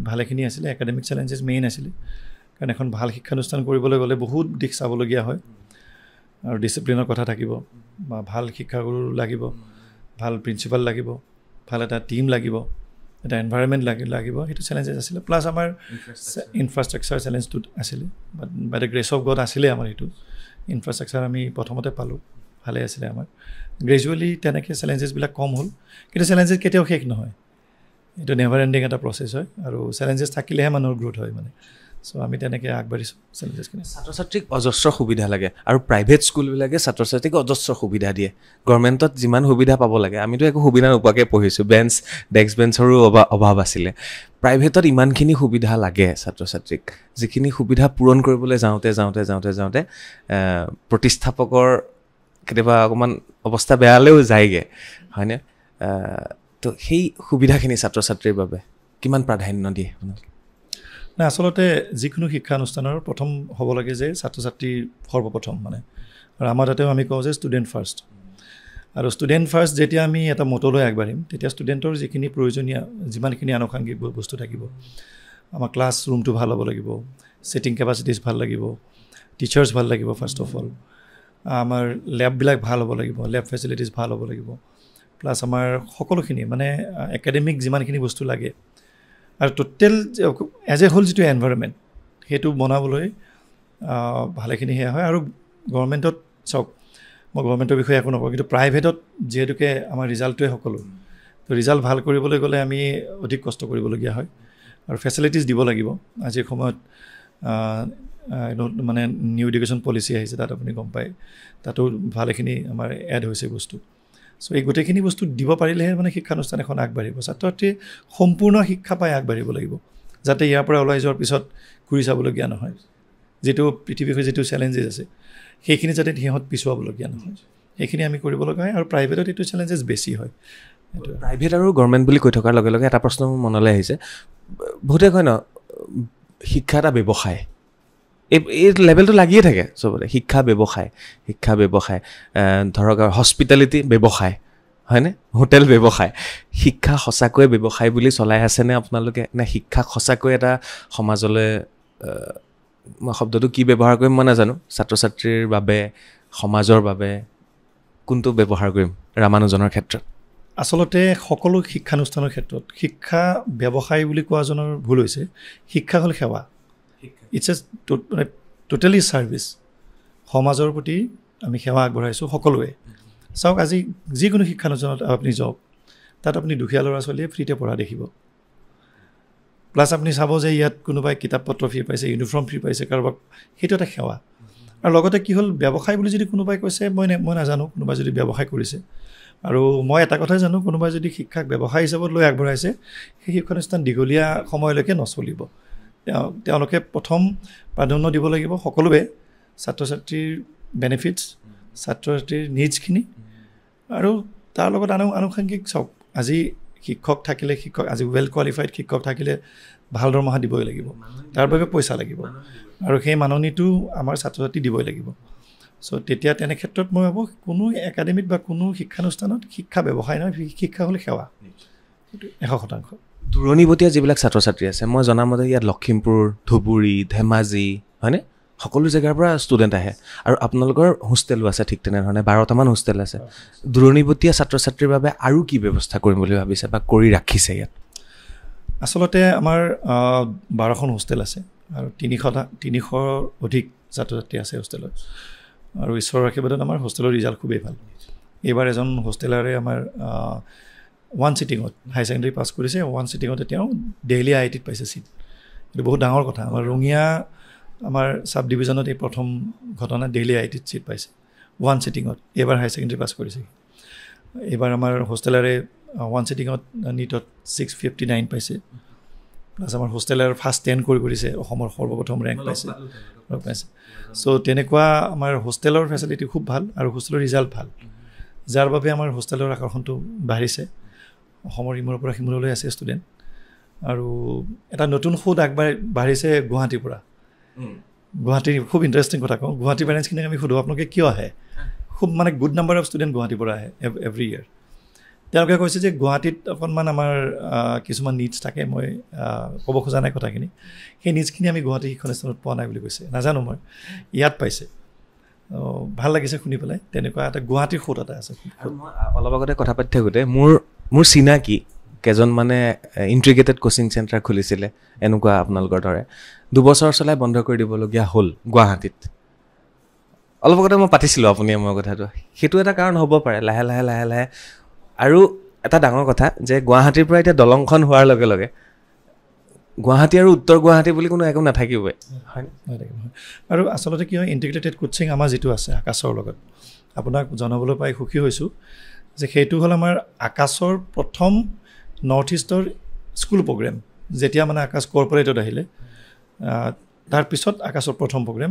ভালেখিনি আছিলে একাডেমিক চেলেঞ্জেছ মেইন আছিলে কাৰণ এখন ভাল শিক্ষানুষ্ঠান কৰিবলৈ গ'লে বহুত দিশ চাবলগীয়া হয় আৰু ডিচিপ্লিনৰ কথা থাকিব বা ভাল শিক্ষাগুৰু লাগিব ভাল প্ৰিন্সিপাল লাগিব ভাল এটা টিম লাগিব এটা এনভাইৰনমেণ্ট লাগিব সেইটো চেলেঞ্জেছ আছিলে প্লাছ আমাৰ ইনফ্ৰাষ্ট্ৰাকচাৰ চেলেঞ্জটোত আছিলে বাট দ্য গ্ৰেছ অফ গড আছিলে আমাৰ এইটো ইনফ্ৰাষ্ট্ৰাকচাৰ আমি প্ৰথমতে পালোঁ ভালে আছিলে আমাৰ গ্ৰেজুৱেলি তেনেকৈ চেলেঞ্জেছবিলাক কম হ'ল কিন্তু চেলেঞ্জেছ কেতিয়াও শেষ নহয় এইটো নেভাৰ এণ্ডিং এটা প্ৰচেছ হয় আৰু চেলেঞ্জেছ থাকিলেহে মানুহৰ গ্ৰোথ হয় মানে চ' আমি তেনেকৈ আগবাঢ়িছোঁ চেলেঞ্জেছখিনি ছাত্ৰ ছাত্ৰীক অজস্ৰ সুবিধা লাগে আৰু প্ৰাইভেট স্কুলবিলাকে ছাত্ৰ ছাত্ৰীক অজস্ৰ সুবিধা দিয়ে গভৰ্ণমেণ্টত যিমান সুবিধা পাব লাগে আমিতো একো সুবিধা নোপোৱাকৈ পঢ়িছোঁ ডেস্ক বেঞ্চৰো অভাৱ আছিলে প্ৰাইভেটত ইমানখিনি সুবিধা লাগে ছাত্ৰ ছাত্ৰীক যিখিনি সুবিধা পূৰণ কৰিবলৈ যাওঁতে প্ৰতিষ্ঠাপকৰ কেতিয়াবা অকণমান অৱস্থা বেয়ালৈও যায়গৈ হয়নে তো সেই সুবিধাখিনি ছাত্ৰ ছাত্ৰীৰ বাবে কিমান প্ৰাধান্য দিয়ে আপোনালোকে নাই আচলতে যিকোনো শিক্ষানুষ্ঠানৰ প্ৰথম হ'ব লাগে যে ছাত্ৰ ছাত্ৰীৰ সৰ্বপ্ৰথম মানে আৰু আমাৰ তাতেও আমি কওঁ যে ষ্টুডেণ্ট ফাৰ্ষ্ট আৰু ষ্টুডেণ্ট ফাৰ্ষ্ট যেতিয়া আমি এটা মতলৈ আগবাঢ়িম তেতিয়া ষ্টুডেণ্টৰ যিখিনি প্ৰয়োজনীয় যিমানখিনি আনুষংগিক বস্তু থাকিব আমাৰ ক্লাছ ৰুমটো ভাল হ'ব লাগিব ছিটিং কেপাচিটিছ ভাল লাগিব টিচাৰ্ছ ভাল লাগিব ফাৰ্ষ্ট অফ অল আমাৰ লেববিলাক ভাল হ'ব লাগিব লেব ফেচিলিটিছ ভাল হ'ব লাগিব প্লাছ আমাৰ সকলোখিনি মানে একাডেমিক যিমানখিনি বস্তু লাগে আৰু টোটেল এজ এ হোল যিটো এনভাইৰনমেণ্ট সেইটো বনাবলৈ ভালেখিনি সেয়া হয় আৰু গভৰ্ণমেণ্টত চাওক মই গভৰ্ণমেণ্টৰ বিষয়ে একো নকওঁ কিন্তু প্ৰাইভেটত যিহেতুকে আমাৰ ৰিজাল্টটোৱে সকলো তো ৰিজাল্ট ভাল কৰিবলৈ গ'লে আমি অধিক কষ্ট কৰিবলগীয়া হয় আৰু ফেচিলিটিছ দিব লাগিব আজিৰ সময়ত মানে নিউ এডুকেশ্যন পলিচি আহিছে তাত আপুনি গম পায় তাতো ভালেখিনি আমাৰ এড হৈছে বস্তু চ' এই গোটেইখিনি বস্তু দিব পাৰিলেহে মানে শিক্ষানুষ্ঠান এখন আগবাঢ়িব ছাত্ৰ ছাত্ৰীয়ে সম্পূৰ্ণ শিক্ষা পাই আগবাঢ়িব লাগিব যাতে ইয়াৰ পৰা ওলাই যোৱাৰ পিছত ঘূৰি চাবলগীয়া নহয় যিটো পৃথিৱীৰ যিটো চেলেঞ্জেছ আছে সেইখিনি যাতে সিহঁত পিছুৱাবলগীয়া নহয় সেইখিনি আমি কৰিব লগা হয় আৰু প্ৰাইভেটত এইটো চেলেঞ্জেছ বেছি হয় প্ৰাইভেট আৰু গভৰ্ণমেণ্ট বুলি কৈ থকাৰ লগে লগে এটা প্ৰশ্ন মোৰ মনলৈ আহিছে বহুতে কয় ন শিক্ষা এটা ব্যৱসায় এই লেভেলটো লাগিয়ে থাকে চবতে শিক্ষা ব্যৱসায় ধৰক হস্পিটেলিটি ব্যৱসায় হয়নে হোটেল ব্যৱসায় শিক্ষা সঁচাকৈয়ে ব্যৱসায় বুলি চলাই আছেনে আপোনালোকে নে শিক্ষা সঁচাকৈ এটা সমাজলৈ মই শব্দটো কি ব্যৱহাৰ কৰিম মই নাজানো ছাত্ৰ ছাত্ৰীৰ বাবে সমাজৰ বাবে কোনটো ব্যৱহাৰ কৰিম ৰামানুজনৰ ক্ষেত্ৰত আচলতে সকলো শিক্ষানুষ্ঠানৰ ক্ষেত্ৰত শিক্ষা ব্যৱসায় বুলি কোৱাজনৰ ভুল হৈছে শিক্ষা হ'ল সেৱা ইটছ এ টোটেলি ছাৰ্ভিচ সমাজৰ প্ৰতি আমি সেৱা আগবঢ়াইছোঁ সকলোৱে চাওক আজি যিকোনো শিক্ষানুষ্ঠানত আপুনি যাওক তাত আপুনি দুখীয়া ল'ৰা ছোৱালীয়ে ফ্ৰীতে পঢ়া দেখিব প্লাছ আপুনি চাব যে ইয়াত কোনোবাই কিতাপ পত্ৰ ফ্ৰী পাইছে ইউনিফৰ্ম ফ্ৰী পাইছে কাৰোবাক সেইটো এটা সেৱা আৰু লগতে কি হ'ল ব্যৱসায় বুলি যদি কোনোবাই কৈছে মই নাজানো কোনোবাই যদি ব্যৱসায় কৰিছে আৰু মই এটা কথাই জানো কোনোবাই যদি শিক্ষাক ব্যৱসায় হিচাপত লৈ আগবঢ়াইছে সেই শিক্ষানুষ্ঠান দীঘলীয়া সময়লৈকে নচলিব তেওঁলোকে প্ৰথম প্ৰাধান্য দিব লাগিব সকলোৱে ছাত্ৰ ছাত্ৰীৰ বেনিফিটছ ছাত্ৰ ছাত্ৰীৰ নিডছখিনি আৰু তাৰ লগত আনুষংগিক চাওক আজি শিক্ষক থাকিলে আজি ৱেল কোৱালিফাইড শিক্ষক থাকিলে ভাল দৰমহা দিবই লাগিব তাৰ বাবে পইচা লাগিব আৰু সেই মাননিটো আমাৰ ছাত্ৰ ছাত্ৰী দিবই লাগিব চ' তেতিয়া তেনে ক্ষেত্ৰত মই ভাবোঁ কোনো একাডেমিত বা কোনো শিক্ষানুষ্ঠানত শিক্ষা ব্যৱসায় নহয় শিক্ষা হ'ল সেৱা 100% দূৰণিবতীয়া যিবিলাক ছাত্ৰ ছাত্ৰী আছে মই জনামতে ইয়াত লখিমপুৰ ধুবুৰী ধেমাজি হয়নে সকলো জেগাৰ পৰা ষ্টুডেণ্ট আহে আৰু আপোনালোকৰ হোষ্টেলো আছে ঠিক তেনেধৰণে 12টামান হোষ্টেল আছে দূৰণিবতীয়া ছাত্ৰ ছাত্ৰীৰ বাবে আৰু কি ব্যৱস্থা কৰিম বুলি ভাবিছে বা কৰি ৰাখিছে ইয়াত আচলতে আমাৰ 12খন হোষ্টেল আছে আৰু 300 অধিক ছাত্ৰ ছাত্ৰী আছে হোষ্টেলত আৰু ঈশ্বৰৰ আশীৰ্বাদত আমাৰ হোষ্টেলৰ ৰিজাল্ট খুবেই ভাল এইবাৰ এজন হোষ্টেলাৰে আমাৰ 1 ছিটিঙত হাই ছেকেণ্ডেৰী পাছ কৰিছে 1 ছিটিঙতে তেওঁ ডেইলি IITত পাইছে ছিট এইটো বহুত ডাঙৰ কথা আমাৰ ৰঙিয়া আমাৰ ছাব ডিভিজনত এই প্ৰথম ঘটনা ডেইলি IITত ছিট পাইছে 1 ছিটিঙত এইবাৰ হাই ছেকেণ্ডেৰী পাছ কৰিছে এইবাৰ আমাৰ হোষ্টেলাৰে 1 ছিটিঙত নীটত 659 পাইছে প্লাছ আমাৰ হোষ্টেলৰ ফাৰ্ষ্ট 10 কৰিছে অসমৰ সৰ্বপ্ৰথম ৰেংক পাইছে চ' তেনেকুৱা আমাৰ হোষ্টেলৰ ফেচিলিটি খুব ভাল আৰু হোষ্টেলৰ ৰিজাল্ট ভাল যাৰ বাবে আমাৰ হোষ্টেলৰ আকৰ্ষণটো বাঢ়িছে অসমৰ ইমূৰৰ পৰা সিমূৰলৈ আছে ষ্টুডেণ্ট আৰু এটা নতুন সোঁত বাঢ়িছে গুৱাহাটীৰ পৰা গুৱাহাটীৰ খুব ইণ্টাৰেষ্টিং কথা কওঁ গুৱাহাটী পেৰেণ্টছখিনিক আমি সোধোঁ আপোনালোকে কিয় আহে খুব মানে গুড নাম্বাৰ অফ ষ্টুডেণ্ট গুৱাহাটীৰ পৰা আহে এভৰি ইয়াৰ তেওঁলোকে কৈছে যে গুৱাহাটীত অকণমান আমাৰ কিছুমান নিডছ থাকে মই ক'ব খোজা নাই কথাখিনি সেই নিডছখিনি আমি গুৱাহাটী শিক্ষানুষ্ঠানত পোৱা নাই বুলি কৈছে নাজানো মই ইয়াত পাইছে ভাল লাগিছে শুনি পেলাই তেনেকুৱা এটা গুৱাহাটীৰ সোঁত এটা আছে অলপ আগতে কথা পাতি থাকোঁতে মোৰ চিনাকি কেইজন মানে ইণ্টিগ্ৰেটেড কোচিং চেণ্টাৰ খুলিছিলে এনেকুৱা আপোনালোকৰ দৰে 2 বছৰ চলাই বন্ধ কৰি দিবলগীয়া হ'ল গুৱাহাটীত অলপ আগতে মই পাতিছিলোঁ আপুনি মোৰ কথাটো সেইটো এটা কাৰণ হ'ব পাৰে লাহে লাহে আৰু এটা ডাঙৰ কথা যে গুৱাহাটীৰ পৰা এতিয়া দলংখন হোৱাৰ লগে লগে গুৱাহাটী আৰু উত্তৰ গুৱাহাটী বুলি কোনো একো নাথাকিবই আৰু আচলতে কি হয় ইণ্টিগ্ৰেটেড কোচিং আমাৰ যিটো আছে আকাশৰ লগত আপোনাক জনাবলৈ পাই সুখী হৈছোঁ যে সেইটো হ'ল আমাৰ আকাশৰ প্ৰথম নৰ্থ ইষ্টৰ স্কুল প্ৰগ্ৰেম যেতিয়া মানে আকাশ কৰ্পৰেটত আহিলে তাৰপিছত আকাশৰ প্ৰথম প্ৰগ্ৰেম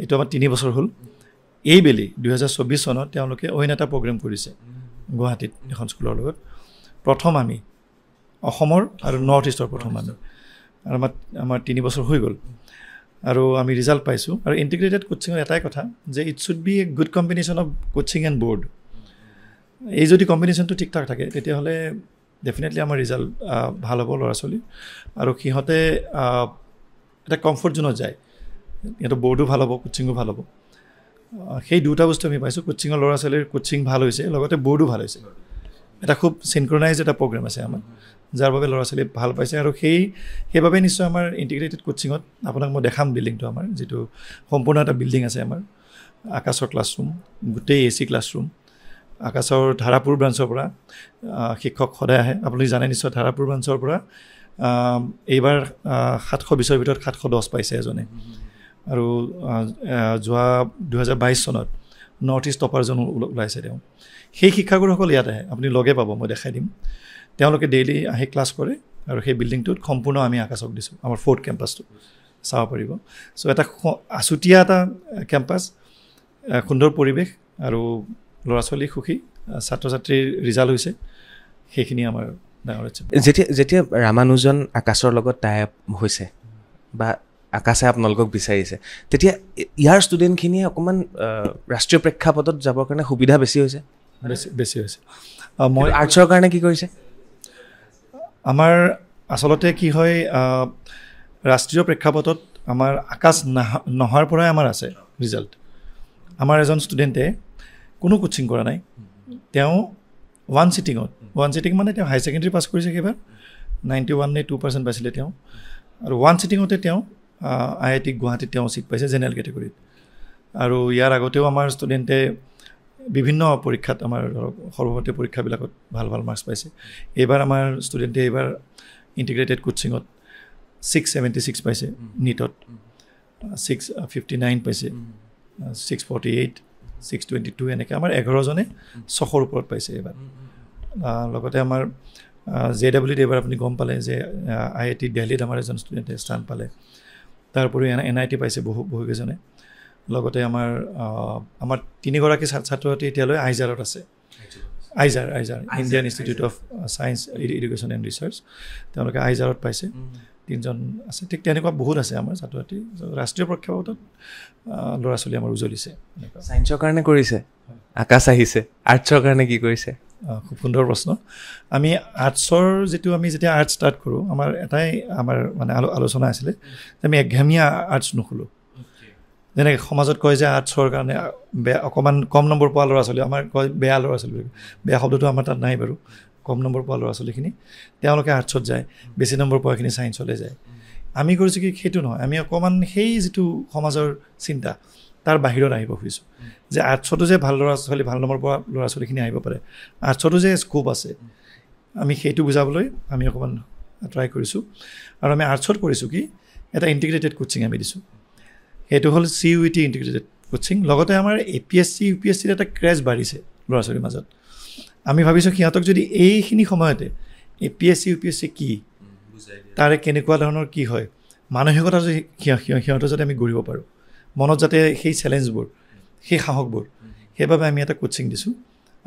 এইটো আমাৰ 3 বছৰ হ'ল এইবেলি 2024 চনত তেওঁলোকে অইন এটা প্ৰগ্ৰেম কৰিছে গুৱাহাটীত এখন স্কুলৰ লগত প্ৰথম আমি অসমৰ আৰু নৰ্থ ইষ্টৰ প্ৰথম আমি আৰু আমাৰ 3 বছৰ হৈ গ'ল আৰু আমি ৰিজাল্ট পাইছোঁ আৰু ইণ্টিগ্ৰেটেড কোচিঙৰ এটাই কথা যে it should B a good combination of coaching and board এই যদি কম্বিনেশ্যনটো ঠিক ঠাক থাকে তেতিয়াহ'লে ডেফিনেটলি আমাৰ ৰিজাল্ট ভাল হ'ব ল'ৰা ছোৱালী আৰু সিহঁতে এটা কমফৰ্ট জোনত যায় সিহঁতৰ বৰ্ডো ভাল হ'ব কোচিঙো ভাল হ'ব সেই দুটা বস্তু আমি পাইছোঁ কোচিঙৰ ল'ৰা ছোৱালীৰ কোচিং ভাল হৈছে লগতে বৰ্ডো ভাল হৈছে এটা খুব চিনক্ৰনাইজ এটা প্ৰগ্ৰেম আছে আমাৰ যাৰ বাবে ল'ৰা ছোৱালী ভাল পাইছে আৰু সেইবাবে নিশ্চয় আমাৰ ইণ্টিগ্ৰেটেড কোচিঙত আপোনাক মই দেখাম বিল্ডিংটো আমাৰ যিটো সম্পূৰ্ণ এটা বিল্ডিং আছে আমাৰ আকাশৰ ক্লাছৰুম গোটেই AC ক্লাছৰুম আকাশৰ ধাৰাপুৰ ব্ৰাঞ্চৰ পৰা শিক্ষক সদায় আহে আপুনি জানে নিশ্চয় ধাৰাপুৰ ব্ৰাঞ্চৰ পৰা এইবাৰ 700 বিষয়ৰ ভিতৰত 710 পাইছে এজনে আৰু যোৱা 2022 চনত নৰ্থ ইষ্ট টপাৰজন ওলাইছে তেওঁ সেই শিক্ষাগুৰুসকল ইয়াত আহে আপুনি লগে পাব মই দেখাই দিম তেওঁলোকে ডেইলি আহি ক্লাছ কৰে আৰু সেই বিল্ডিংটোত সম্পূৰ্ণ আমি আকাশক দিছোঁ আমাৰ 4th কেম্পাছটো চাব পাৰিব চ' এটা আছুতীয়া এটা কেম্পাছ সুন্দৰ পৰিৱেশ আৰু ল'ৰা ছোৱালী সুখী ছাত্ৰ ছাত্ৰীৰ ৰিজাল্ট হৈছে সেইখিনি আমাৰ ডাঙৰ যেতিয়া ৰামানুজন আকাশৰ লগত টাই আপ হৈছে বা আকাশে আপোনালোকক বিচাৰিছে তেতিয়া ইয়াৰ ষ্টুডেণ্টখিনিয়ে অকণমান ৰাষ্ট্ৰীয় প্ৰেক্ষাপটত যাবৰ কাৰণে সুবিধা বেছি হৈছে মই আৰ্টছৰ কাৰণে কি কৰিছে আমাৰ আচলতে কি হয় ৰাষ্ট্ৰীয় প্ৰেক্ষাপটত আমাৰ আকাশ নহাৰ পৰাই আমাৰ আছে ৰিজাল্ট আমাৰ এজন ষ্টুডেণ্টে কোনো কোচিং কৰা নাই তেওঁ ওৱান চিটিং মানে তেওঁ হাই ছেকেণ্ডেৰী পাছ কৰিছে সেইবাৰ 91 নে 2% পাইছিলে তেওঁ আৰু ওৱান চিটিঙতে তেওঁ IIT গুৱাহাটীত তেওঁ চিট পাইছে জেনেৰেল কেটেগৰীত আৰু ইয়াৰ আগতেও আমাৰ ষ্টুডেণ্টে বিভিন্ন পৰীক্ষাত আমাৰ সৰ্বভাৰতীয় পৰীক্ষাবিলাকত ভাল মাৰ্কছ পাইছে এইবাৰ আমাৰ ষ্টুডেণ্টে এইবাৰ ইণ্টিগ্ৰেটেড কোচিঙত 676 পাইছে নীটত 659 পাইছে 648 622 এনেকৈ আমাৰ 11জনে 600ৰ ওপৰত পাইছে এইবাৰ লগতে আমাৰ JWত এইবাৰ আপুনি গম পালে যে IIT দিল্লীত আমাৰ এজন ষ্টুডেণ্টে স্থান পালে তাৰোপৰি NIT পাইছে বহুকেইজনে লগতে আমাৰ 3গৰাকী ছাত্ৰ ছাত্ৰী এতিয়ালৈ আইজাৰত আছে IISER Indian Institute of Science Education and Research তেওঁলোকে আইজাৰত পাইছে 3জন আছে ঠিক তেনেকুৱা বহুত আছে আমাৰ ছাত্ৰ ছাত্ৰী ৰাষ্ট্ৰীয় প্ৰেক্ষাপটত ল'ৰা ছোৱালী আমাৰ উজ্বলিছে ছায়েন্সৰ কাৰণে কৰিছে আকাশ আহিছে আৰ্টছৰ কাৰণে কি কৰিছে খুব সুন্দৰ প্ৰশ্ন আমি আৰ্টছৰ আমি যেতিয়া আৰ্টছ ষ্টাৰ্ট কৰোঁ আমাৰ এটাই আমাৰ মানে আলোচনা আছিলে যে আমি একঘেমীয়া আৰ্টছ নোখোলোঁ যেনেকৈ সমাজত কয় যে আৰ্টছৰ কাৰণে বেয়া অকণমান কম নম্বৰ পোৱা ল'ৰা ছোৱালী আমাৰ কয় বেয়া ল'ৰা ছোৱালী বেয়া শব্দটো আমাৰ তাত নাই বাৰু কম নম্বৰ পোৱা ল'ৰা ছোৱালীখিনি তেওঁলোকে আৰ্টছত যায় বেছি নম্বৰ পোৱাখিনি ছায়েন্সলৈ যায় আমি কৰিছোঁ কি সেইটো নহয় আমি অকণমান সেই যিটো সমাজৰ চিন্তা তাৰ বাহিৰত আহিব খুজিছোঁ যে আৰ্টছতো যে ভাল ল'ৰা ছোৱালী ভাল নম্বৰ পোৱা ল'ৰা ছোৱালীখিনি আহিব পাৰে আৰ্টছতো যে স্কোপ আছে আমি সেইটো বুজাবলৈ আমি অকণমান ট্ৰাই কৰিছোঁ আৰু আমি আৰ্টছত কৰিছোঁ কি এটা ইণ্টিগ্ৰেটেড কোচিং আমি দিছোঁ সেইটো হ'ল CUET ইণ্টিগ্ৰেটেড কোচিং লগতে আমাৰ APSC UPSCৰ এটা ক্ৰেজ বাঢ়িছে ল'ৰা ছোৱালীৰ মাজত আমি ভাবিছোঁ সিহঁতক যদি এইখিনি সময়তে APSC UPSC কি তাৰে কেনেকুৱা ধৰণৰ কি হয় মানসিকতা যদি সিহঁতৰ যাতে আমি গঢ়িব পাৰোঁ মনত যাতে সেই চেলেঞ্জবোৰ সেই সাহসবোৰ সেইবাবে আমি এটা কোচিং দিছোঁ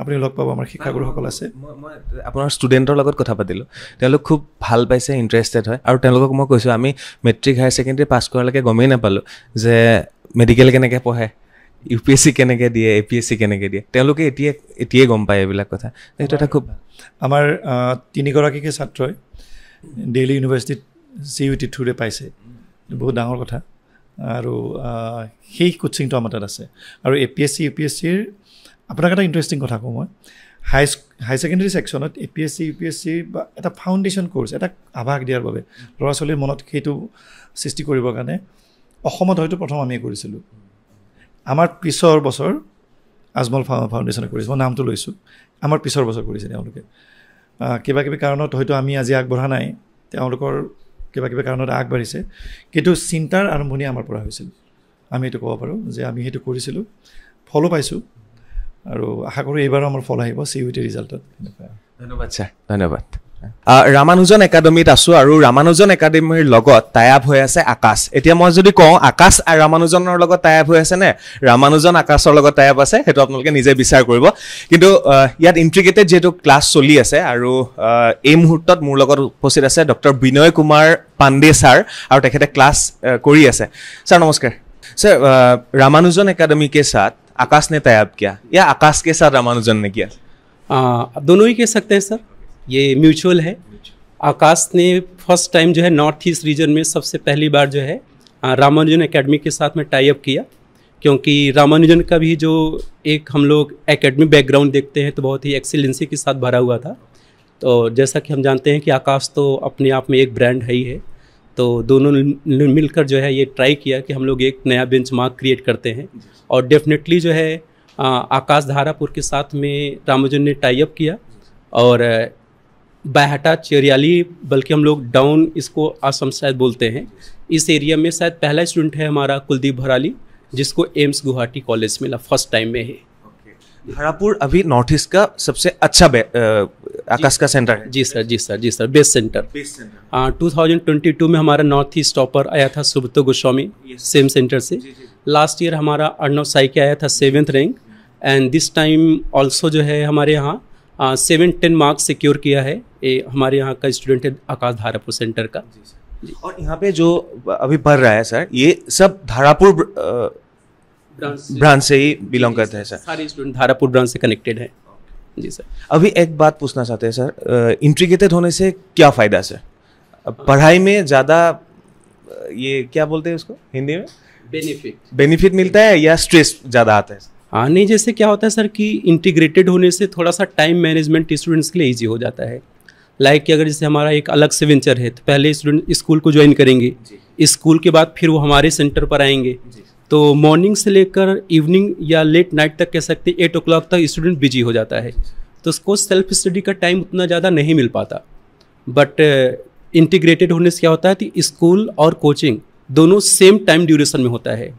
আপুনি লগ পাব আমাৰ শিক্ষাগুৰুসকল আছে মই আপোনাৰ ষ্টুডেণ্টৰ লগত কথা পাতিলোঁ তেওঁলোক খুব ভাল পাইছে ইণ্টাৰেষ্টেড হয় আৰু তেওঁলোকক মই কৈছোঁ আমি মেট্ৰিক হায়াৰ ছেকেণ্ডেৰী পাছ কৰালৈকে গমেই নাপালোঁ যে মেডিকেল কেনেকৈ পঢ়ে UPSC কেনেকৈ দিয়ে APSC কেনেকৈ দিয়ে তেওঁলোকে এতিয়াই গম পায় এইবিলাক কথা সেইটো এটা খুব আমাৰ 3গৰাকীকে ছাত্ৰই দিল্লী ইউনিভাৰ্চিটিত CUT থ্ৰুৰে পাইছে বহুত ডাঙৰ কথা আৰু সেই কোচিংটো আমাৰ তাত আছে আৰু APSC UPSCৰ আপোনাক এটা ইণ্টাৰেষ্টিং কথা কওঁ মই হাই ছেকেণ্ডেৰী ছেকশ্যনত APSC UPSC বা এটা ফাউণ্ডেশ্যন কোৰ্চ এটা আভাস দিয়াৰ বাবে ল'ৰা ছোৱালীৰ মনত সেইটো সৃষ্টি কৰিবৰ কাৰণে অসমত হয়তো প্ৰথম আমি কৰিছিলোঁ আমাৰ পিছৰ বছৰ আজমল ফাউণ্ডেশ্যনে কৰিছে মই নামটো লৈছোঁ আমাৰ পিছৰ বছৰ কৰিছে তেওঁলোকে কিবা কিবি কাৰণত হয়তো আমি আজি আগবঢ়া নাই তেওঁলোকৰ কিবা কিবি কাৰণত আগবাঢ়িছে কিন্তু চিন্তাৰ আৰম্ভণি আমাৰ পৰা হৈছিল আমি এইটো ক'ব পাৰোঁ যে আমি সেইটো কৰিছিলোঁ ফলো পাইছোঁ আৰু আশা কৰোঁ এইবাৰো আমাৰ ফল আহিব CUT ৰিজাল্টত ধন্যবাদ ছাৰ ধন্যবাদ ৰামানুজন একাডেমীত আছোঁ আৰু ৰামানুজন একাডেমীৰ লগত টাই আপ হৈ আছে আকাশ এতিয়া মই যদি কওঁ আকাশ আৰু ৰামানুজনৰ লগত টাই আপ হৈ আছে নে ৰামানুজন আকাশৰ লগত টাই আপ আছে সেইটো আপোনালোকে নিজে বিচাৰ কৰিব কিন্তু ইয়াত ইণ্টিগ্ৰেটেড যিহেতু ক্লাছ চলি আছে আৰু এই মুহূৰ্তত মোৰ লগত উপস্থিত আছে ডক্টৰ বিনয় কুমাৰ পাণ্ডে ছাৰ আৰু তেখেতে ক্লাছ কৰি আছে ছাৰ নমস্কাৰ सर रामानुजन एकेडमी के साथ आकाश ने टाई अप किया या आकाश के साथ रामानुजन ने किया दोनों ही कह सकते हैं सर ये म्यूचुअल है आकाश ने फर्स्ट टाइम जो है नॉर्थ ईस्ट रीजन में सबसे पहली बार जो है रामानुजन एकेडमी के साथ में टाई अप किया क्योंकि रामानुजन का भी जो एक हम लोग एकेडमी बैकग्राउंड देखते हैं तो बहुत ही एक्सीलेंसी के साथ भरा हुआ था तो जैसा कि हम जानते हैं कि आकाश तो अपने आप में एक ब्रांड है ही है तो दोनों मिलकर जो है ये ट्राई किया कि हम लोग एक नया बेंचमार्क क्रिएट करते हैं और डेफिनेटली जो है आकाश धारापुर के साथ में रामानुजन ने टाई अप किया और बायहटा चेरियाली बल्कि हम लोग डाउन इसको आसम शायद बोलते हैं इस एरिया में शायद पहला स्टूडेंट है हमारा कुलदीप भराली जिसको एम्स गुवाहाटी कॉलेज मिला फर्स्ट टाइम में है धारापुर अभी नॉर्थ ईस्ट का सबसे अच्छा आकाश का सेंटर है जी सर बेस्ट सेंटर 2022 में हमारा नॉर्थ ईस्ट टॉपर आया था सुब्रतो गोस्वामी सेम सेंटर से लास्ट ईयर हमारा अर्णव साइके आया था 7th rank and this time also जो है हमारे यहाँ 710 मार्क्स सिक्योर किया है ये हमारे यहाँ का स्टूडेंट है आकाश धारापुर सेंटर का और यहाँ पे जो अभी पढ़ रहा है सर ये सब धारापुर ब्रांच से ही बिलोंग करते हैं सर सारे स्टूडेंट धारापुर ब्रांच से कनेक्टेड है जी सर अभी एक बात पूछना चाहते हैं सर इंटीग्रेटेड होने से क्या फ़ायदा सर पढ़ाई में ज़्यादा ये क्या बोलते हैं उसको हिंदी में बेनिफिट मिलता है या स्ट्रेस ज़्यादा आता है हाँ नहीं जैसे क्या होता है सर कि इंटीग्रेटेड होने से थोड़ा सा टाइम मैनेजमेंट स्टूडेंट्स के लिए ईजी हो जाता है लाइक कि अगर जैसे हमारा एक अलग से वेंचर है तो पहले स्टूडेंट स्कूल को ज्वाइन करेंगे स्कूल के बाद फिर वो हमारे सेंटर पर आएंगे तो मॉर्निंग से लेकर इवनिंग या लेट नाइट तक कह सकते 8 o'clock तक स्टूडेंट बिजी हो जाता है तो उसको सेल्फ स्टडी का टाइम उतना ज़्यादा नहीं मिल पाता बट इंटीग्रेटेड होने से क्या होता है कि स्कूल और कोचिंग दोनों सेम टाइम ड्यूरेशन में होता है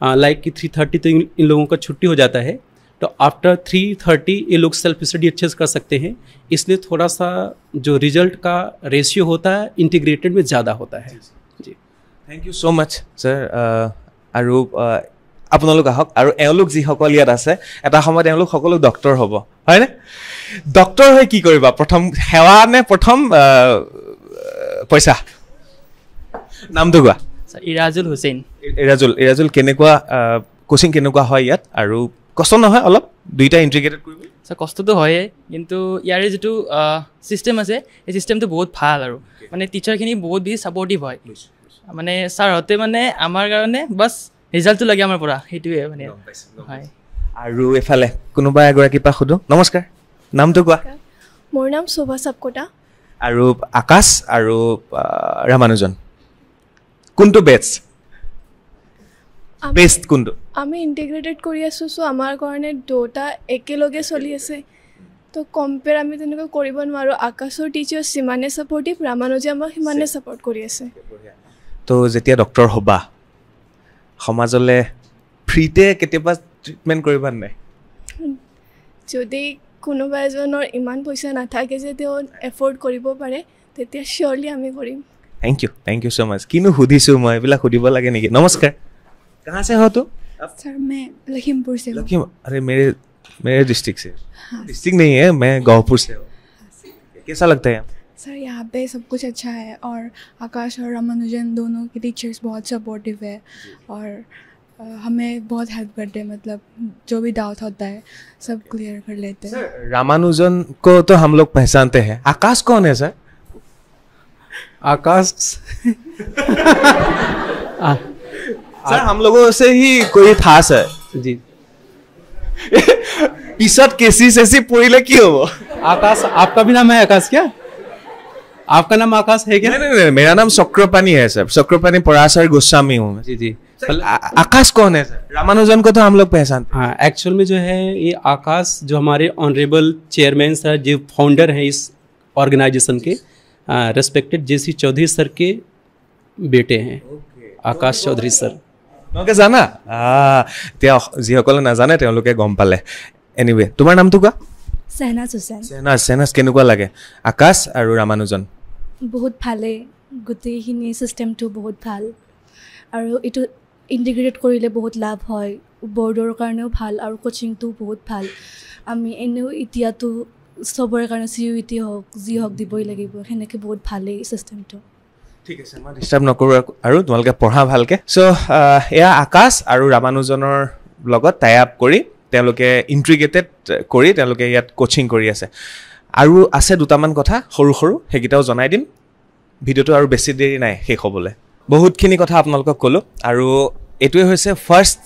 लाइक कि 3:30 तक इन लोगों का छुट्टी हो जाता है तो आफ्टर 3:30 ये लोग सेल्फ स्टडी अच्छे से कर सकते हैं इसलिए थोड़ा सा जो रिजल्ट का रेशियो होता है इंटीग्रेटेड में ज़्यादा होता है जी thank you so much sir আৰু আপোনালোক আহক আৰু এওঁলোক যিসকল ইয়াত আছে এটা সময়ত এওঁলোক সকলো ডক্টৰ হ'ব হয়নে ডক্টৰ হৈ কি কৰিবা প্ৰথম সেৱা নে প্ৰথম পইচা নামটো কোৱা ইৰাজুল হুছেইন ইৰাজুল কেনেকুৱা কোচিং কেনেকুৱা হয় ইয়াত আৰু কষ্ট নহয় অলপ দুইটা ইণ্টিগ্ৰেটেড কৰিব কষ্টটো হয়ে কিন্তু ইয়াৰে যিটো চিষ্টেম আছে এই চিষ্টেমটো বহুত ভাল আৰু মানে টিচাৰখিনি বহুত বেছি ছাপৰ্টিভ হয় মানে ছাৰহঁতে মানে আমাৰ কাৰণে বাছ ৰিজাল্টটো লাগে আমাৰ পৰা সেইটোৱে মানে হয় আৰু এফালে কোনোবা এগৰাকীৰ পৰা সুধো নমস্কাৰ নামটো কোৱা মোৰ নাম শোভা সাপকোটা আৰু আকাশ আৰু ৰামানুজন কোনটো বেষ্ট কোনটো আমি ইন্টিগ্ৰেটেড কৰি আছো সো আমাৰ কাৰণে দুটা একেলগে চলি আছে তো কম্পেয়াৰ আমি তেনেকৈ কৰিব নোৱাৰো আকাশৰ টিচাৰ সিমানে সাপোৰ্টিভ ৰামানুজে আমাক সিমানে সাপোৰ্ট কৰি আছে তো যেতিয়া ডক্টৰ হবা সমাজলে ফ্ৰীতে কেতিয়াবা ট্ৰিটমেণ্ট কৰিবা নাই যদি কোনোবা এজনৰ ইমান পইচা নাথাকে যে তেওঁ এফৰ্ড কৰিব পাৰে তেতিয়া চিয়'ৰলি আমি কৰিম। थैंक यू सो मच किनु सुधिसु मैं एबिला सुधिब लागे नेकी नमस्कार कहाँ से हो तू सर मैं लखीमपुर से हूँ। अरे मेरे डिस्ट्रिक्ट से डिस्ट्रिक्ट नहीं है मैं गौपुर से हूँ कैसा लगता है सर यहाँ पे सब कुछ अच्छा है और आकाश और रामानुजन दोनों के टीचर्स बहुत सपोर्टिव है और हमें बहुत हेल्प करते हैं मतलब जो भी डाउट होता है सब क्लियर कर लेते हैं। रामानुजन को तो हम लोग पहचानते हैं आकाश कौन है सर आकाश सर हम लोगों से ही कोई था सर जी पिसत केसी सेसी पड़िले की हो आकाश आपका भी नाम है आकाश क्या आपका नाम आकाश है क्या नहीं मेरा नाम चक्रपाणी है सर चक्रपाणी पराशर गोस्वामी हूँ जी जी आकाश कौन है सर रामानुजन को तो हम लोग पहचानते हाँ एक्चुअल में जो है ये आकाश जो हमारे ऑनरेबल चेयरमैन सर जो फाउंडर हैं इस ऑर्गेनाइजेशन के रेस्पेक्टेड JC चौधरी सर के बेटे हैं आकाश चौधरी सर তোমাকে জানা এতিয়া যিসকলে নাজানে তেওঁলোকে গম পালে এনিৱে তোমাৰ নামটো কোৱা सहनाज हुसैन সেনাজ কেনেকুৱা লাগে আকাশ আৰু ৰামানুজন বহুত ভালে গোটেইখিনি চিষ্টেমটো বহুত ভাল আৰু এইটো ইণ্টিগ্ৰেট কৰিলে বহুত লাভ হয় বৰ্ডৰ কাৰণেও ভাল আৰু কোচিংটো বহুত ভাল আমি এনেও এতিয়াতো সবৰে কাৰণে CUET হওক যি হওক দিবই লাগিব সেনেকৈ বহুত ভালেই চিষ্টেমটো ঠিক আছে মই ডিস্টার্ব নকৰো আৰু তোমালোকে পঢ়া ভালকে সো এয়া আকাশ আৰু ৰামানুজনৰ লগত টাই আপ কৰি তেওঁলোকে ইন্টিগ্ৰেটেড কৰি তেওঁলোকে ইয়াত কোচিং কৰি আছে আৰু আছে দুটামান কথা সৰু সৰু হেকিটাও জনাই দিম ভিডিওটো আৰু বেছি দেৰি নাই শেষ হ'বলৈ বহুতখিনি কথা আপোনালোকক ক'লো আৰু এটোৱে হৈছে ফাৰ্ষ্ট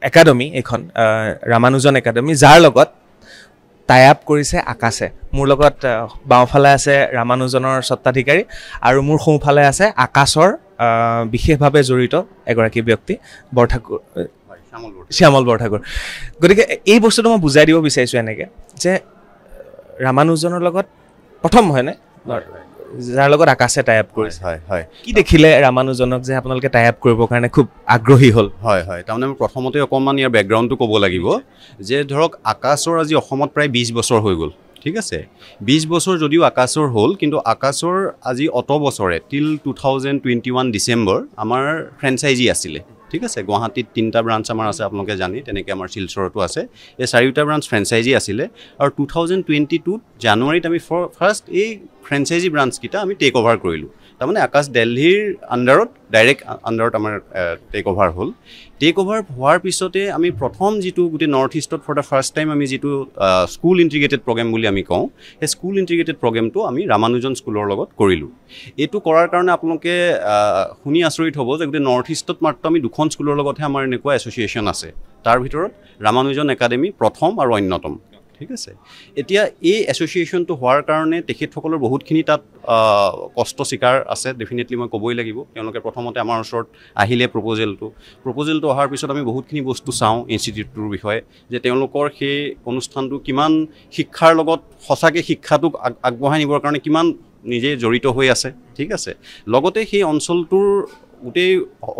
একাডেমি এখন ৰামানুজন একাডেমি যাৰ লগত টাই আপ কৰিছে আকাশে মোৰ লগত বাওঁফালে আছে ৰামানুজনৰ সত্তাধিকাৰী আৰু মোৰ সোঁফালে আছে আকাশৰ বিশেষভাৱে জড়িত এগৰাকী ব্যক্তি বৰঠাকুৰ শ্যামল বৰঠাকুৰ গতিকে এই বস্তুটো মই বুজাই দিব বিচাৰিছো এনেকে যে ৰামানুজনৰ লগত প্ৰথম হয়নে যাৰ লগত আকাশে টাই আপ কৰিছে হয় হয় কি দেখিলে ৰামানুজনক যে আপোনালোকে টাই আপ কৰিবৰ কাৰণে খুব আগ্ৰহী হ'ল হয় হয় তাৰমানে আমি প্ৰথমতে অকণমান ইয়াৰ বেকগ্ৰাউণ্ডটো ক'ব লাগিব যে ধৰক আকাশৰ আজি অসমত প্ৰায় 20 বছৰ হৈ গ'ল ঠিক আছে 20 বছৰ যদিও আকাশৰ হ'ল কিন্তু আকাশৰ আজি অত বছৰে টিল 2021 ডিচেম্বৰ আমাৰ ফ্ৰেঞ্চাইজি আছিলে ঠিক আছে গুৱাহাটীত 3টা ব্ৰাঞ্চ আমাৰ আছে আপোনালোকে জানি তেনেকৈ আমাৰ শিলচৰতো আছে এই 4টা ব্ৰাঞ্চ ফ্ৰেঞ্চাইজি আছিলে আৰু 2022 জানুৱাৰীত আমি ফাৰ্ষ্ট এই ফ্ৰেঞ্চাইজি ব্ৰাঞ্চকেইটা আমি টেক অভাৰ কৰিলোঁ তাৰমানে আকাশ দিল্লীৰ আণ্ডাৰত ডাইৰেক্ট আণ্ডাৰত আমাৰ টেক অভাৰ হ'ল টেক অভাৰ হোৱাৰ পিছতে আমি প্ৰথম যিটো গোটেই নৰ্থ ইষ্টত ফৰ দ্য ফাৰ্ষ্ট টাইম আমি যিটো স্কুল ইণ্টিগ্ৰেটেড প্ৰগ্ৰেম বুলি আমি কওঁ সেই স্কুল ইণ্টিগ্ৰেটেড প্ৰগ্ৰেমটো আমি ৰামানুজন স্কুলৰ লগত কৰিলোঁ এইটো কৰাৰ কাৰণে আপোনালোকে শুনি আচৰিত হ'ব যে গোটেই নৰ্থ ইষ্টত মাত্ৰ আমি দুখন স্কুলৰ লগতহে আমাৰ এনেকুৱা এছ'চিয়েশ্যন আছে তাৰ ভিতৰত ৰামানুজন একাডেমি প্ৰথম আৰু অন্যতম ঠিক আছে এতিয়া এই এছ'চিয়েশ্যনটো হোৱাৰ কাৰণে তেখেতসকলৰ বহুতখিনি তাত কষ্ট স্বীকাৰ আছে ডেফিনেটলি মই ক'বই লাগিব তেওঁলোকে প্ৰথমতে আমাৰ ওচৰত আহিলে প্ৰপ'জেলটো অহাৰ পিছত আমি বহুতখিনি বস্তু চাওঁ ইনষ্টিটিউটটোৰ বিষয়ে যে তেওঁলোকৰ সেই অনুষ্ঠানটো কিমান শিক্ষাৰ লগত সঁচাকৈ শিক্ষাটোক আগবঢ়াই নিবৰ কাৰণে কিমান নিজে জড়িত হৈ আছে ঠিক আছে লগতে সেই অঞ্চলটোৰ গোটেই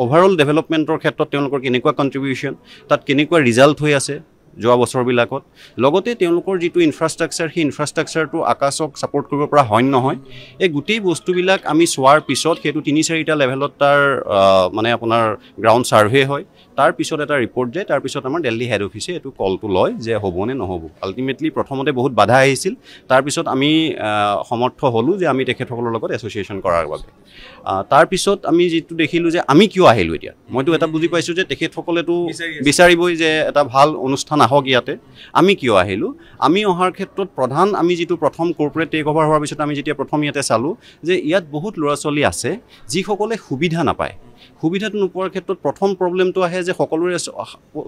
অভাৰঅল ডেভেলপমেণ্টৰ ক্ষেত্ৰত তেওঁলোকৰ কেনেকুৱা কণ্ট্ৰিবিউশ্যন তাত কেনেকুৱা ৰিজাল্ট হৈ আছে যোৱা বছৰবিলাকত লগতে তেওঁলোকৰ যিটো ইনফ্ৰাষ্ট্ৰাকচাৰ সেই ইনফ্ৰাষ্ট্ৰাকচাৰটো আকাশক ছাপোৰ্ট কৰিব পৰা হয় নহয় এই গোটেই বস্তুবিলাক আমি চোৱাৰ পিছত সেইটো 3-4টা লেভেলত তাৰ মানে আপোনাৰ গ্ৰাউণ্ড ছাৰ্ভে হয় তাৰ পিছত এটা ৰিপৰ্ট যায় তাৰ পিছত আমাৰ দিল্লী হেড অফিচে এইটো কলটো লয় যে হ'ব নে নহ'ব আল্টিমেটলি প্ৰথমতে বহুত বাধা আহিছিল তাৰ পিছত আমি সমৰ্থ হ'লোঁ যে আমি তেখেতসকলৰ লগত এছ'চিয়েশ্যন কৰাৰ বাবে তাৰ পিছত আমি যিটো দেখিলোঁ যে আমি কিয় আহিলোঁ এতিয়া মইতো এটা বুজি পাইছোঁ যে তেখেতসকলেতো বিচাৰিবই যে এটা ভাল অনুষ্ঠান আহক ইয়াতে আমি কিয় আহিলোঁ আমি অহাৰ ক্ষেত্ৰত প্ৰধান আমি যিটো প্ৰথম কৰ্পৰেট টেক অভাৰ হোৱাৰ পিছত আমি যেতিয়া প্ৰথম ইয়াতে চালোঁ যে ইয়াত বহুত ল'ৰা ছোৱালী আছে যিসকলে সুবিধা নাপায় সুবিধাটো নোপোৱাৰ ক্ষেত্ৰত প্ৰথম প্ৰব্লেমটো আহে যে সকলোৰে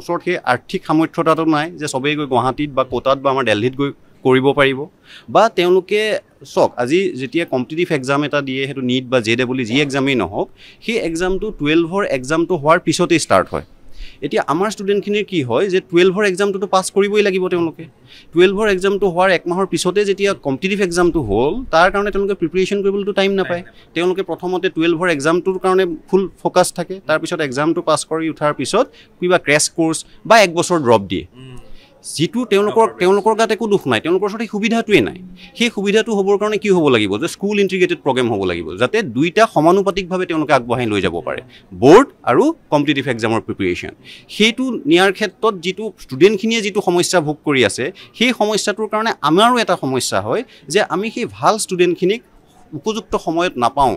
ওচৰত সেই আৰ্থিক সামৰ্থ্যতাটো নাই যে সবেই গৈ গুৱাহাটীত বা কোটাত বা আমাৰ দিল্লীত গৈ কৰিব পাৰিব বা তেওঁলোকে চাওক আজি যেতিয়া কম্পিটিটিভ এক্সাম এটা দিয়ে সেইটো নীট বা JEE যি এক্সামেই নহওক সেই এক্সামটো 12ৰ এক্সামটো হোৱাৰ পিছতেই ষ্টাৰ্ট হয় এতিয়া আমাৰ ষ্টুডেণ্টখিনিৰ কি হয় যে 12ৰ এক্সামটোতো পাছ কৰিবই লাগিব তেওঁলোকে 12ৰ এক্সামটো হোৱাৰ এক মাহৰ পিছতে যেতিয়া কম্পিটিটিভ এক্সামটো হ'ল তাৰ কাৰণে তেওঁলোকে প্ৰিপেৰেশ্যন কৰিবলৈতো টাইম নাপায় তেওঁলোকে প্ৰথমতে 12ৰ এক্সামটোৰ কাৰণে ফুল ফ'কাছ থাকে তাৰপিছত এক্সামটো পাছ কৰি উঠাৰ পিছত কিবা ক্ৰেছ কোৰ্চ বা এক বছৰ ড্ৰপ দিয়ে যিটো তেওঁলোকৰ গাত একো দুখ নাই, তেওঁলোকৰ ওচৰত সেই সুবিধাটোৱেই নাই। সেই সুবিধাটো হ'বৰ কাৰণে কি হ'ব লাগিব, যে স্কুল ইণ্টিগ্ৰেটেড প্ৰগ্ৰেম হ'ব লাগিব, যাতে দুইটা সমানুপাতিকভাৱে তেওঁলোকে আগবঢ়াই লৈ যাব পাৰে, বৰ্ড আৰু কম্পিটিটিভ এক্সামৰ প্ৰিপেৰেশ্যন। সেইটো নিয়াৰ ক্ষেত্ৰত যিটো ষ্টুডেণ্টখিনিয়ে যিটো সমস্যা ভোগ কৰি আছে, সেই সমস্যাটোৰ কাৰণে আমাৰো এটা সমস্যা হয় যে আমি সেই ভাল ষ্টুডেণ্টখিনিক উপযুক্ত সময়ত নাপাওঁ,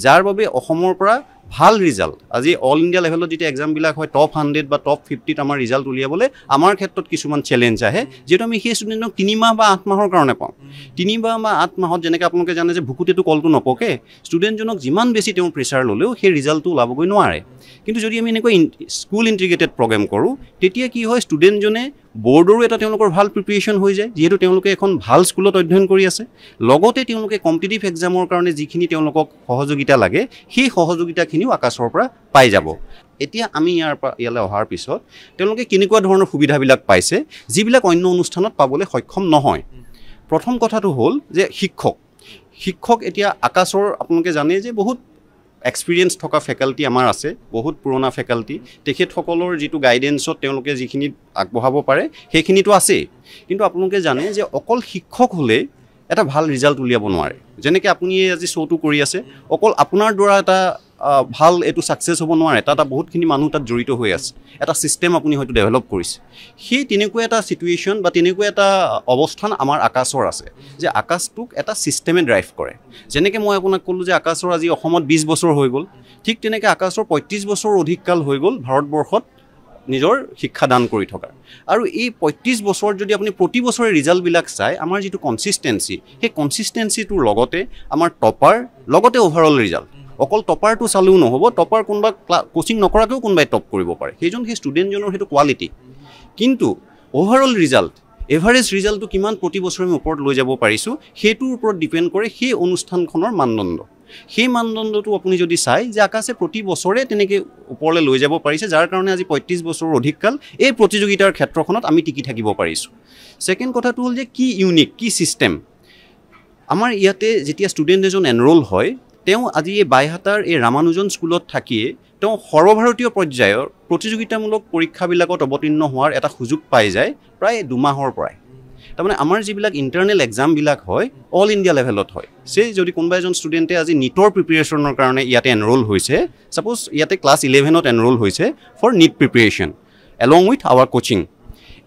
যাৰ বাবে অসমৰ পৰা ভাল ৰিজাল্ট আজি অল ইণ্ডিয়া লেভেলত যেতিয়া এক্সামবিলাক হয় টপ 100 বা টপ 50ত আমাৰ ৰিজাল্ট উলিয়াবলৈ আমাৰ ক্ষেত্ৰত কিছুমান চেলেঞ্জ আহে, যিহেতু আমি সেই ষ্টুডেণ্টক 3 মাহ বা 8 মাহৰ কাৰণে পাওঁ। 3 মাহ বা 8 মাহত যেনেকৈ আপোনালোকে জানে যে ভুকুতেটো কলটো নপকে, ষ্টুডেণ্টজনক যিমান বেছি তেওঁ প্ৰেছাৰ ল'লেও সেই ৰিজাল্টটো ওলাবগৈ নোৱাৰে। কিন্তু যদি আমি এনেকৈ স্কুল ইণ্টিগ্ৰেটেড প্ৰগ্ৰেম কৰোঁ, তেতিয়া কি হয়, ষ্টুডেণ্টজনে বৰ্ডৰো এটা তেওঁলোকৰ ভাল প্ৰিপেৰেশ্যন হৈ যায়, যিহেতু তেওঁলোকে এখন ভাল স্কুলত অধ্যয়ন কৰি আছে, লগতে তেওঁলোকে কম্পিটিটিভ এক্সামৰ কাৰণে যিখিনি তেওঁলোকক সহযোগিতা লাগে সেই সহযোগিতাখিনিও আকাশৰ পৰা পাই যাব। এতিয়া আমি ইয়ালৈ অহাৰ পিছত তেওঁলোকে কেনেকুৱা ধৰণৰ সুবিধাবিলাক পাইছে যিবিলাক অন্য অনুষ্ঠানত পাবলৈ সক্ষম নহয়। প্ৰথম কথাটো হ'ল যে শিক্ষক এতিয়া আকাশৰ আপোনালোকে জানে যে বহুত এক্সপিৰিয়েঞ্চ থকা ফেকাল্টি আমাৰ আছে, বহুত পুৰণা ফেকাল্টি, তেখেতসকলৰ যিটো গাইডেঞ্চত তেওঁলোকে যিখিনি আগবঢ়াব পাৰে সেইখিনিতো আছেই। কিন্তু আপোনালোকে জানে যে অকল শিক্ষক হ'লে এটা ভাল ৰিজাল্ট উলিয়াব নোৱাৰে। যেনেকৈ আপুনি আজি শ্ব'টো কৰি আছে, অকল আপোনাৰ দ্বাৰা এটা ভাল এইটো ছাকচেছ হ'ব নোৱাৰে, তাত বহুতখিনি মানুহ তাত জড়িত হৈ আছে, এটা ছিষ্টেম আপুনি হয়তো ডেভেলপ কৰিছে। সেই তেনেকুৱা এটা ছিটুৱেশ্যন বা তেনেকুৱা এটা অৱস্থান আমাৰ আকাশৰ আছে, যে আকাশটোক এটা ছিষ্টেমে ড্ৰাইভ কৰে। যেনেকৈ মই আপোনাক ক'লোঁ যে আকাশৰ আজি অসমত 20 বছৰ হৈ গ'ল, ঠিক তেনেকৈ আকাশৰ 35 বছৰ অধিক কাল হৈ গ'ল ভাৰতবৰ্ষত নিজৰ শিক্ষাদান কৰি থকা। আৰু এই 35 বছৰত যদি আপুনি প্ৰতি বছৰে ৰিজাল্টবিলাক চাই, আমাৰ যিটো কনচিষ্টেঞ্চি, সেই কনচিষ্টেঞ্চিটোৰ লগতে আমাৰ টপাৰ, লগতে অভাৰঅল ৰিজাল্ট, অকল টপাৰটো চালেও নহ'ব, টপাৰ কোনোবা কোচিং নকৰাকৈও কোনোবাই টপ কৰিব পাৰে, সেইজন সেই ষ্টুডেণ্টজনৰ সেইটো কোৱালিটি। কিন্তু অভাৰঅল ৰিজাল্ট, এভাৰেজ ৰিজাল্টটো কিমান প্ৰতি বছৰে আমি ওপৰত লৈ যাব পাৰিছোঁ, সেইটোৰ ওপৰত ডিপেণ্ড কৰে সেই অনুষ্ঠানখনৰ মানদণ্ড। সেই মানদণ্ডটো আপুনি যদি চাই যে আকাশে প্ৰতি বছৰে তেনেকৈ ওপৰলৈ লৈ যাব পাৰিছে, যাৰ কাৰণে আজি 35 বছৰৰ অধিক কাল এই প্ৰতিযোগিতাৰ ক্ষেত্ৰখনত আমি টিকি থাকিব পাৰিছোঁ। ছেকেণ্ড কথাটো হ'ল যে কি ইউনিক, কি ছিষ্টেম। আমাৰ ইয়াতে যেতিয়া ষ্টুডেণ্ট এজন এনৰোল হয়, তেওঁ আজি এই বাইহাটাৰ এই ৰামানুজন স্কুলত থাকিয়ে তেওঁ সৰ্বভাৰতীয় পৰ্যায়ৰ প্ৰতিযোগিতামূলক পৰীক্ষাবিলাকত অৱতীৰ্ণ হোৱাৰ এটা সুযোগ পাই যায় প্ৰায় 2 মাহৰ পৰাই। তাৰমানে আমাৰ যিবিলাক ইণ্টাৰনেল এক্সামবিলাক হয় অল ইণ্ডিয়া লেভেলত হয়। যদি কোনোবা এজন ষ্টুডেণ্টে আজি নিটৰ প্ৰিপেৰেশ্যনৰ কাৰণে ইয়াতে এনৰোল হৈছে, ছাপ'জ ইয়াতে ক্লাছ 11ত এনৰোল হৈছে for NEET preparation along with our coaching,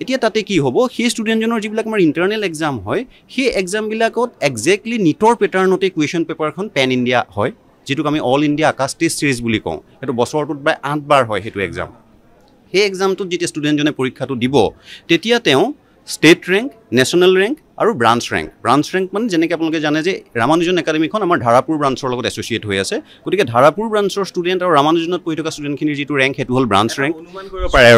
এতিয়া তাতে কি হ'ব, সেই ষ্টুডেণ্টজনৰ যিবিলাক আমাৰ ইণ্টাৰনেল এক্সাম হয়, সেই এক্সামবিলাকত একজেক্টলি নিটৰ পেটাৰ্ণতে কুৱেশ্যন পেপাৰখন পেন ইণ্ডিয়া হয়, যিটোক আমি অল ইণ্ডিয়া আকাশ টেষ্ট চিৰিজ বুলি কওঁ। সেইটো বছৰটোত প্ৰায় 8 বাৰ হয় সেইটো এক্সাম। সেই এক্সামটোত যেতিয়া ষ্টুডেণ্টজনে পৰীক্ষাটো দিব, তেতিয়া তেওঁ ষ্টেট ৰেংক, নেশ্যনেল ৰেংক আৰু ব্ৰাঞ্চ ৰেংক মানে যেনেকৈ আপোনালোকে জানে যে ৰামানুজন একাডেমীখন আমাৰ ধাৰাপুৰ ব্ৰাঞ্চৰ লগত এছ'চিয়েট হৈ আছে, গতিকে ধাৰাপুৰ ব্ৰাঞ্চৰ ষ্টুডেণ্ট আৰু ৰামানুজনত পঢ়ি থকা ষ্টুডেণ্টখিনিৰ যিটো ৰেংক সেইটো হ'ল ব্ৰাঞ্চ ৰেংক।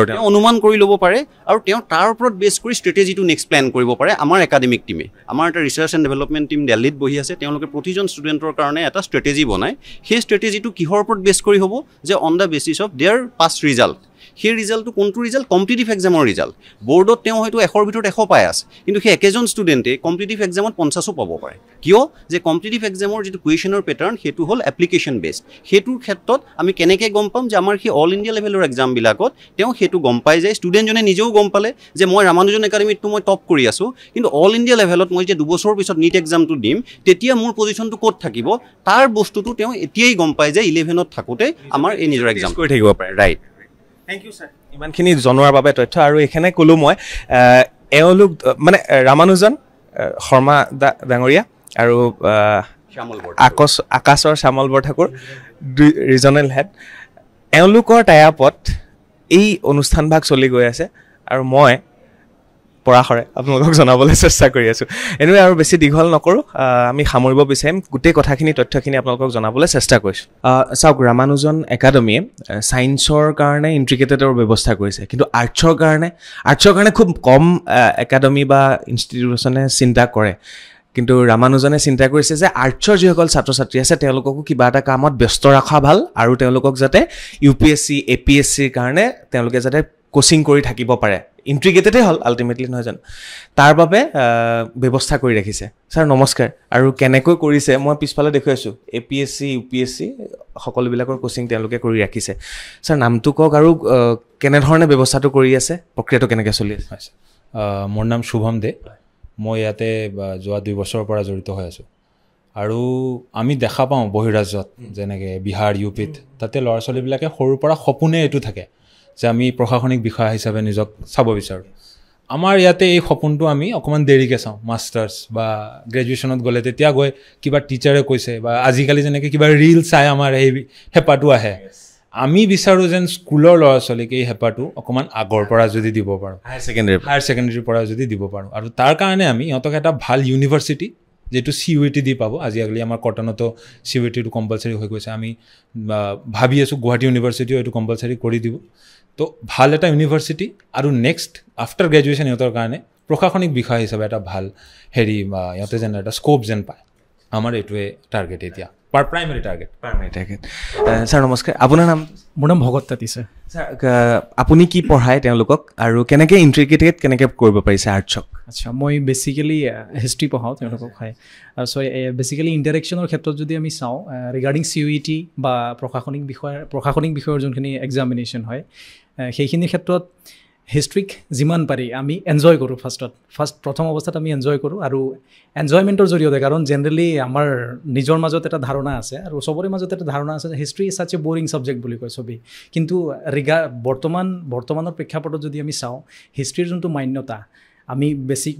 তেওঁ অনুমান কৰি ল'ব পাৰে আৰু তেওঁ তাৰ ওপৰত বেছ কৰি ষ্ট্ৰেটেজিটো নেক্সট প্লেন কৰিব পাৰে। আমাৰ একাডেমিক টিমে, আমাৰ এটা ৰিচাৰ্চ এণ্ড ডেভেলপমেণ্ট টিম দিল্লীত বহি আছে, তেওঁলোকে প্ৰতিজন ষ্টুডেণ্টৰ কাৰণে এটা ষ্ট্ৰেটেজি বনায়। সেই ষ্ট্ৰেটেজিটো কিহৰ ওপৰত বেছ কৰি হ'ব, যে on the basis of their past result. সেই ৰিজাল্টটো কোনটো ৰিজাল্ট, কম্পিটিটিভ এক্সামৰ ৰিজাল্ট। বৰ্ডত তেওঁ হয়তো 100ৰ ভিতৰত 100 পাই আছে, কিন্তু সেই একেজন ষ্টুডেণ্টে কম্পিটিটিভ এক্সামত 50ও পাব পাৰে। কিয়, যে কম্পিটিটিভ এক্সামৰ যিটো কুৱেশ্যনৰ পেটাৰ্ণ সেইটো হ'ল এপ্লিকেশ্যন বেছড। সেইটোৰ ক্ষেত্ৰত আমি কেনেকৈ গম পাম যে আমাৰ সেই অল ইণ্ডিয়া লেভেলৰ এক্সামবিলাকত তেওঁ সেইটো গম পাই যায়। ষ্টুডেণ্টজনে নিজেও গম পালে যে মই ৰামানুজন একাডেমীতটো মই টপ কৰি আছোঁ, কিন্তু অল ইণ্ডিয়া লেভেলত মই যে 2 বছৰৰ পিছত নিট এক্সামটো দিম, তেতিয়া মোৰ পজিশ্যনটো ক'ত থাকিব, তাৰ বস্তুটো তেওঁ এতিয়াই গম পায় যে 11ত থাকোঁতে আমাৰ এই নিজৰ এক্সাম কৰি থাকিব পাৰে। ৰাইট, থেংক ইউ ছাৰ ইমানখিনি জনোৱাৰ বাবে তথ্য। আৰু এইখানে ক'লোঁ মই এওঁলোক মানে ৰামানুজন শৰ্মা ডাঙৰীয়া আৰু আকাশৰ শ্যামল বৰঠাকুৰ ৰিজনেল হেড, এওঁলোকৰ টাই-আপত এই অনুষ্ঠানভাগ চলি গৈ আছে আৰু মই পৰাশৰে আপোনালোকক জনাবলৈ চেষ্টা কৰি আছোঁ। এনেকৈ আৰু বেছি দীঘল নকৰোঁ, আমি সামৰিব বিচাৰিম, গোটেই কথাখিনি তথ্যখিনি আপোনালোকক জনাবলৈ চেষ্টা কৰিছোঁ। চাওক, ৰামানুজন একাডেমীয়ে ছায়েন্সৰ কাৰণে ইণ্টিগ্ৰেটেডৰ ব্যৱস্থা কৰিছে, কিন্তু আৰ্টছৰ কাৰণে খুব কম একাডেমী বা ইনষ্টিটিউশ্যনে চিন্তা কৰে। কিন্তু ৰামানুজনে চিন্তা কৰিছে যে আৰ্টছৰ যিসকল ছাত্ৰ ছাত্ৰী আছে তেওঁলোককো কিবা এটা কামত ব্যস্ত ৰখা ভাল, আৰু তেওঁলোকক যাতে UPSC APSCৰ কাৰণে তেওঁলোকে যাতে কোচিং কৰি থাকিব পাৰে, ইণ্টিগ্ৰেটেডে হ'ল আল্টিমেটলি, নহয় জানো, তাৰ বাবে ব্যৱস্থা কৰি ৰাখিছে। ছাৰ নমস্কাৰ। আৰু কেনেকৈ কৰিছে মই পিছফালে দেখুৱাই আছোঁ, APSC UPSC সকলোবিলাকৰ কোচিং তেওঁলোকে কৰি ৰাখিছে। ছাৰ নামটো কওক আৰু কেনেধৰণে ব্যৱস্থাটো কৰি আছে, প্ৰক্ৰিয়াটো কেনেকৈ চলি আছে? মোৰ নাম শুভম দে মই ইয়াতে যোৱা 2 বছৰৰ পৰা জড়িত হৈ আছোঁ আৰু আমি দেখা পাওঁ বহিৰাজ্যত যেনেকৈ বিহাৰ ইউপিত তাতে ল'ৰা ছোৱালীবিলাকে সৰুৰ পৰা সপোনে এইটো থাকে যে আমি প্ৰশাসনিক বিষয়া হিচাপে নিজক চাব বিচাৰোঁ আমাৰ ইয়াতে এই সপোনটো আমি অকণমান দেৰিকৈ চাওঁ মাষ্টাৰ্ছ বা গ্ৰেজুৱেশ্যনত গ'লে তেতিয়া গৈ কিবা টিচাৰে কৈছে বা আজিকালি যেনেকৈ কিবা ৰিল চাই আমাৰ সেই হেঁপাহটো আহে আমি বিচাৰোঁ যেন স্কুলৰ ল'ৰা ছোৱালীক এই হেঁপাহটো অকণমান আগৰ পৰা যদি দিব পাৰোঁ হায়াৰ ছেকেণ্ডেৰীৰ পৰা যদি দিব পাৰোঁ আৰু তাৰ কাৰণে আমি ইহঁতক এটা ভাল ইউনিভাৰ্চিটি যেটো CUET দি পাব আজিকালি আমাৰ কটনতো CUETটো কম্পালচাৰি হৈ গৈছে আমি ভাবি আছোঁ গুৱাহাটী ইউনিভাৰ্চিটিও এইটো কম্পালচাৰি কৰি দিব তো ভাল এটা ইউনিভাৰ্চিটি আৰু নেক্সট আফটাৰ গ্ৰেজুৱেশ্যন ইহঁতৰ কাৰণে প্ৰশাসনিক বিষয় হিচাপে এটা ভাল হেৰি ইহঁতে যেন এটা স্কোপ যেন পায় আমাৰ এইটোৱে টাৰ্গেট এতিয়া প্ৰাইমেৰী টাৰ্গেট ছাৰ নমস্কাৰ আপোনাৰ নাম মোৰ নাম ভগত তাঁতী ছাৰ আপুনি কি পঢ়ায় তেওঁলোকক আৰু কেনেকৈ ইণ্টিগ্ৰেটেড কেনেকৈ কৰিব পাৰিছে আৰ্টছক আচ্ছা মই বেচিকেলি হিষ্ট্ৰী পঢ়াওঁ তেওঁলোকক হয় চ' বেচিকেলি ইণ্টাৰেকশ্যনৰ ক্ষেত্ৰত যদি আমি চাওঁ ৰিগাৰ্ডিং CUET বা প্ৰশাসনিক বিষয়ৰ যোনখিনি এক্সামিনেশ্যন হয় সেইখিনিৰ ক্ষেত্ৰত হিষ্ট্ৰীক যিমান পাৰি আমি এনজয় কৰোঁ প্ৰথম অৱস্থাত আমি এনজয় কৰোঁ আৰু এনজয়মেণ্টৰ জৰিয়তে কাৰণ জেনেৰেলি আমাৰ নিজৰ মাজত এটা ধাৰণা আছে আৰু চবৰে মাজত এটা ধাৰণা আছে যে history is ছাচ A boring subject বুলি কয় চবেই কিন্তু বৰ্তমানৰ প্ৰেক্ষাপটত যদি আমি চাওঁ হিষ্ট্ৰীৰ যোনটো মান্যতা আমি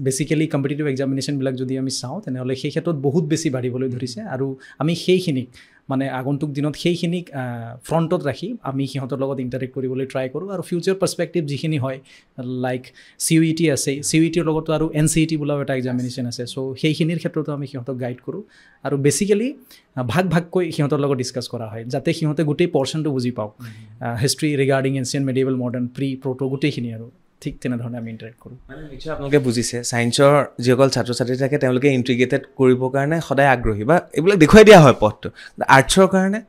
বেচিকেলি কম্পিটিটিভ এক্সামিনেশ্যনবিলাক যদি আমি চাওঁ তেনেহ'লে সেই ক্ষেত্ৰত বহুত বেছি বাঢ়িবলৈ ধৰিছে আৰু আমি সেইখিনিক মানে আগন্তুক দিনত সেইখিনিক ফ্ৰণ্টত ৰাখি আমি সিহঁতৰ লগত ইণ্টাৰেক্ট কৰিবলৈ ট্ৰাই কৰোঁ আৰু ফিউচাৰ পাৰ্চপেক্টিভ যিখিনি হয় লাইক CUET আছে CUETৰ লগতো আৰু NCET বোলাও এটা এক্সামিনেশ্যন আছে চ' সেইখিনিৰ ক্ষেত্ৰতো আমি সিহঁতক গাইড কৰোঁ আৰু বেচিকেলি ভাগকৈ সিহঁতৰ লগত ডিছকাছ কৰা হয় যাতে সিহঁতে গোটেই পৰ্চনটো বুজি পাওক history regarding ancient medieval modern প্ৰটো গোটেইখিনি আৰু ঠিক তেনেধৰণে আমি ইণ্টাৰেক্ট কৰোঁ মানে নিশ্চয় আপোনালোকে বুজিছে ছায়েন্সৰ যিসকল ছাত্ৰ ছাত্ৰী থাকে তেওঁলোকে ইণ্টিগ্ৰেটেড কৰিবৰ কাৰণে সদায় আগ্ৰহী বা এইবিলাক দেখুৱাই দিয়া হয় পথটো আৰ্টছৰ কাৰণে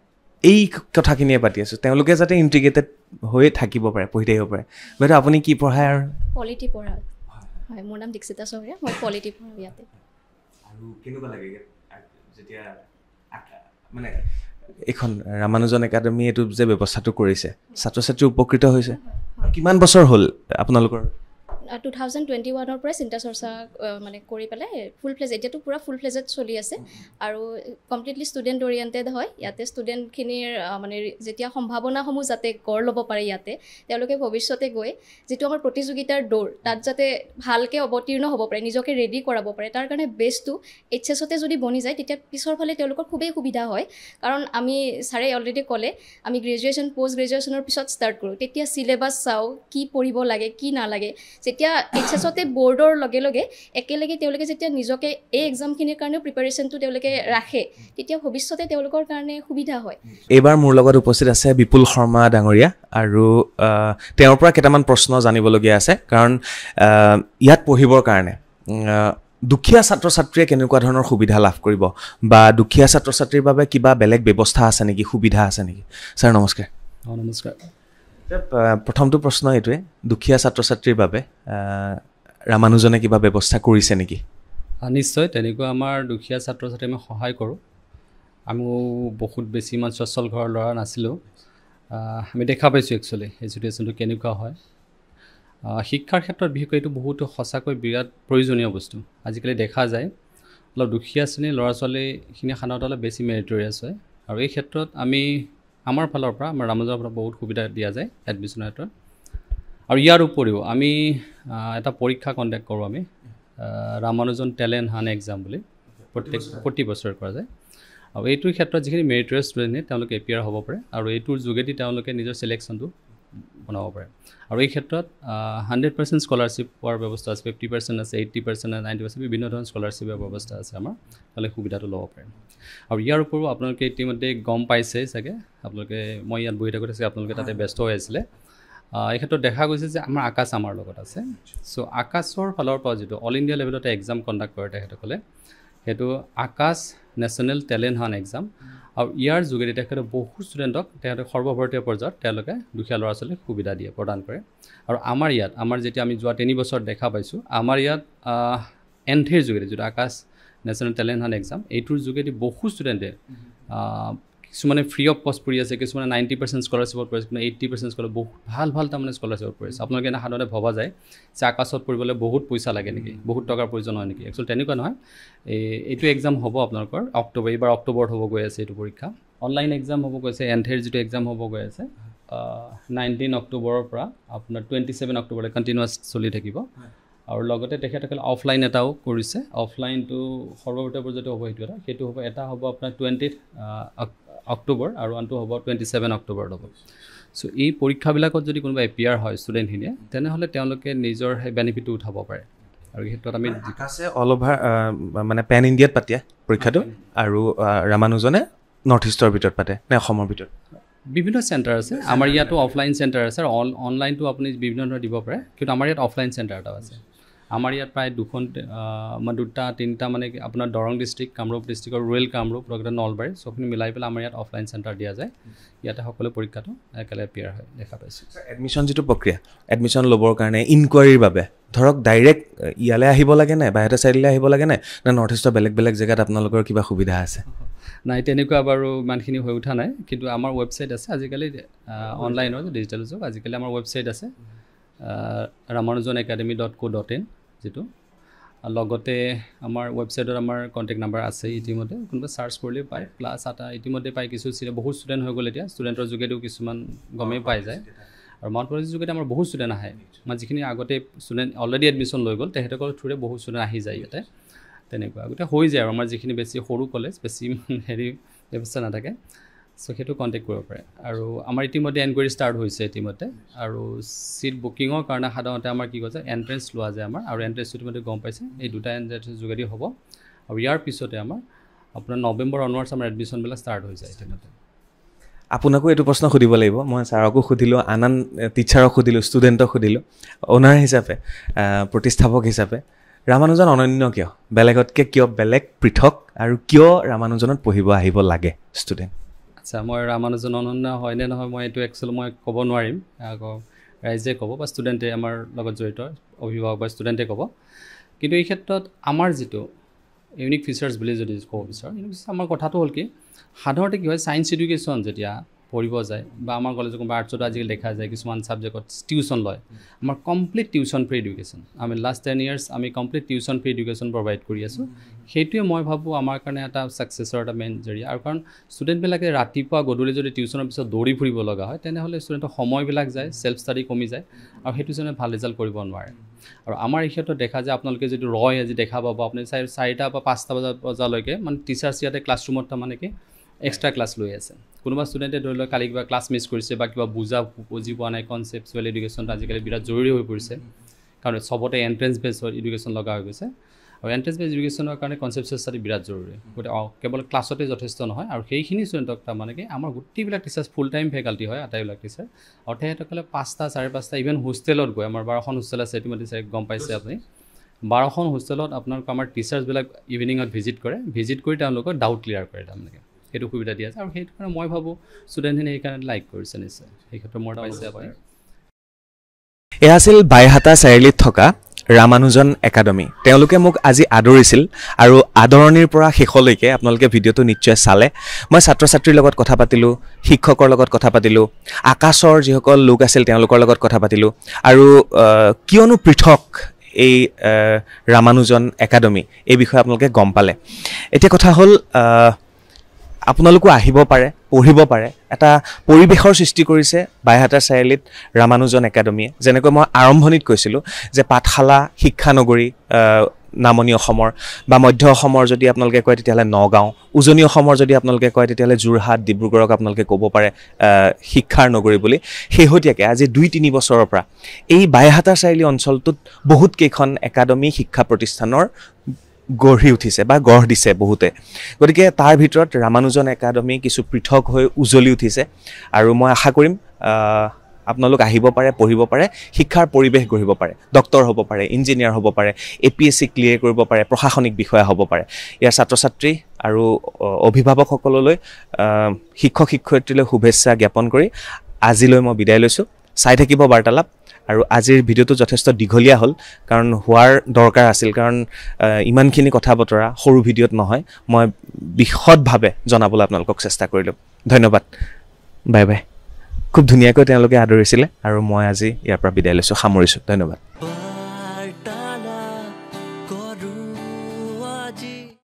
এই কথাখিনিয়ে পাতি আছোঁ তেওঁলোকে যাতে ইণ্টিগ্ৰেটেড হৈ থাকিব পাৰে পঢ়ি থাকিব পাৰে বাইদেউ আপুনি কি পঢ়ায় আৰু পলিটি পঢ়াওঁ হয় মোৰ নাম দীক্ষিতা চহৰীয়া মই পলিটি পঢ়াওঁ ইয়াতে আৰু কেনেকুৱা লাগে যেতিয়া মানে এইখন ৰামানুজন একাডেমি এইটো যে ব্যৱস্থাটো কৰিছে ছাত্ৰ ছাত্ৰী উপকৃত হৈছে কিমান বছৰ হ'ল আপোনালোকৰ 2021ৰ পৰা চিন্তা চৰ্চা মানে কৰি পেলাই ফুল ফ্লেজ এতিয়াতো পুৰা ফুল ফ্লেজত চলি আছে আৰু কমপ্লিটলি ষ্টুডেণ্ট অৰিয়েণ্টেড হয় ইয়াতে ষ্টুডেণ্টখিনিৰ মানে যেতিয়া সম্ভাৱনাসমূহ যাতে গঢ় ল'ব পাৰে ইয়াতে তেওঁলোকে ভৱিষ্যতে গৈ যিটো আমাৰ প্ৰতিযোগিতাৰ দৌৰ তাত যাতে ভালকৈ অৱতীৰ্ণ হ'ব পাৰে নিজকে ৰেডি কৰাব পাৰে তাৰ কাৰণে বেষ্টটো HSতে যদি বনি যায় তেতিয়া পিছৰ ফালে তেওঁলোকৰ খুবেই সুবিধা হয় কাৰণ আমি ছাৰে অলৰেডি ক'লে আমি গ্ৰেজুৱেশ্যন পষ্ট গ্ৰেজুৱেশ্যনৰ পিছত ষ্টাৰ্ট কৰোঁ তেতিয়া চিলেবাছ চাওঁ কি পঢ়িব লাগে কি নালাগে যেতিয়া HSতে বৰ্ডৰ লগে লগে একেলগে তেওঁলোকে যেতিয়া নিজকে এই এক্সামখিনিৰ কাৰণেও প্ৰিপাৰেশ্যনটো তেওঁলোকে ৰাখে তেতিয়া ভৱিষ্যতে তেওঁলোকৰ কাৰণে সুবিধা হয় এইবাৰ মোৰ লগত উপস্থিত আছে বিপুল শৰ্মা ডাঙৰীয়া আৰু তেওঁৰ পৰা কেইটামান প্ৰশ্ন জানিবলগীয়া আছে কাৰণ ইয়াত পঢ়িবৰ কাৰণে দুখীয়া ছাত্ৰ ছাত্ৰীয়ে কেনেকুৱা ধৰণৰ সুবিধা লাভ কৰিব বা দুখীয়া ছাত্ৰ ছাত্ৰীৰ বাবে কিবা বেলেগ ব্যৱস্থা আছে নেকি সুবিধা আছে নেকি ছাৰ নমস্কাৰ নমস্কাৰ প্ৰথমটো প্ৰশ্ন এইটোৱে দুখীয়া ছাত্ৰ ছাত্ৰীৰ বাবে ৰামানুজনে কিবা ব্যৱস্থা কৰিছে নেকি নিশ্চয় তেনেকুৱা আমাৰ দুখীয়া ছাত্ৰ ছাত্ৰী আমি সহায় কৰোঁ আমিও বহুত বেছি ইমান স্বচ্ছল ঘৰৰ ল'ৰা নাছিলোঁ আমি দেখা পাইছোঁ একচুৱেলি এডুকেশ্যনটো কেনেকুৱা হয় শিক্ষাৰ ক্ষেত্ৰত বিশেষকৈ এইটো বহুতো সঁচাকৈ বিৰাট প্ৰয়োজনীয় বস্তু আজিকালি দেখা যায় অলপ দুখীয়া শ্ৰেণীৰ ল'ৰা ছোৱালীখিনি সাধাৰণতে অলপ বেছি মেৰিটৰিয়াছ হয় আৰু এই ক্ষেত্ৰত আমি আমাৰ ফালৰ পৰা আমাৰ ৰামানুজনৰ পৰা বহুত সুবিধা দিয়া যায় এডমিশ্যনৰ ক্ষেত্ৰত আৰু ইয়াৰ উপৰিও আমি এটা পৰীক্ষা কণ্ডাক্ট কৰোঁ আমি ৰামানুজন টেলেণ্ট হাণ্ট এক্সাম বুলি প্ৰতি বছৰে কৰা যায় আৰু এইটোৰ ক্ষেত্ৰত যিখিনি মেৰিটৰিয়াছ ষ্টুডেণ্টে তেওঁলোকে এপিয়াৰ হ'ব পাৰে আৰু এইটোৰ যোগেদি তেওঁলোকে নিজৰ চিলেকশ্যনটো বনাব পাৰে আৰু এই ক্ষেত্ৰত 100% স্কলাৰশ্বিপ পোৱাৰ ব্যৱস্থা আছে 50% আছে 80% আছে 90% বিভিন্ন ধৰণৰ স্কলাৰশ্বিপৰ ব্যৱস্থা আছে আমাৰ তেওঁলোকে সুবিধাটো ল'ব পাৰে আৰু ইয়াৰ উপৰিও আপোনালোকে ইতিমধ্যে গম পাইছে চাগে আপোনালোকে মই ইয়াত বহি থাকোঁতে চাগে আপোনালোকে তাতে ব্যস্ত হৈ আছিলে এই ক্ষেত্ৰত দেখা গৈছে যে আমাৰ আকাশ আমাৰ লগত আছে চ' আকাশৰ ফালৰ পৰা যিটো অল ইণ্ডিয়া লেভেলতে এক্সাম কণ্ডাক্ট কৰে তেখেতসকলে সেইটো আকাশ নেশ্যনেল টেলেণ্ট হাণ্ট এক্সাম আৰু ইয়াৰ যোগেদি তেখেতে বহু ষ্টুডেণ্টক তেখেতে সৰ্বভাৰতীয় পৰ্যায়ত তেওঁলোকে দুখীয়া ল'ৰা ছোৱালীক সুবিধা দিয়ে প্ৰদান কৰে আৰু আমাৰ ইয়াত আমাৰ যেতিয়া আমি যোৱা 3 বছৰত দেখা পাইছোঁ আমাৰ ইয়াত এণ্ট্ৰিৰ যোগেদি যিটো আকাশ নেশ্যনেল টেলেণ্ট হাণ্ট এক্সাম এইটোৰ যোগেদি বহু ষ্টুডেণ্টে কিছুমানে ফ্ৰী অফ কষ্ট পৰি আছে, কিছুমানে 90% স্কলাৰশ্বিপত পৰি আছে, 80% স্কলাৰ বহুত ভাল ভাল তাৰমানে স্কলাৰশ্বিপত পৰি আছে। আপোনালোকে এনে সাধাৰণতে ভবা যায় যে আকাশত পঢ়িবলৈ বহুত পইচা লাগে নেকি, বহুত টকাৰ প্ৰয়োজন হয় নেকি? একচুৱেলি তেনেকুৱা নহয়। এইটো এক্সাম হ'ব আপোনালোকৰ অক্টোবৰ, এইবাৰ অক্টোবৰত হ'ব গৈ আছে এইটো পৰীক্ষা। অনলাইন এক্সাম হ'ব গৈছে, এনথেৰ যিটো এক্সাম হ'ব গৈ আছে 19 অক্টোবৰৰ পৰা আপোনাৰ 27 অক্টোবৰলৈ কণ্টিনিউৱাছ চলি থাকিব। আৰু লগতে তেখেতসকলে অফলাইন এটাও কৰিছে। অফলাইনটো সৰ্বভাৰতীয় পৰ্যায়তো হ'ব সেইটো সেইটো হ'ব। এটা হ'ব আপোনাৰ 20 অক্টোবৰ আৰু আনটো হ'ব 27 অক্টোবৰত হ'ব। চ' এই পৰীক্ষাবিলাকত যদি কোনোবা এপিয়াৰ হয় ষ্টুডেণ্টখিনিয়ে, তেনেহ'লে তেওঁলোকে নিজৰ সেই বেনিফিটটো উঠাব পাৰে। আৰু এই ক্ষেত্ৰত আমি আছে অল অভাৰ মানে পেন ইণ্ডিয়াত পাতে পৰীক্ষাটো, আৰু ৰামানুজনে নৰ্থ ইষ্টৰ ভিতৰত পাতে নে অসমৰ ভিতৰত? বিভিন্ন চেণ্টাৰ আছে। আমাৰ ইয়াতো অফলাইন চেণ্টাৰ আছে, আৰু অনলাইনটো আপুনি বিভিন্ন ধৰণৰ দিব পাৰে, কিন্তু আমাৰ ইয়াত অফলাইন চেণ্টাৰ এটা আছে। আমাৰ ইয়াত প্ৰায় দুটা তিনিটা মানে আপোনাৰ দৰং ডিষ্ট্ৰিক্ট, কামৰূপ ডিষ্ট্ৰিক্টৰ ৰুৰেল কামৰূপ, লগতে নলবাৰী চবখিনি মিলাই পেলাই আমাৰ ইয়াত অফলাইন চেণ্টাৰ দিয়া যায়। ইয়াতে সকলো পৰীক্ষাটো একেলগে এপিয়াৰ হয় দেখা পাইছোঁ। এডমিশ্যন যিটো প্ৰক্ৰিয়া, এডমিশ্যন ল'বৰ কাৰণে ইনকুৱাৰীৰ বাবে ধৰক ডাইৰেক্ট ইয়ালৈ আহিব লাগে নে বাইহাটা চাইডলৈ আহিব লাগে নে নৰ্থ ইষ্টৰ বেলেগ বেলেগ জেগাত আপোনালোকৰ কিবা সুবিধা আছে? নাই, তেনেকুৱা বাৰু ইমানখিনি হৈ উঠা নাই, কিন্তু আমাৰ ৱেবছাইট আছে আজিকালি অনলাইনৰ ডিজিটেল যুগ। আজিকালি আমাৰ ৱেবছাইট আছে ramanujanacademy.co.in যিটো। লগতে আমাৰ ৱেবছাইটত আমাৰ কণ্টেক্ট নাম্বাৰ আছে ইতিমধ্যে, কোনোবা চাৰ্চ কৰিলে পায়। প্লাছ এটা ইতিমধ্যে পায় কিছু বহুত ষ্টুডেণ্ট হৈ গ'ল এতিয়া, ষ্টুডেণ্টৰ যোগেদিও কিছুমান গমেই পাই যায়। আৰু মাউণ্ট পলিচিৰ যোগেদি আমাৰ বহুত ষ্টুডেণ্ট আহে, মানে যিখিনি আগতে ষ্টুডেণ্ট অলৰেডি এডমিশ্যন লৈ গ'ল তেখেতসকলৰ থ্ৰুৰে বহুত ষ্টুডেণ্ট আহি যায় ইয়াতে। তেনেকুৱা গোটেই হৈ যায় আৰু আমাৰ যিখিনি বেছি সৰু কলেজ, বেছি হেৰি ব্যৱস্থা নাথাকে, চ' সেইটো কণ্টেক্ট কৰিব পাৰে। আৰু আমাৰ ইতিমধ্যে এনকুৱাৰী ষ্টাৰ্ট হৈছে ইতিমধ্যে। আৰু ছিট বুকিঙৰ কাৰণে সাধাৰণতে আমাৰ কি কৈছে এণ্ট্ৰেঞ্চ লোৱা যায় আমাৰ, আৰু এণ্ট্ৰেঞ্চটো ইতিমধ্যে গম পাইছে এই দুটা এণ্ট্ৰেঞ্চৰ যোগেদি হ'ব। আৰু ইয়াৰ পিছতে আমাৰ আপোনাৰ নৱেম্বৰ অনৱাৰ্ডছ আমাৰ এডমিশ্যনবিলাক ষ্টাৰ্ট হৈ যায় ইতিমধ্যে। আপোনাকো এইটো প্ৰশ্ন সুধিব লাগিব, মই ছাৰকো সুধিলোঁ, আন আন টিচাৰক সুধিলোঁ, ষ্টুডেণ্টক সুধিলোঁ। অনাৰ হিচাপে, প্ৰতিষ্ঠাপক হিচাপে ৰামানুজন অনন্য কিয়? বেলেগতকৈ কিয় বেলেগ, পৃথক, আৰু কিয় ৰামানুজনত পঢ়িব আহিব লাগে ষ্টুডেণ্ট? আচ্ছা, মই ৰামানুজন অনন্য হয় নে নহয় মই এইটো একচুৱেলি মই ক'ব নোৱাৰিম, আকৌ ৰাইজে ক'ব বা ষ্টুডেণ্টে আমাৰ লগত জড়িত অভিভাৱক বা ষ্টুডেণ্টে ক'ব। কিন্তু এই ক্ষেত্ৰত আমাৰ যিটো ইউনিক ফিচাৰ্ছ বুলি যদি ক'ব বিচাৰোঁ, আমাৰ কথাটো হ'ল কি, সাধাৰণতে কি হয় ছায়েন্স এডুকেশ্যন যেতিয়া পঢ়িব যায় বা আমাৰ কলেজত কোনোবা আৰ্টছতো আজিকালি দেখা যায় কিছুমান ছাবজেক্টত টিউশ্যন লয়। আমাৰ কমপ্লিট টিউশ্যন ফ্ৰী এডুকেশ্যন, আমি লাষ্ট 10 years আমি complete tuition free education provide কৰি আছোঁ। সেইটোৱে মই ভাবোঁ আমাৰ কাৰণে এটা ছাকচেছৰ এটা মেইন জৰিয়া। আৰু কাৰণ ষ্টুডেণ্টবিলাকে ৰাতিপুৱা গধূলি যদি টিউশ্যনৰ পিছত দৌৰি ফুৰিব লগা হয়, তেনেহ'লে ষ্টুডেণ্টৰ সময়বিলাক যায়, ছেল্ফ ষ্টাডি কমি যায়, আৰু সেইটো ষ্টুডেণ্টে ভাল ৰিজাল্ট কৰিব নোৱাৰে। আৰু আমাৰ এই ক্ষেত্ৰত দেখা যায় আপোনালোকে যদি আজি দেখা পাব, আপুনি 4টা বা 5টা বজালৈকে মানে টিচাৰ্ছ ইয়াতে ক্লাছৰুমত তাৰমানে কি এক্সট্ৰা ক্লাছ লৈ আছে। কোনোবা ষ্টুডেণ্টে ধৰি লওক কালি কিবা ক্লাছ মিছ কৰিছে বা কিবা বুজি পোৱা নাই, কনচেপ্টচুৱেল এডুকেশ্যনটো আজিকালি বিৰাট জৰুৰী হৈ পৰিছে, কাৰণ চবতে এণ্ট্ৰেঞ্চ বেছ এডুকেশ্যন লগা হৈ গৈছে। আৰু এণ্ট্ৰেঞ্চ বেছ এডুকেশ্যনৰ কাৰণে কনচেপ্টচুৱেল ষ্টাডি বিৰাট জৰুৰী। গতিকে কেৱল ক্লাছতে যথেষ্ট নহয়, আৰু সেইখিনি ষ্টুডেণ্টক তাৰমানে কি আমাৰ গোটেইবিলাক টিচাৰ্ছ ফুল টাইম ফেকাল্টি হয়, আটাইবিলাক টিচাৰ। আৰু তেখেতসকলে 5টা 4:30 ইভেন হোষ্টেলত গৈ, আমাৰ 12খন হোষ্টেল আছে ইতিমধ্যে গম পাইছে আপুনি, 12খন হোষ্টেলত আপোনালোকৰ আমাৰ টিচাৰ্ছবিলাক ইভিনিঙত ভিজিট কৰে, ভিজিট কৰি তেওঁলোকৰ ডাউট ক্লিয়াৰ কৰে তাৰমানে সেইটো সুবিধা দিয়া আছে। আৰু সেইটো কাৰণে মই ভাবোঁ ষ্টুডেণ্টখিনি সেইকাৰণে লাইক কৰিছে নিশ্চয়, সেই ক্ষেত্ৰত মোৰ পাইছে আপুনি। এয়া আছিল বাইহাটা চাৰিআলিত থকা ৰামানুজন একাডেমি। তেওঁলোকে মোক আজি আদৰিছিল, আৰু আদৰণিৰ পৰা শেষলৈকে আপোনালোকে ভিডিঅ'টো নিশ্চয় চালে। মই ছাত্ৰ ছাত্ৰীৰ লগত কথা পাতিলোঁ, শিক্ষকৰ লগত কথা পাতিলোঁ, আকাশৰ যিসকল লোক আছিল তেওঁলোকৰ লগত কথা পাতিলোঁ, আৰু কিয়নো পৃথক এই ৰামানুজন একাডেমি এই বিষয়ে আপোনালোকে গম পালে। এতিয়া কথা হ'ল আপোনালোকো আহিব পাৰে, পঢ়িব পাৰে। এটা পৰিৱেশৰ সৃষ্টি কৰিছে বাইহাটা চাৰিআলিত ৰামানুজন একাডেমীয়ে। যেনেকৈ মই আৰম্ভণিত কৈছিলোঁ যে পাঠশালা শিক্ষানগৰী নামনি অসমৰ বা মধ্য অসমৰ যদি আপোনালোকে কয় তেতিয়াহ'লে নগাঁও, উজনি অসমৰ যদি আপোনালোকে কয় তেতিয়াহ'লে যোৰহাট, ডিব্ৰুগড়ক আপোনালোকে ক'ব পাৰে শিক্ষাৰ নগৰী বুলি। শেহতীয়াকৈ আজি 2-3 বছৰৰ পৰা এই বাইহাটা চাৰিআলি অঞ্চলটোত বহুত কেইখন একাডেমী শিক্ষা প্ৰতিষ্ঠানৰ গঢ়ি উঠিছে বা গঢ় দিছে বহুতে। গতিকে তাৰ ভিতৰত ৰামানুজন একাডেমী কিছু পৃথক হৈ উজলি উঠিছে, আৰু মই আশা কৰিম আপোনালোক আহিব পাৰে, পঢ়িব পাৰে, শিক্ষাৰ পৰিৱেশ গঢ়িব পাৰে, ডক্টৰ হ'ব পাৰে, ইঞ্জিনিয়াৰ হ'ব পাৰে, APSC ক্লিয়াৰ কৰিব পাৰে, প্ৰশাসনিক বিষয়া হ'ব পাৰে। ইয়াৰ ছাত্ৰ ছাত্ৰী আৰু অভিভাৱকসকললৈ শিক্ষক শিক্ষয়িত্ৰীলৈ শুভেচ্ছা জ্ঞাপন কৰি আজিলৈ মই বিদায় লৈছোঁ। চাই থাকিব বাৰ্তালাপ। আৰু আজিৰ ভিডিঅ'টো যথেষ্ট দীঘলীয়া হ'ল, কাৰণ হোৱাৰ দৰকাৰ আছিল, কাৰণ ইমানখিনি কথা বতৰা সৰু ভিডিঅ'ত নহয়। মই বিশদভাৱে জনাবলৈ আপোনালোকক চেষ্টা কৰিলোঁ ধন্যবাদ বাই বাই খুব ধুনীয়াকৈ তেওঁলোকে আদৰিছিলে আৰু মই আজি ইয়াৰ পৰা বিদায় লৈছোঁ সামৰিছোঁ ধন্যবাদ